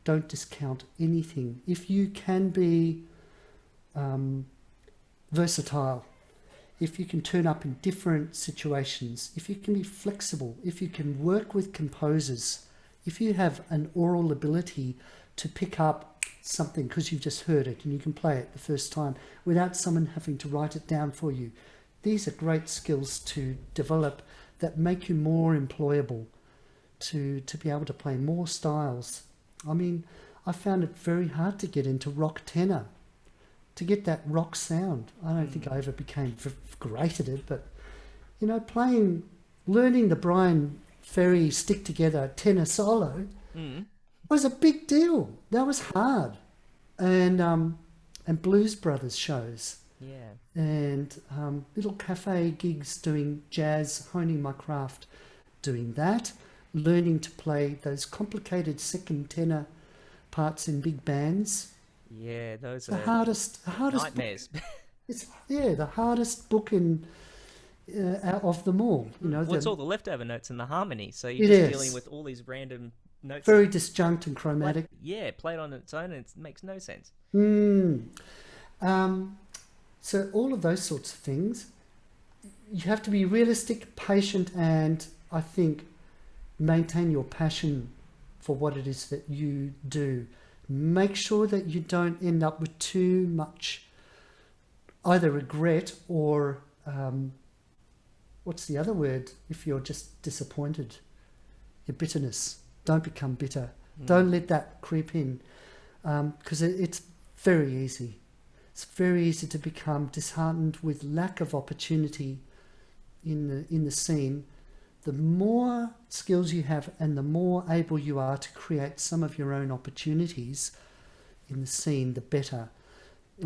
don't discount anything. If you can be versatile, if you can turn up in different situations, if you can be flexible, if you can work with composers, if you have an oral ability to pick up something because you've just heard it and you can play it the first time without someone having to write it down for you. These are great skills to develop that make you more employable, to be able to play more styles. I mean, I found it very hard to get into rock tenor, to get that rock sound. I don't think I ever became great at it, but learning the Brian Ferry stick together tenor solo was a big deal. That was hard. And Blues Brothers shows. Yeah. And little cafe gigs doing jazz, honing my craft, doing that, learning to play those complicated second tenor parts in big bands. Yeah, those the are hardest nightmares. The hardest book out of them all. What's all the leftover notes in the harmony? So you're just dealing with all these random notes. Very disjunct and chromatic. Played on its own, and it makes no sense. So all of those sorts of things, you have to be realistic, patient, and I think maintain your passion for what it is that you do. Make sure that you don't end up with too much either regret or what's the other word if you're just disappointed? Your bitterness. Don't become bitter. Don't let that creep in, because it's very easy. It's very easy to become disheartened with lack of opportunity in the scene. The more skills you have and the more able you are to create some of your own opportunities in the scene, the better.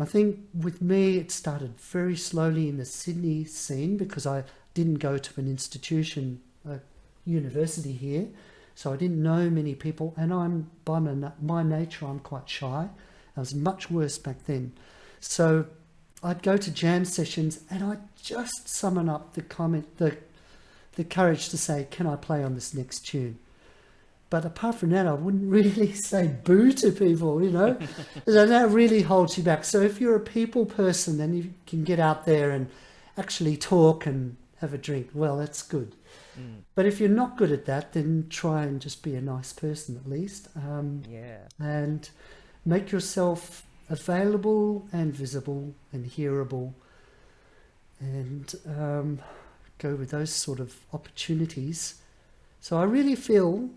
I think with me it started very slowly in the Sydney scene because I didn't go to an institution, a university here, so I didn't know many people, and I'm by my nature I'm quite shy. I was much worse back then. So I'd go to jam sessions and I'd just summon up the courage to say, can I play on this next tune? But apart from that, I wouldn't really say boo to people, you know. So that really holds you back. So if you're a people person, then you can get out there and actually talk and have a drink. Well, that's good. But if you're not good at that, then try and just be a nice person at least. And make yourself available and visible and hearable, and go with those sort of opportunities. So I really feel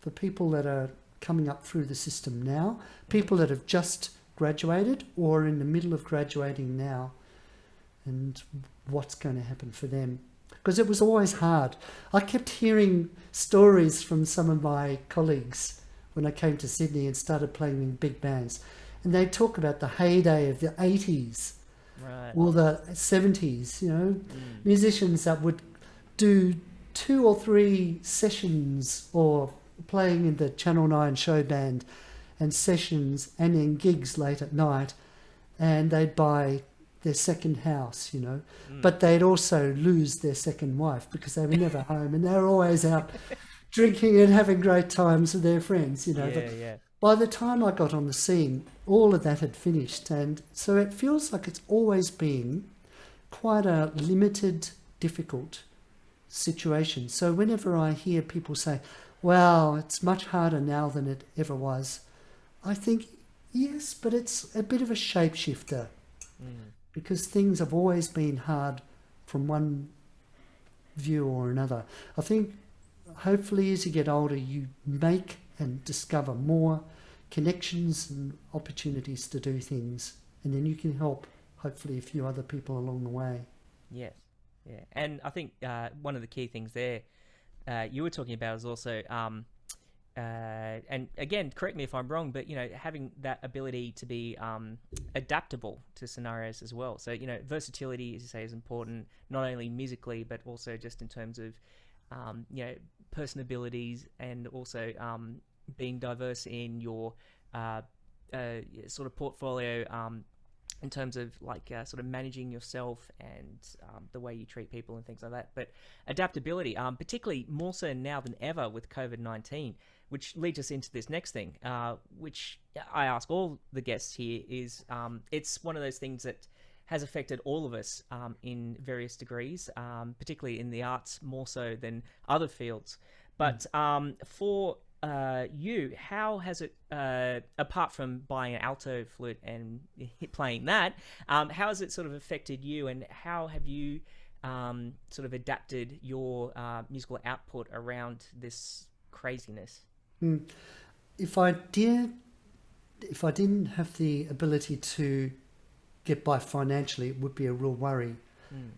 for people that are coming up through the system now, people that have just graduated or in the middle of graduating now, and what's going to happen for them. Because it was always hard. I kept hearing stories from some of my colleagues when I came to Sydney and started playing in big bands. And they talk about the heyday of the 80s or the 70s, you know, musicians that would do 2 or 3 sessions or playing in the Channel 9 show band and sessions and then gigs late at night, and they'd buy their second house, you know, but they'd also lose their second wife because they were never home and they were always out drinking and having great times with their friends, you know. By the time I got on the scene, all of that had finished, and so it feels like it's always been quite a limited, difficult situation. So whenever I hear people say, well, it's much harder now than it ever was, I think, yes, but it's a bit of a shapeshifter because things have always been hard from one view or another. I think hopefully as you get older, you make and discover more connections and opportunities to do things, and then you can help hopefully a few other people along the way. Yes, yeah, and I think one of the key things there you were talking about is also, and again, correct me if I'm wrong, but you know, having that ability to be adaptable to scenarios as well. So you know, versatility, as you say, is important, not only musically but also just in terms of you know, person abilities, and also being diverse in your sort of portfolio in terms of like sort of managing yourself and the way you treat people and things like that. But adaptability, particularly more so now than ever with COVID-19, which leads us into this next thing, which I ask all the guests here is, it's one of those things that has affected all of us in various degrees, particularly in the arts more so than other fields. But for you, how has it, apart from buying an alto flute and playing that, how has it sort of affected you, and how have you sort of adapted your musical output around this craziness? If I didn't have the ability to get by financially, it would be a real worry.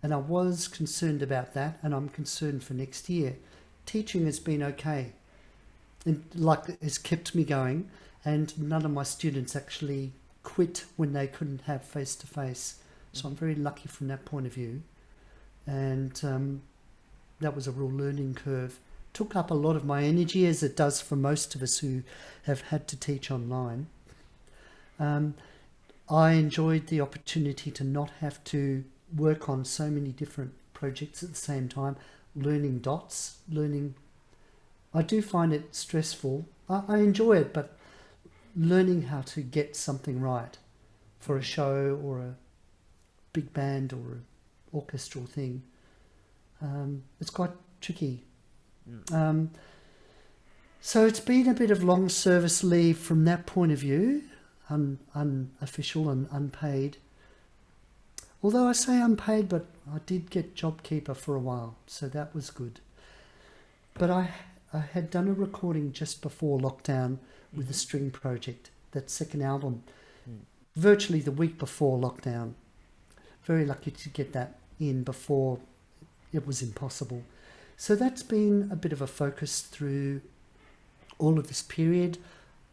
And I was concerned about that, and I'm concerned for next year. Teaching has been okay. It's kept me going, and none of my students actually quit when they couldn't have face-to-face. So I'm very lucky from that point of view. And that was a real learning curve. Took up a lot of my energy, as it does for most of us who have had to teach online. I enjoyed the opportunity to not have to work on so many different projects at the same time, learning dots, I do find it stressful. I enjoy it, but learning how to get something right for a show or a big band or an orchestral thing, it's quite tricky. So it's been a bit of long service leave from that point of view, unofficial and unpaid. Although I say unpaid, but I did get JobKeeper for a while, so that was good. But I had done a recording just before lockdown with the String Project, that second album, virtually the week before lockdown. Very lucky to get that in before it was impossible. So that's been a bit of a focus through all of this period,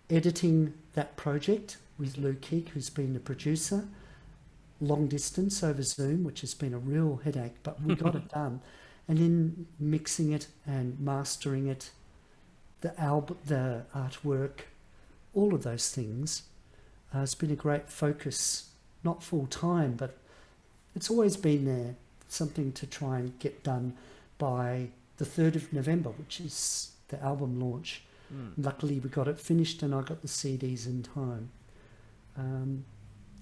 editing that project with Lou Keek, who's been the producer, long distance over Zoom, which has been a real headache, but we got it done. And then mixing it and mastering it, the album, the artwork, all of those things. It's been a great focus, not full time, but it's always been there, something to try and get done by the 3rd of November, which is the album launch. Luckily we got it finished and I got the CDs in time.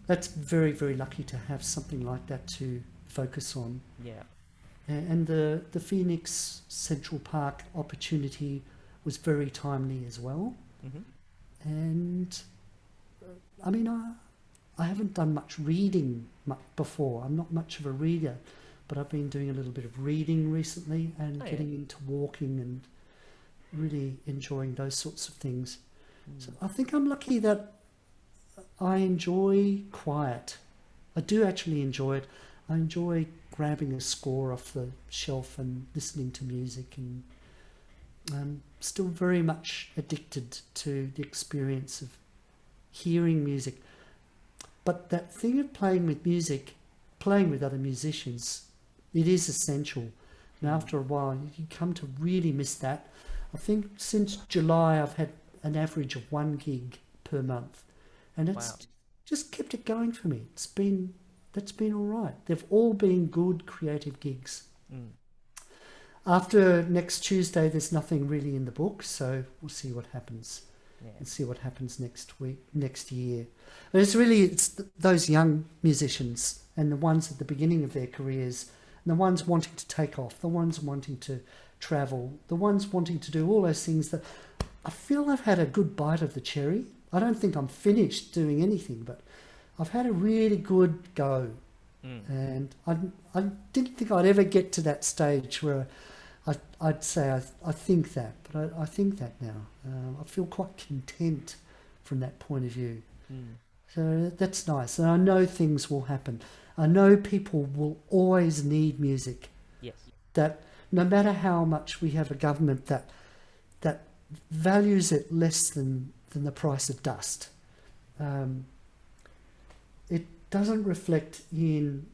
That's very, very lucky to have something like that to focus on. Yeah. And the Phoenix Central Park opportunity was very timely as well. And I mean, I haven't done much reading before. I'm not much of a reader, but I've been doing a little bit of reading recently and getting into walking and really enjoying those sorts of things. So I think I'm lucky that I enjoy quiet. I do actually enjoy it. I enjoy grabbing a score off the shelf and listening to music, and I'm still very much addicted to the experience of hearing music. But that thing of playing with music, playing with other musicians, it is essential. And after a while, you come to really miss that. I think since July, I've had an average of 1 gig per month. And it's just kept it going for me. That's been all right. They've all been good creative gigs. After next Tuesday, there's nothing really in the book, so we'll see what happens. And see what happens next year. But it's those young musicians and the ones at the beginning of their careers, and the ones wanting to take off, the ones wanting to travel, the ones wanting to do all those things that I feel I've had a good bite of the cherry. I don't think I'm finished doing anything, but I've had a really good go. And I didn't think I'd ever get to that stage where I'd say I think that, but I think that now. I feel quite content from that point of view. So that's nice. And I know things will happen. I know people will always need music. Yes. That no matter how much we have a government that values it less than the price of dust, it doesn't reflect in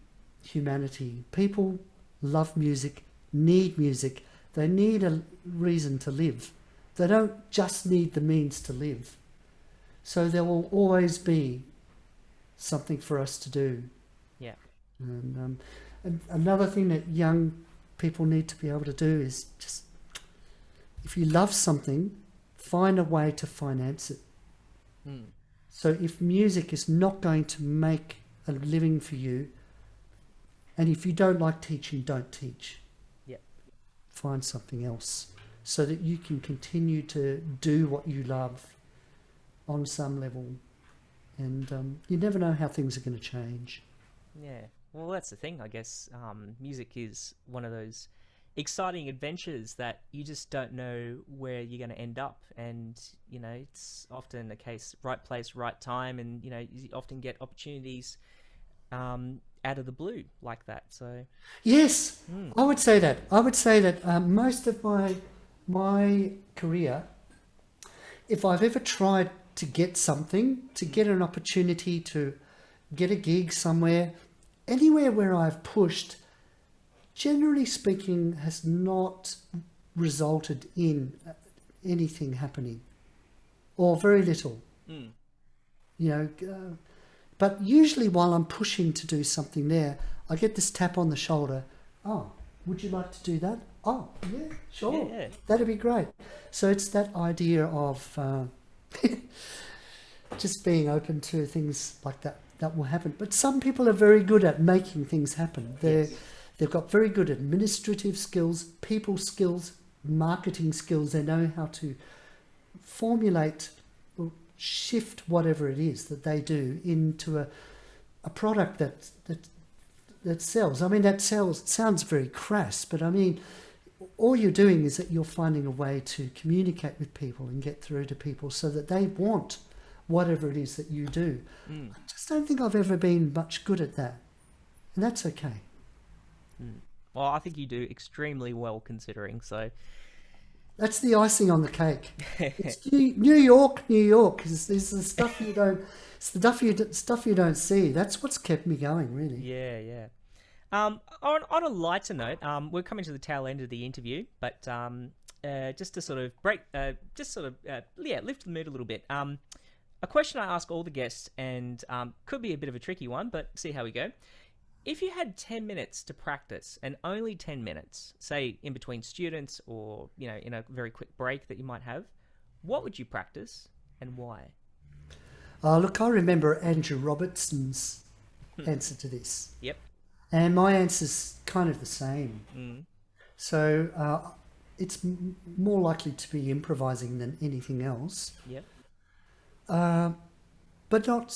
humanity. People love music, need music. They need a reason to live. They don't just need the means to live. So there will always be something for us to do. Yeah. And another thing that young people need to be able to do is just, if you love something, find a way to finance it. So if music is not going to make a living for you, and if you don't like teaching, don't teach. Find something else so that you can continue to do what you love on some level. And you never know how things are going to change. Yeah, well, that's the thing, I guess. Music is one of those exciting adventures that you just don't know where you're going to end up. And, you know, it's often a case, right place, right time. And, you know, you often get opportunities out of the blue like that. So yes, I would say that most of my career, if I've ever tried to get something, to get an opportunity to get a gig somewhere, anywhere where I've pushed, generally speaking, has not resulted in anything happening, or very little. You know, but usually while I'm pushing to do something there, I get this tap on the shoulder. Oh, would you like to do that? Oh, yeah, sure. Yeah. That'd be great. So it's that idea of just being open to things like that will happen. But some people are very good at making things happen. They've got very good administrative skills, people skills, marketing skills. They know how to formulate or shift whatever it is that they do into a product that that sells. I mean, that sounds very crass, but I mean, all you're doing is that you're finding a way to communicate with people and get through to people so that they want whatever it is that you do. I just don't think I've ever been much good at that. And that's okay. Well, I think you do extremely well considering, so... That's the icing on the cake. It's New York. It's the stuff you don't... It's the stuff you don't see. That's what's kept me going, really. Yeah. On a lighter note, we're coming to the tail end of the interview, but just to sort of lift the mood a little bit. A question I ask all the guests, and could be a bit of a tricky one, but see how we go. If you had 10 minutes to practice, and only 10 minutes, say in between students or, in a very quick break that you might have, what would you practice and why? Look, I remember Andrew Robertson's answer to this. Yep. And my answer's kind of the same. So it's more likely to be improvising than anything else. Yep. But not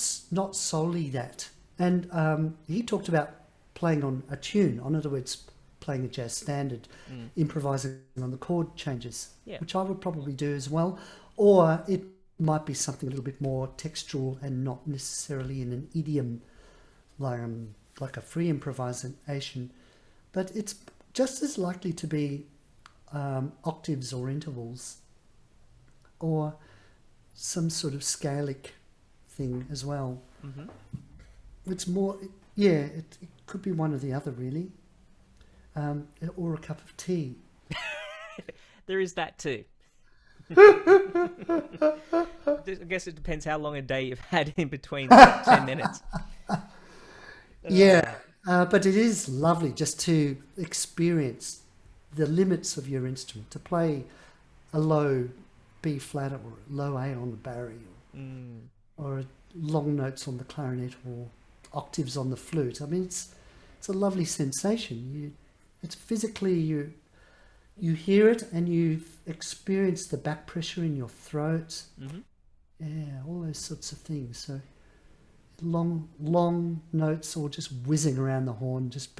solely that. And he talked about playing on a tune, in other words, playing a jazz standard, improvising on the chord changes, which I would probably do as well. Or it might be something a little bit more textual and not necessarily in an idiom, like a free improvisation. But it's just as likely to be octaves or intervals, or some sort of scalic thing as well. It's more, it could be one or the other, really. Or a cup of tea. There is that too. I guess it depends how long a day you've had in between 10 minutes. But it is lovely just to experience the limits of your instrument, to play a low B flat or low A on the barry, or long notes on the clarinet, or octaves on the flute. I mean, it's a lovely sensation. It's physically, you hear it and you experience the back pressure in your throat. All those sorts of things. So long notes, or just whizzing around the horn, just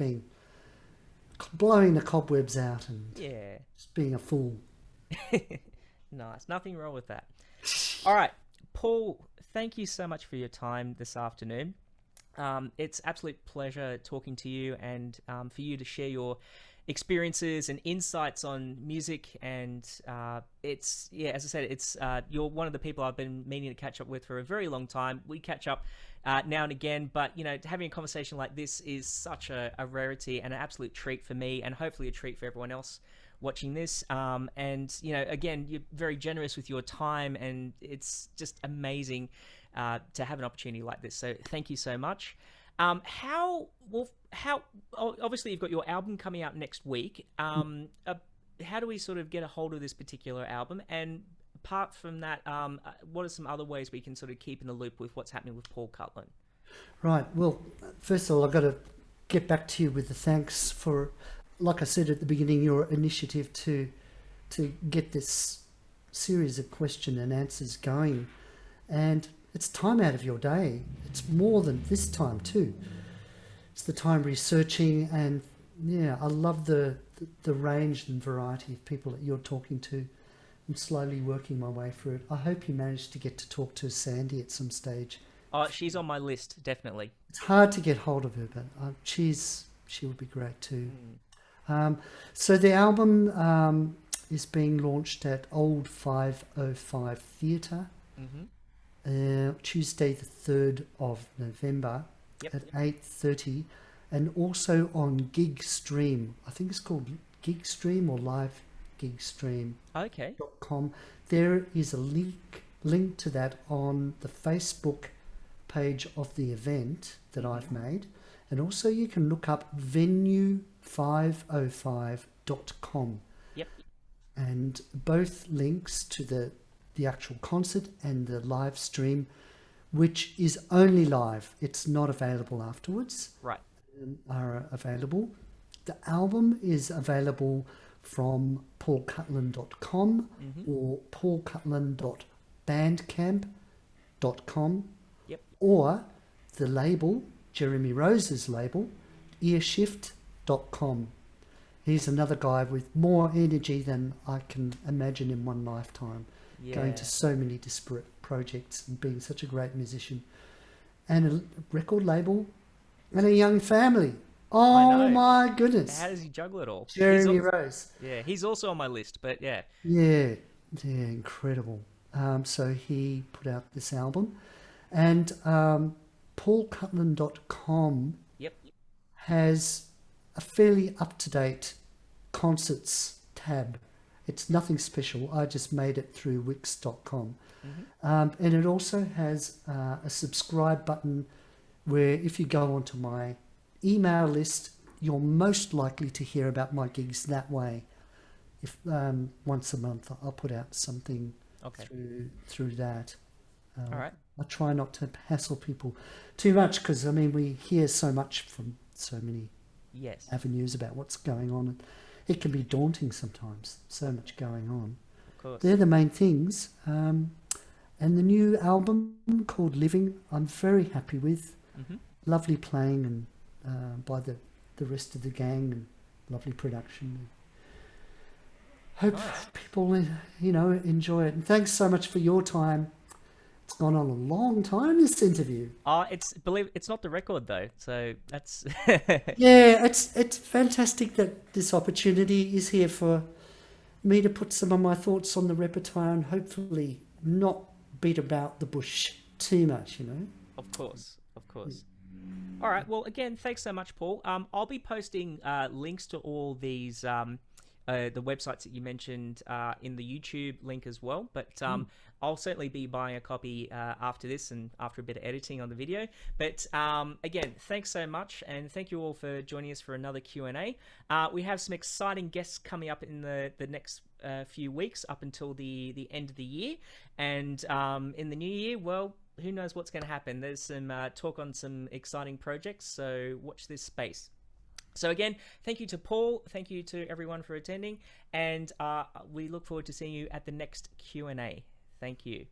blowing the cobwebs out and just being a fool. Nice. Nothing wrong with that. All right, Paul, thank you so much for your time this afternoon. It's absolute pleasure talking to you, and for you to share your experiences and insights on music. And as I said, it's you're one of the people I've been meaning to catch up with for a very long time. We catch up now and again, but having a conversation like this is such a rarity and an absolute treat for me, and hopefully a treat for everyone else watching this. And again, you're very generous with your time, and it's just amazing to have an opportunity like this. So thank you so much. How obviously you've got your album coming out next week. How do we sort of get a hold of this particular album? And apart from that, what are some other ways we can sort of keep in the loop with what's happening with Paul Cutlan? Right. Well, first of all, I've got to get back to you with the thanks for, like I said at the beginning, your initiative to get this series of question and answers going. And it's time out of your day. It's more than this time too. It's the time researching, and I love the range and variety of people that you're talking to. I'm slowly working my way through it. I hope you managed to get to talk to Sandy at some stage. Oh, she's on my list, definitely. It's hard to get hold of her, but she would be great too. So the album is being launched at Old 505 Theatre. Tuesday the 3rd of November at 8:30, and also on Gig Stream. I think it's called Gig Stream or Live Gig Stream. Okay. .com. There is a link to that on the Facebook page of the event that I've made, and also you can look up venue505.com. And both links to the actual concert and the live stream, which is only live, it's not available afterwards, right, are available. The album is available from paulcutlan.com or paulcutlan.bandcamp.com, or the label, Jeremy Rose's label, earshift.com. He's another guy with more energy than I can imagine in one lifetime, going to so many disparate projects and being such a great musician. And a record label and a young family. Oh my goodness. How does he juggle it all? Jeremy Rose. Yeah, he's also on my list, but yeah. Yeah, incredible. So he put out this album. And paulcutlan.com has a fairly up-to-date concerts tab. It's nothing special. I just made it through wix.com. And it also has a subscribe button where if you go onto my email list, you're most likely to hear about my gigs that way. If once a month I'll put out something through that. All right. I try not to hassle people too much because, I mean, we hear so much from so many avenues about what's going on. It can be daunting sometimes, so much going on. Of course. They're the main things. And the new album called Living, I'm very happy with. Lovely playing and by the rest of the gang, and lovely production. Hope people, enjoy it. And thanks so much for your time. It's gone on a long time, this interview. It's not the record though, so that's yeah, it's fantastic that this opportunity is here for me to put some of my thoughts on the repertoire and hopefully not beat about the bush too much, Of course. All right, well, again, thanks so much, Paul. I'll be posting links to all these the websites that you mentioned in the YouTube link as well, but I'll certainly be buying a copy after this and after a bit of editing on the video. But again, thanks so much, and thank you all for joining us for another Q&A. We have some exciting guests coming up in the next few weeks up until the end of the year, and in the new year, well, who knows what's going to happen. There's some talk on some exciting projects, so watch this space. So again, thank you to Paul, thank you to everyone for attending, and we look forward to seeing you at the next Q&A. Thank you.